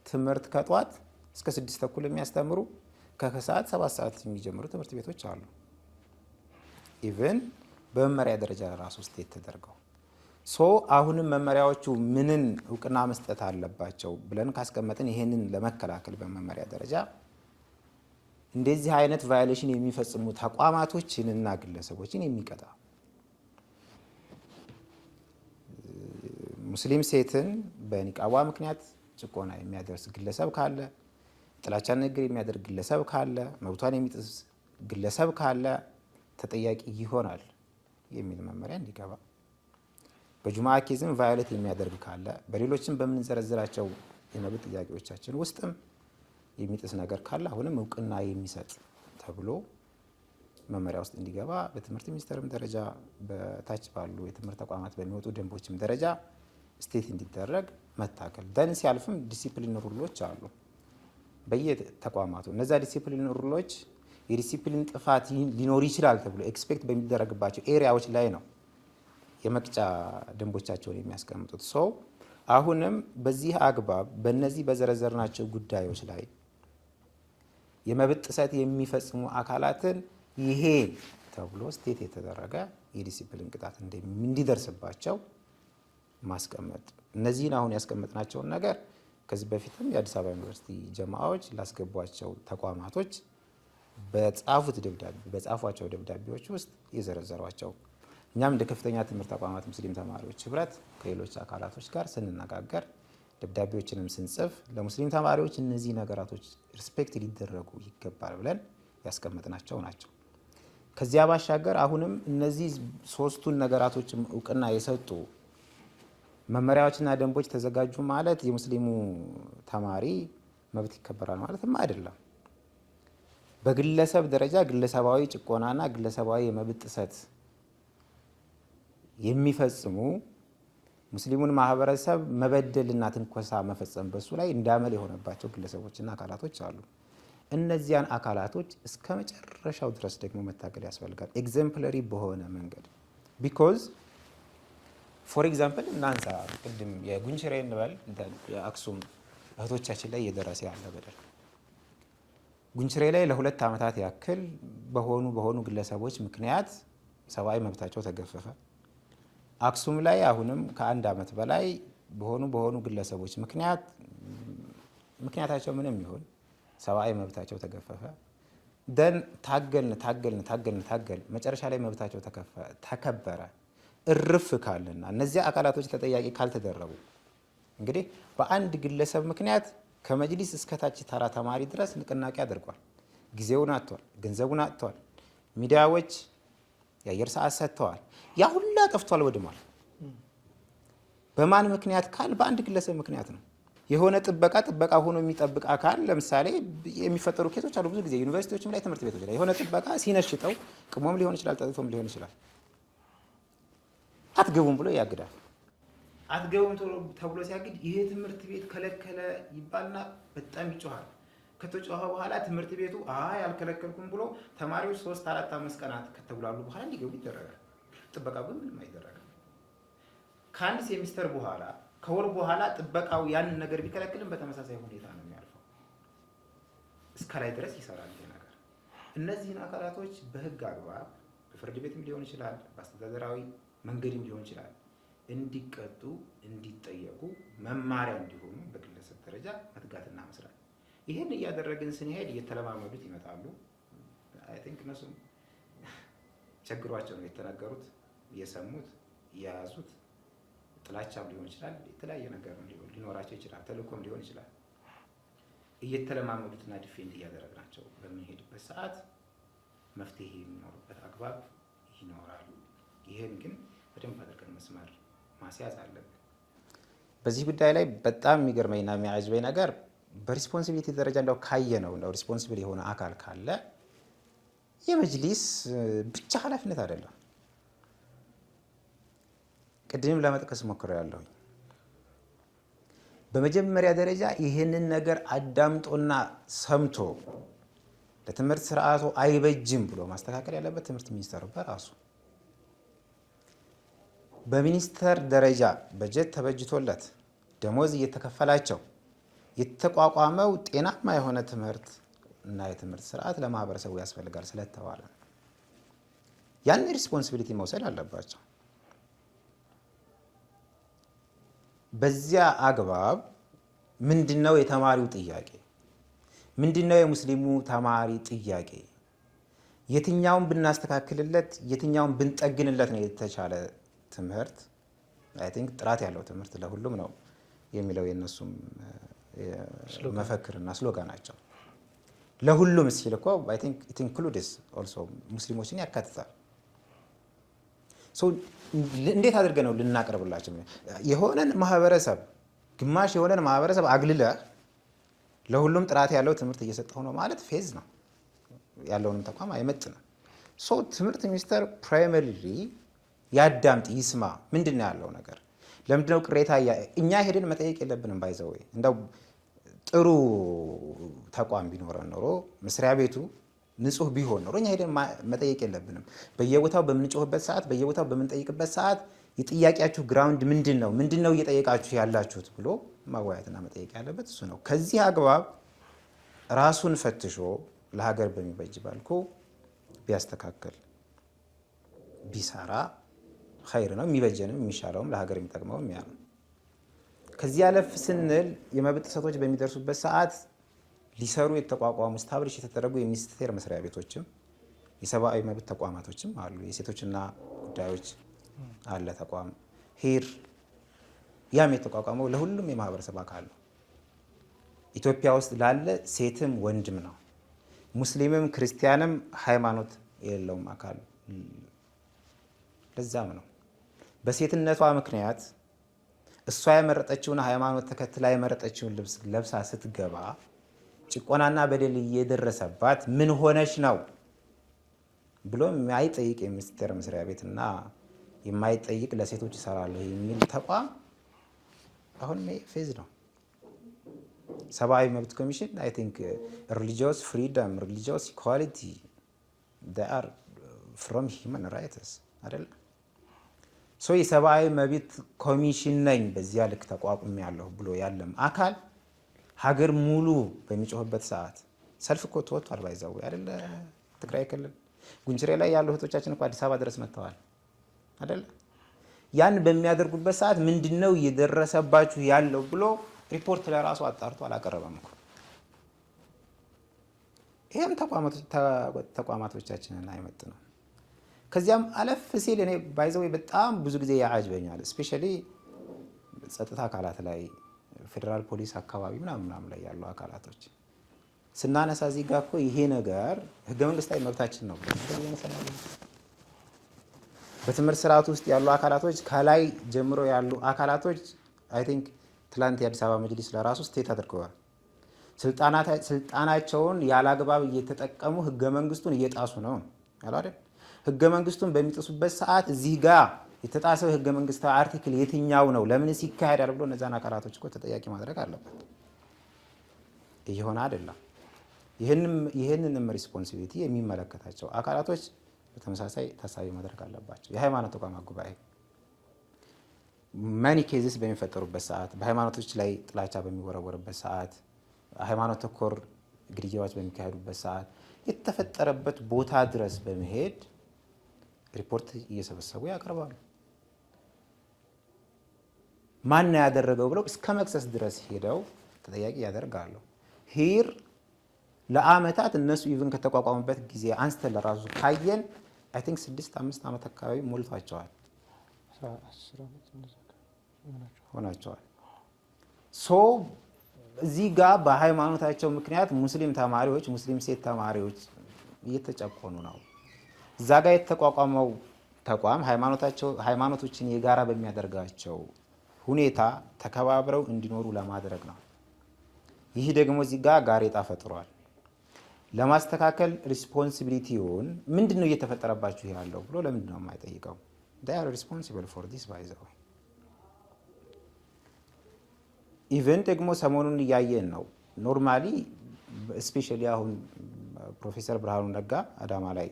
ትምህርት ከጧት እስከ 6 ተኩል የሚያስተምሩ ከከሰዓት 7 ሰዓት የሚጀምሩ ትምህርት ቤቶች አሉ። ኢቭን በመመሪያ ደረጃ ራሱ ስቴት ተደርገው አሁንም መመሪያዎቹ ምንን እውቅና መስጠት አለባቸው ብለን ካስቀመጥን ይሄንን ለመከላከል በመመሪያ ደረጃ እንደዚህ አይነት ቫዮሌሽን የሚፈጽሙ ተቋማቶችንና ግለሰቦችን የሚቀጣ ሙስሊም ሴትን በኒቃቧ ምክንያት ጭቆና የሚያደርስ ግለሰብ ካለ፣ ጥላቻ ንግግር የሚያደርግ ግለሰብ ካለ፣ መብቷን የሚጥስ ግለሰብ ካለ ተጠያቂ ይሆናል የሚል መመሪያ እንዲገባ፣ በጁማ ኬዝም ቫዮሌት የሚያደርግ ካለ በሌሎችም በምንዘረዝራቸው የመብት ጥያቄዎቻችን ውስጥም የሚጥስ ነገር ካለ አሁንም እውቅና የሚሰጥ ተብሎ መመሪያ ውስጥ እንዲገባ በትምህርት ሚኒስቴርም ደረጃ በታች ባሉ የትምህርት ተቋማት በሚወጡ ደንቦችም ደረጃ ስቴት እንዲደረግ መታገል። ደን ሲያልፍም ዲሲፕሊን ሩሎች አሉ በየተቋማቱ። እነዛ ዲሲፕሊን ሩሎች የዲሲፕሊን ጥፋት ሊኖር ይችላል ተብሎ ኤክስፔክት በሚደረግባቸው ኤሪያዎች ላይ ነው የመቅጫ ደንቦቻቸውን የሚያስቀምጡት። አሁንም በዚህ አግባብ በእነዚህ በዘረዘርናቸው ጉዳዮች ላይ የመብት ጥሰት የሚፈጽሙ አካላትን ይሄ ተብሎ ስቴት የተደረገ የዲሲፕሊን ቅጣት እንዲደርስባቸው ማስቀመጥ። እነዚህን አሁን ያስቀመጥናቸውን ነገር ከዚህ በፊትም የአዲስ አበባ ዩኒቨርሲቲ ጀማዓዎች ላስገቧቸው ተቋማቶች በጻፏቸው ደብዳቤዎች ውስጥ የዘረዘሯቸው። እኛም እንደ ከፍተኛ ትምህርት ተቋማት ሙስሊም ተማሪዎች ህብረት ከሌሎች አካላቶች ጋር ስንነጋገር ደብዳቤዎችንም ስንጽፍ ለሙስሊም ተማሪዎች እነዚህ ነገራቶች ሪስፔክት ሊደረጉ ይገባል ብለን ያስቀመጥናቸው ናቸው። ከዚያ ባሻገር አሁንም እነዚህ ሶስቱን ነገራቶችም እውቅና የሰጡ መመሪያዎችና ደንቦች ተዘጋጁ ማለት የሙስሊሙ ተማሪ መብት ይከበራል ማለትም አይደለም። በግለሰብ ደረጃ ግለሰባዊ ጭቆናና ግለሰባዊ የመብት ጥሰት የሚፈጽሙ ሙስሊሙን ማህበረሰብ መበደልና ትንኮሳ መፈጸም በሱ ላይ እንዳመል የሆነባቸው ግለሰቦችና አካላቶች አሉ። እነዚያን አካላቶች እስከ መጨረሻው ድረስ ደግሞ መታገል ያስፈልጋል፣ ኤግዘምፕለሪ በሆነ መንገድ። ቢኮዝ ፎር ኤግዛምፕል እናንሳ፣ ቅድም የጉንችሬ እንበል የአክሱም እህቶቻችን ላይ እየደረሰ ያለ በደል ጉንችሬ ላይ ለ2 ዓመታት ያክል በሆኑ ግለሰቦች ምክንያት ሰብአዊ መብታቸው ተገፈፈ። አክሱም ላይ አሁንም ከ1 ዓመት በላይ በሆኑ ግለሰቦች ምክንያታቸው ምንም ይሁን ሰብአዊ መብታቸው ተገፈፈ። ደን ታገልን መጨረሻ ላይ መብታቸው ተከበረ። እርፍ ካለና እነዚያ አካላቶች ተጠያቂ ካልተደረጉ እንግዲህ በአንድ ግለሰብ ምክንያት ከመጅሊስ እስከታች ተራ ተማሪ ድረስ ንቅናቄ አድርጓል። ጊዜውን አጥቷል፣ ገንዘቡን አጥቷል፣ ሚዲያዎች የአየር ሰዓት ሰጥተዋል። ያ ሁላ ጠፍቷል፣ ወድሟል። በማን ምክንያት ካል በአንድ ግለሰብ ምክንያት ነው። የሆነ ጥበቃ ሆኖ የሚጠብቅ አካል ለምሳሌ የሚፈጠሩ ኬሶች አሉ ብዙ ጊዜ ዩኒቨርሲቲዎችም ላይ ትምህርት ቤቶች ላይ የሆነ ጥበቃ ሲነሽጠው ቅሞም ሊሆን ይችላል፣ ጠጥቶም ሊሆን ይችላል። አትገቡም ብሎ ያግዳል። አትገቡም ተብሎ ሲያግድ ይሄ ትምህርት ቤት ከለከለ ይባልና በጣም ይጮሃል። ከተጮኸ በኋላ ትምህርት ቤቱ አልከለከልኩም ብሎ ተማሪዎች 3፣ 4፣ 5 ቀናት ከተብላሉ በኋላ እንዲገቡ ይደረጋል። ጥበቃ ግን ምንም አይደረግም። ከአንድ ሴሚስተር በኋላ ከወር በኋላ ጥበቃው ያንን ነገር ቢከለክልም በተመሳሳይ ሁኔታ ነው የሚያልፈው። እስከላይ ድረስ ይሰራል ይሄ ነገር። እነዚህን አካላቶች በህግ አግባብ በፍርድ ቤትም ሊሆን ይችላል፣ በአስተዳደራዊ መንገድም ሊሆን ይችላል እንዲቀጡ፣ እንዲጠየቁ፣ መማሪያ እንዲሆኑ በግለሰብ ደረጃ መትጋትና መስራት። ይህን እያደረግን ስንሄድ እየተለማመዱት ይመጣሉ። አይ ቲንክ እነሱም ቸግሯቸው ነው የተናገሩት፣ የሰሙት፣ የያዙት። ጥላቻም ሊሆን ይችላል፣ የተለያየ ነገር ሊኖራቸው ይችላል፣ ተልእኮም ሊሆን ይችላል። እየተለማመዱትና ዲፌንድ እያደረግናቸው በምንሄድበት ሰዓት መፍትሄ የሚኖሩበት አግባብ ይኖራሉ። ይህን ግን በደንብ አድርገን መስመር ማስያዝ አለብን። በዚህ ጉዳይ ላይ በጣም የሚገርመኝና የሚያጅበኝ ነገር በሪስፖንሲቢሊቲ ደረጃ እንደው ካየ ነው ሪስፖንሲብል የሆነ አካል ካለ የመጅሊስ ብቻ ኃላፊነት አይደለም። ቅድም ለመጥቀስ ሞክሬያለሁ። በመጀመሪያ ደረጃ ይህንን ነገር አዳምጦና ሰምቶ ለትምህርት ስርዓቱ አይበጅም ብሎ ማስተካከል ያለበት ትምህርት ሚኒስቴር በራሱ በሚኒስቴር ደረጃ በጀት ተበጅቶለት ደሞዝ እየተከፈላቸው የተቋቋመው ጤናማ የሆነ ትምህርት እና የትምህርት ስርዓት ለማህበረሰቡ ያስፈልጋል ስለተባለ ያን ሪስፖንሲቢሊቲ መውሰድ አለባቸው። በዚያ አግባብ ምንድነው የተማሪው ጥያቄ? ምንድነው የሙስሊሙ ተማሪ ጥያቄ? የትኛውን ብናስተካክልለት የትኛውን ብንጠግንለት ነው የተቻለ ትምህርት? አይ ቲንክ ጥራት ያለው ትምህርት ለሁሉም ነው የሚለው የነሱም መፈክርና ስሎጋናቸው። ለሁሉም ሲል እኮ አይ ቲንክ ኢት ኢንክሉድስ ኦልሶ ሙስሊሞችን ያካትታል። እንዴት አድርገን ነው ልናቀርብላቸው? የሆነን ማህበረሰብ ግማሽ የሆነን ማህበረሰብ አግልለህ ለሁሉም ጥራት ያለው ትምህርት እየሰጠው ነው ማለት ፌዝ ነው፣ ያለውንም ተቋም አይመጥንም። ትምህርት ሚኒስቴር ፕራይመሪሊ ያዳምጥ፣ ይስማ። ምንድነው ያለው ነገር? ለምንድነው ቅሬታ? እኛ ሄደን መጠየቅ የለብንም። ባይዘው እንደው ጥሩ ተቋም ቢኖረን ኖሮ መስሪያ ቤቱ ንጹህ ቢሆን ኖሮ እኛ ሄደን መጠየቅ የለብንም። በየቦታው በምንጮህበት ሰዓት፣ በየቦታው በምንጠይቅበት ሰዓት የጥያቄያችሁ ግራውንድ ምንድነው እየጠየቃችሁ ያላችሁት ብሎ ማወያየትና መጠየቅ ያለበት እሱ ነው። ከዚህ አግባብ ራሱን ፈትሾ ለሀገር በሚበጅ መልኩ ቢያስተካክል ቢሰራ ኸይር ነው። የሚበጀንም የሚሻለውም ለሀገር የሚጠቅመውም ያ ነው። ከዚህ ያለፍ ስንል የመብት ጥሰቶች በሚደርሱበት ሰዓት ሊሰሩ የተቋቋሙ ስታብሊሽ የተደረጉ የሚኒስቴር መስሪያ ቤቶችም የሰብአዊ መብት ተቋማቶችም አሉ። የሴቶችና ጉዳዮች አለ ተቋም ሂር ያም የተቋቋመው ለሁሉም የማህበረሰብ አካል ነው። ኢትዮጵያ ውስጥ ላለ ሴትም ወንድም ነው። ሙስሊምም ክርስቲያንም ሃይማኖት የሌለውም አካል ለዛም ነው በሴትነቷ ምክንያት እሷ የመረጠችውን ሃይማኖት ተከትላ የመረጠችውን ልብስ ለብሳ ስትገባ ጭቆናና በደል እየደረሰባት ምን ሆነች ነው ብሎ የማይጠይቅ የሚኒስቴር መስሪያ ቤትና የማይጠይቅ ለሴቶች ይሰራለሁ የሚል ተቋም አሁን ፌዝ ነው። ሰብአዊ መብት ኮሚሽን አይ ቲንክ ሪሊጂየስ ፍሪደም ሪሊጂየስ ኢኳሊቲ they are from human rights አይደል? ሶ የሰብአዊ መብት ኮሚሽን ነኝ በዚያ ልክ ተቋቁም ያለሁ ብሎ ያለም አካል ሀገር ሙሉ በሚጮህበት ሰዓት ሰልፍ እኮ ተወጥቷል ባይዛው አይደል? ትግራይ ክልል ጉንችሬ ላይ ያሉ እህቶቻችን እኮ አዲስ አበባ ድረስ መጥተዋል አይደል? ያን በሚያደርጉበት ሰዓት ምንድነው እየደረሰባችሁ ያለው ብሎ ሪፖርት ለራሱ አጣርቶ አላቀረበም እኮ። ይሄም ተቋማቶቻችንን አይመጥንም። ከዚያም አለፍ ሲል እኔ ባይዘው በጣም ብዙ ጊዜ ያዓጅበኛል። ስፔሻሊ ጸጥታ አካላት ላይ ፌደራል ፖሊስ አካባቢ ምናምን ላይ ያሉ አካላቶች ስናነሳ እዚህ ጋር እኮ ይሄ ነገር ህገ መንግስታዊ መብታችን ነው። በትምህርት ስርዓት ውስጥ ያሉ አካላቶች ከላይ ጀምሮ ያሉ አካላቶች አይ ቲንክ ትላንት የአዲስ አበባ መጅሊስ ለራሱ ስቴት አድርገዋል። ስልጣናቸውን ያላግባብ እየተጠቀሙ ህገ መንግስቱን እየጣሱ ነው አይደል? ህገ መንግስቱን በሚጥሱበት ሰዓት እዚህ ጋር የተጣሰው ህገ መንግስታዊ አርቲክል የትኛው ነው? ለምንስ ይካሄዳል ብሎ እነዛን አካላቶች እኮ ተጠያቂ ማድረግ አለበት። እየሆነ አይደለም። ይህንንም ሪስፖንሲቢሊቲ የሚመለከታቸው አካላቶች በተመሳሳይ ታሳቢ ማድረግ አለባቸው። የሃይማኖት ተቋማት ጉባኤ ማኒ ኬዝስ በሚፈጠሩበት ሰዓት፣ በሃይማኖቶች ላይ ጥላቻ በሚወረወርበት ሰዓት፣ ሃይማኖት ተኮር ግድያዎች በሚካሄዱበት ሰዓት የተፈጠረበት ቦታ ድረስ በመሄድ ሪፖርት እየሰበሰቡ ያቀርባሉ። ማን ያደረገው ብለው እስከ መክሰስ ድረስ ሄደው ተጠያቂ ያደርጋሉ። ሂር ለአመታት እነሱ ኢቭን ከተቋቋሙበት ጊዜ አንስተን ለራሱ ካየን አይ ቲንክ 6-5 ዓመት አካባቢ ሞልቷቸዋል ሆናቸዋል። ሶ እዚህ ጋር በሃይማኖታቸው ምክንያት ሙስሊም ተማሪዎች ሙስሊም ሴት ተማሪዎች እየተጨቆኑ ነው። እዛ ጋር የተቋቋመው ተቋም ሃይማኖቶችን የጋራ በሚያደርጋቸው ሁኔታ ተከባብረው እንዲኖሩ ለማድረግ ነው። ይህ ደግሞ እዚህ ጋር ጋሬጣ ፈጥሯል። ለማስተካከል ሪስፖንሲቢሊቲውን ምንድነው እየተፈጠረባችሁ ያለው ብሎ ለምንድነው የማይጠይቀው? they are responsible for this by the way ኢቨን ደግሞ ሰሞኑን እያየን ነው። ኖርማሊ ስፔሻሊ አሁን ፕሮፌሰር ብርሃኑ ነጋ አዳማ ላይ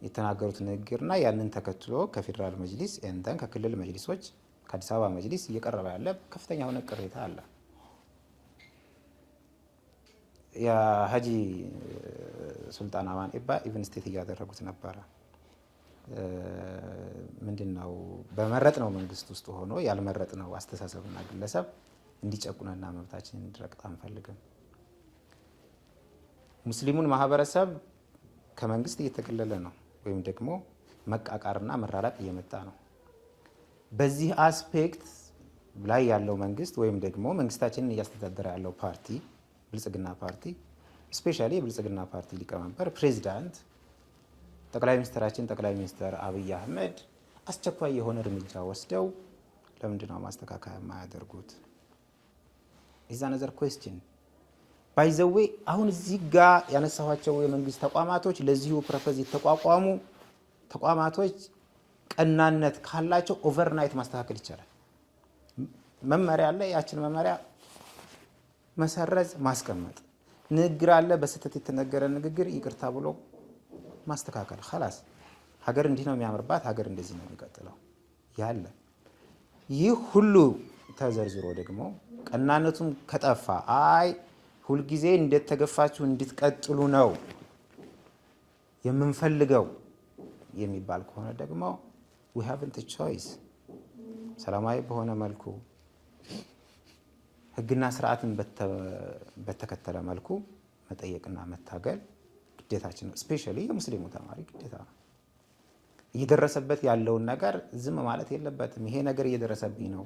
የተናገሩት ንግግርና ያንን ተከትሎ ከፌደራል መጅሊስ እንተን ከክልል መጅሊሶች ከአዲስ አበባ መጅሊስ እየቀረበ ያለ ከፍተኛ ሆነ ቅሬታ አለ። የሀጂ ሱልጣን አማን ኢባ ኢቨን ስቴት እያደረጉት ነበረ። ምንድነው በመረጥነው መንግስት ውስጥ ሆኖ ያልመረጥነው አስተሳሰብና ግለሰብ እንዲጨቁነና መብታችንን እንዲረግጥ አንፈልግም። ሙስሊሙን ማህበረሰብ ከመንግስት እየተገለለ ነው ወይም ደግሞ መቃቃርና መራራቅ እየመጣ ነው። በዚህ አስፔክት ላይ ያለው መንግስት ወይም ደግሞ መንግስታችንን እያስተዳደረ ያለው ፓርቲ ብልጽግና ፓርቲ ስፔሻሊ የብልጽግና ፓርቲ ሊቀመንበር ፕሬዚዳንት ጠቅላይ ሚኒስትር አብይ አህመድ አስቸኳይ የሆነ እርምጃ ወስደው ለምንድነው ማስተካከያ የማያደርጉት? ኢዝ አነዘር ኩዌስችን ባይ ዘ ዌይ። አሁን እዚህ ጋር ያነሳኋቸው የመንግስት ተቋማቶች ለዚሁ ፐርፐዝ የተቋቋሙ ተቋማቶች ቀናነት ካላቸው ኦቨርናይት ማስተካከል ይቻላል። መመሪያ አለ፣ ያችን መመሪያ መሰረዝ ማስቀመጥ፣ ንግግር አለ፣ በስህተት የተነገረ ንግግር ይቅርታ ብሎ ማስተካከል። خلاص ሀገር እንዲህ ነው የሚያምርባት፣ ሀገር እንደዚህ ነው የሚቀጥለው ያለ። ይህ ሁሉ ተዘርዝሮ ደግሞ ቀናነቱም ከጠፋ አይ ሁል ጊዜ እንደተገፋችሁ እንድትቀጥሉ ነው የምንፈልገው የሚባል ከሆነ ደግሞ we haven't a choice ሰላማዊ በሆነ መልኩ ህግና ስርዓትን በተከተለ መልኩ መጠየቅና መታገል ግዴታችን ነው። ስፔሻሊ የሙስሊሙ ተማሪ ግዴታ ነው። እየደረሰበት ያለውን ነገር ዝም ማለት የለበትም። ይሄ ነገር እየደረሰብኝ ነው፣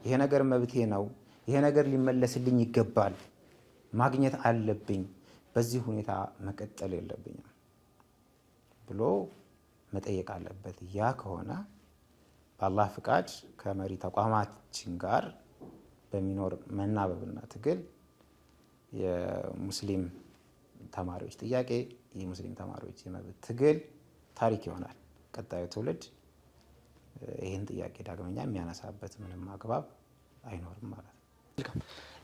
ይሄ ነገር መብቴ ነው፣ ይሄ ነገር ሊመለስልኝ ይገባል፣ ማግኘት አለብኝ፣ በዚህ ሁኔታ መቀጠል የለብኝም ብሎ መጠየቅ አለበት። ያ ከሆነ በአላህ ፍቃድ ከመሪ ተቋማችን ጋር በሚኖር መናበብና ትግል የሙስሊም ተማሪዎች ጥያቄ፣ የሙስሊም ተማሪዎች የመብት ትግል ታሪክ ይሆናል። ቀጣዩ ትውልድ ይህን ጥያቄ ዳግመኛ የሚያነሳበት ምንም አግባብ አይኖርም ማለት ነው።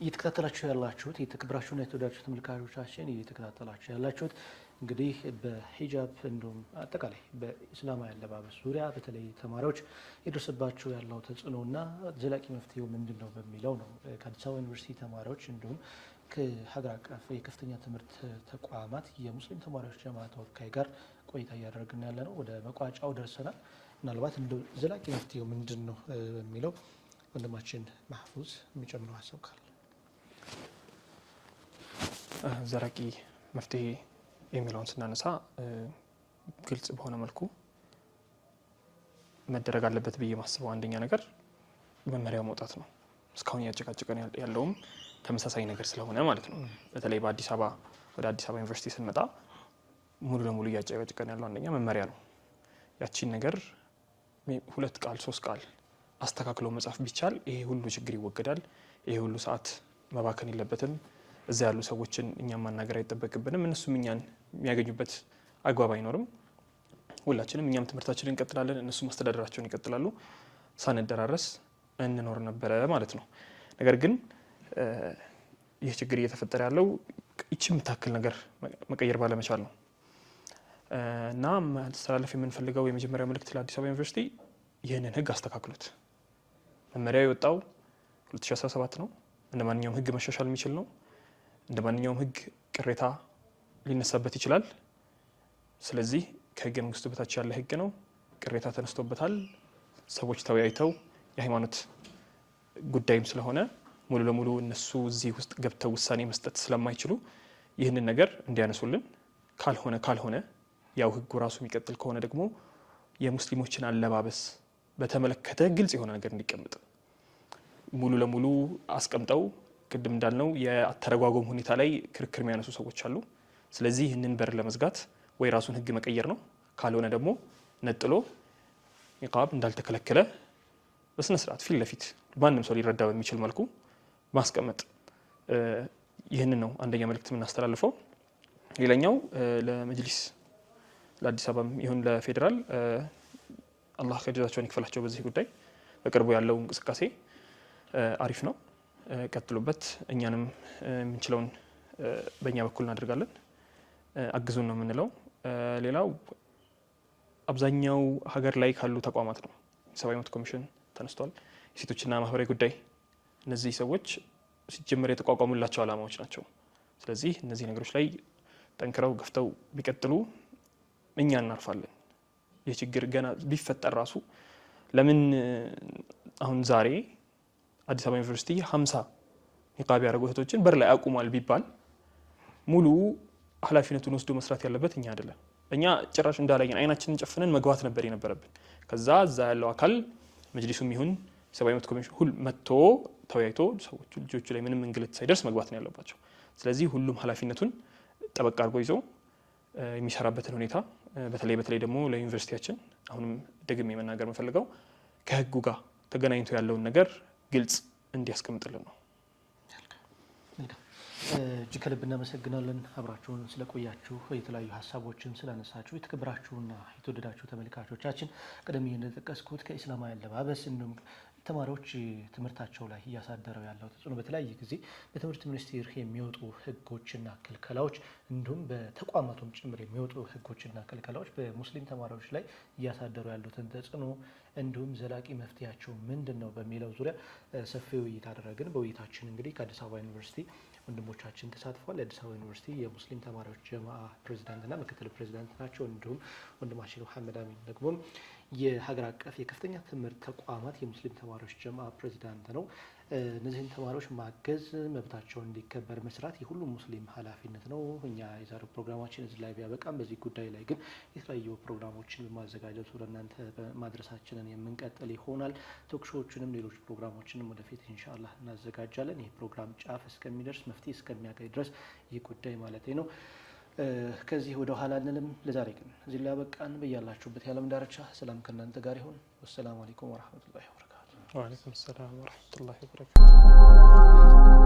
እየተከታተላችሁ ያላችሁት የተከበራችሁና የተወዳጃችሁ ተመልካቾቻችን እየተከታተላችሁ ያላችሁት እንግዲህ በሂጃብ እንዲሁም አጠቃላይ በኢስላማዊ አለባበስ ዙሪያ በተለይ ተማሪዎች የደረሰባቸው ያለው ተጽዕኖና ዘላቂ መፍትሄው ምንድን ነው በሚለው ነው። ከአዲስ አበባ ዩኒቨርሲቲ ተማሪዎች እንዲሁም ከሀገር አቀፍ የከፍተኛ ትምህርት ተቋማት የሙስሊም ተማሪዎች ጀማ ተወካይ ጋር ቆይታ እያደረግን ያለ ነው። ወደ መቋጫው ደርሰናል። ምናልባት እንደ ዘላቂ መፍትሄው ምንድን ነው በሚለው ወንድማችን ማህፉዝ የሚጨምረው ሀሳብ ካለ። ዘላቂ መፍትሄ የሚለውን ስናነሳ ግልጽ በሆነ መልኩ መደረግ አለበት ብዬ ማስበው አንደኛ ነገር መመሪያው መውጣት ነው። እስካሁን ያጨቃጨቀን ያለውም ተመሳሳይ ነገር ስለሆነ ማለት ነው። በተለይ በአዲስ አበባ ወደ አዲስ አበባ ዩኒቨርሲቲ ስንመጣ ሙሉ ለሙሉ እያጨቃጨቀን ያለው አንደኛ መመሪያ ነው። ያቺን ነገር 2 ቃል 3 ቃል አስተካክሎ መጻፍ ቢቻል ይሄ ሁሉ ችግር ይወገዳል። ይሄ ሁሉ ሰዓት መባከን የለበትም። እዛ ያሉ ሰዎችን እኛም ማናገር አይጠበቅብንም። እነሱም እኛን የሚያገኙበት አግባብ አይኖርም። ሁላችንም እኛም ትምህርታችንን እንቀጥላለን፣ እነሱም አስተዳደራቸውን ይቀጥላሉ። ሳንደራረስ እንኖር ነበረ ማለት ነው። ነገር ግን ይህ ችግር እየተፈጠረ ያለው ይቺ የምታክል ነገር መቀየር ባለመቻል ነው እና ማስተላለፍ የምንፈልገው የመጀመሪያው መልእክት ለአዲስ አበባ ዩኒቨርሲቲ ይህንን ህግ አስተካክሉት። መመሪያው የወጣው 2017 ነው። እንደ ማንኛውም ህግ መሻሻል የሚችል ነው። እንደ ማንኛውም ህግ ቅሬታ ሊነሳበት ይችላል። ስለዚህ ከህገ መንግስቱ በታች ያለ ህግ ነው። ቅሬታ ተነስቶበታል። ሰዎች ተወያይተው የሃይማኖት ጉዳይም ስለሆነ ሙሉ ለሙሉ እነሱ እዚህ ውስጥ ገብተው ውሳኔ መስጠት ስለማይችሉ ይህንን ነገር እንዲያነሱልን፣ ካልሆነ ያው ህጉ ራሱ የሚቀጥል ከሆነ ደግሞ የሙስሊሞችን አለባበስ በተመለከተ ግልጽ የሆነ ነገር እንዲቀመጥ ሙሉ ለሙሉ አስቀምጠው ቅድም እንዳልነው የአተረጓጎም ሁኔታ ላይ ክርክር የሚያነሱ ሰዎች አሉ። ስለዚህ ይህንን በር ለመዝጋት ወይ ራሱን ህግ መቀየር ነው፣ ካልሆነ ደግሞ ነጥሎ ኒቃብ እንዳልተከለከለ በስነ ስርዓት ፊት ለፊት ማንም ሰው ሊረዳ በሚችል መልኩ ማስቀመጥ። ይህንን ነው አንደኛ መልእክት የምናስተላልፈው። ሌላኛው ለመጅሊስ ለአዲስ አበባም ይሁን ለፌዴራል አላህ ከጀዛቸውን ይክፈላቸው በዚህ ጉዳይ በቅርቡ ያለው እንቅስቃሴ አሪፍ ነው፣ ቀጥሉበት። እኛንም የምንችለውን በእኛ በኩል እናደርጋለን፣ አግዙን ነው የምንለው። ሌላው አብዛኛው ሀገር ላይ ካሉ ተቋማት ነው። የሰብአዊ መብት ኮሚሽን ተነስቷል፣ የሴቶችና ማህበራዊ ጉዳይ። እነዚህ ሰዎች ሲጀመር የተቋቋሙላቸው ዓላማዎች ናቸው። ስለዚህ እነዚህ ነገሮች ላይ ጠንክረው ገፍተው ቢቀጥሉ እኛ እናርፋለን። ይህ ችግር ገና ቢፈጠር ራሱ ለምን አሁን ዛሬ አዲስ አበባ ዩኒቨርሲቲ 50 ኒቃብ ያደረጉ እህቶችን በር ላይ አቁሟል ቢባል ሙሉ ኃላፊነቱን ወስዶ መስራት ያለበት እኛ አይደለም። እኛ ጭራሽ እንዳላየን አይናችንን ጨፍነን መግባት ነበር የነበረብን። ከዛ እዛ ያለው አካል መጅሊሱም ይሁን የሰብአዊ መብት ኮሚሽን ሁሉ መጥቶ ተወያይቶ ሰዎቹ ልጆቹ ላይ ምንም እንግልት ሳይደርስ መግባት ነው ያለባቸው። ስለዚህ ሁሉም ኃላፊነቱን ጠበቅ አድርጎ ይዞ የሚሰራበትን ሁኔታ በተለይ ደግሞ ለዩኒቨርሲቲያችን አሁንም ደግሜ መናገር የምፈልገው ከህጉ ጋር ተገናኝቶ ያለውን ነገር ግልጽ እንዲያስቀምጥልን ነው። እጅግ ከልብ እናመሰግናለን። አብራችሁን ስለቆያችሁ የተለያዩ ሀሳቦችን ስላነሳችሁ የተከበራችሁና የተወደዳችሁ ተመልካቾቻችን ቀደም እንደጠቀስኩት ከኢስላማዊ አለባበስ እንዲሁም ተማሪዎች ትምህርታቸው ላይ እያሳደረው ያለው ተጽዕኖ በተለያየ ጊዜ በትምህርት ሚኒስቴር የሚወጡ ህጎችና ክልከላዎች እንዲሁም በተቋማቱም ጭምር የሚወጡ ህጎችና ክልከላዎች በሙስሊም ተማሪዎች ላይ እያሳደሩ ያሉትን ተጽዕኖ እንዲሁም ዘላቂ መፍትሄያቸው ምንድን ነው በሚለው ዙሪያ ሰፊ ውይይት አደረግን። በውይይታችን እንግዲህ ከአዲስ አበባ ዩኒቨርሲቲ ወንድሞቻችን ተሳትፏል። የአዲስ አበባ ዩኒቨርሲቲ የሙስሊም ተማሪዎች ጀማዓ ፕሬዚዳንትና ምክትል ፕሬዚዳንት ናቸው። እንዲሁም ወንድማችን መሐመድ አሚን ደግሞ የሀገር አቀፍ የከፍተኛ ትምህርት ተቋማት የሙስሊም ተማሪዎች ጀማዓ ፕሬዚዳንት ነው። እነዚህን ተማሪዎች ማገዝ፣ መብታቸውን እንዲከበር መስራት የሁሉም ሙስሊም ኃላፊነት ነው። እኛ የዛሬው ፕሮግራማችን እዚህ ላይ ቢያበቃም በዚህ ጉዳይ ላይ ግን የተለያዩ ፕሮግራሞችን በማዘጋጀት ወደ እናንተ ማድረሳችንን የምንቀጥል ይሆናል። ቶክሾዎችንም ሌሎች ፕሮግራሞችንም ወደፊት ኢንሻአላህ እናዘጋጃለን። ይህ ፕሮግራም ጫፍ እስከሚደርስ መፍትሄ እስከሚያገኝ ድረስ ይህ ጉዳይ ማለት ነው ከዚህ ወደ ኋላ አንልም። ለዛሬ ግን እዚህ ላይ ያበቃን። በያላችሁበት የዓለም ዳርቻ ሰላም ከእናንተ ጋር ይሁን። ወሰላሙ አለይኩም ወራህመቱላሂ ወበረካቱ። ወአለይኩም ሰላም ወራህመቱላሂ ወበረካቱ።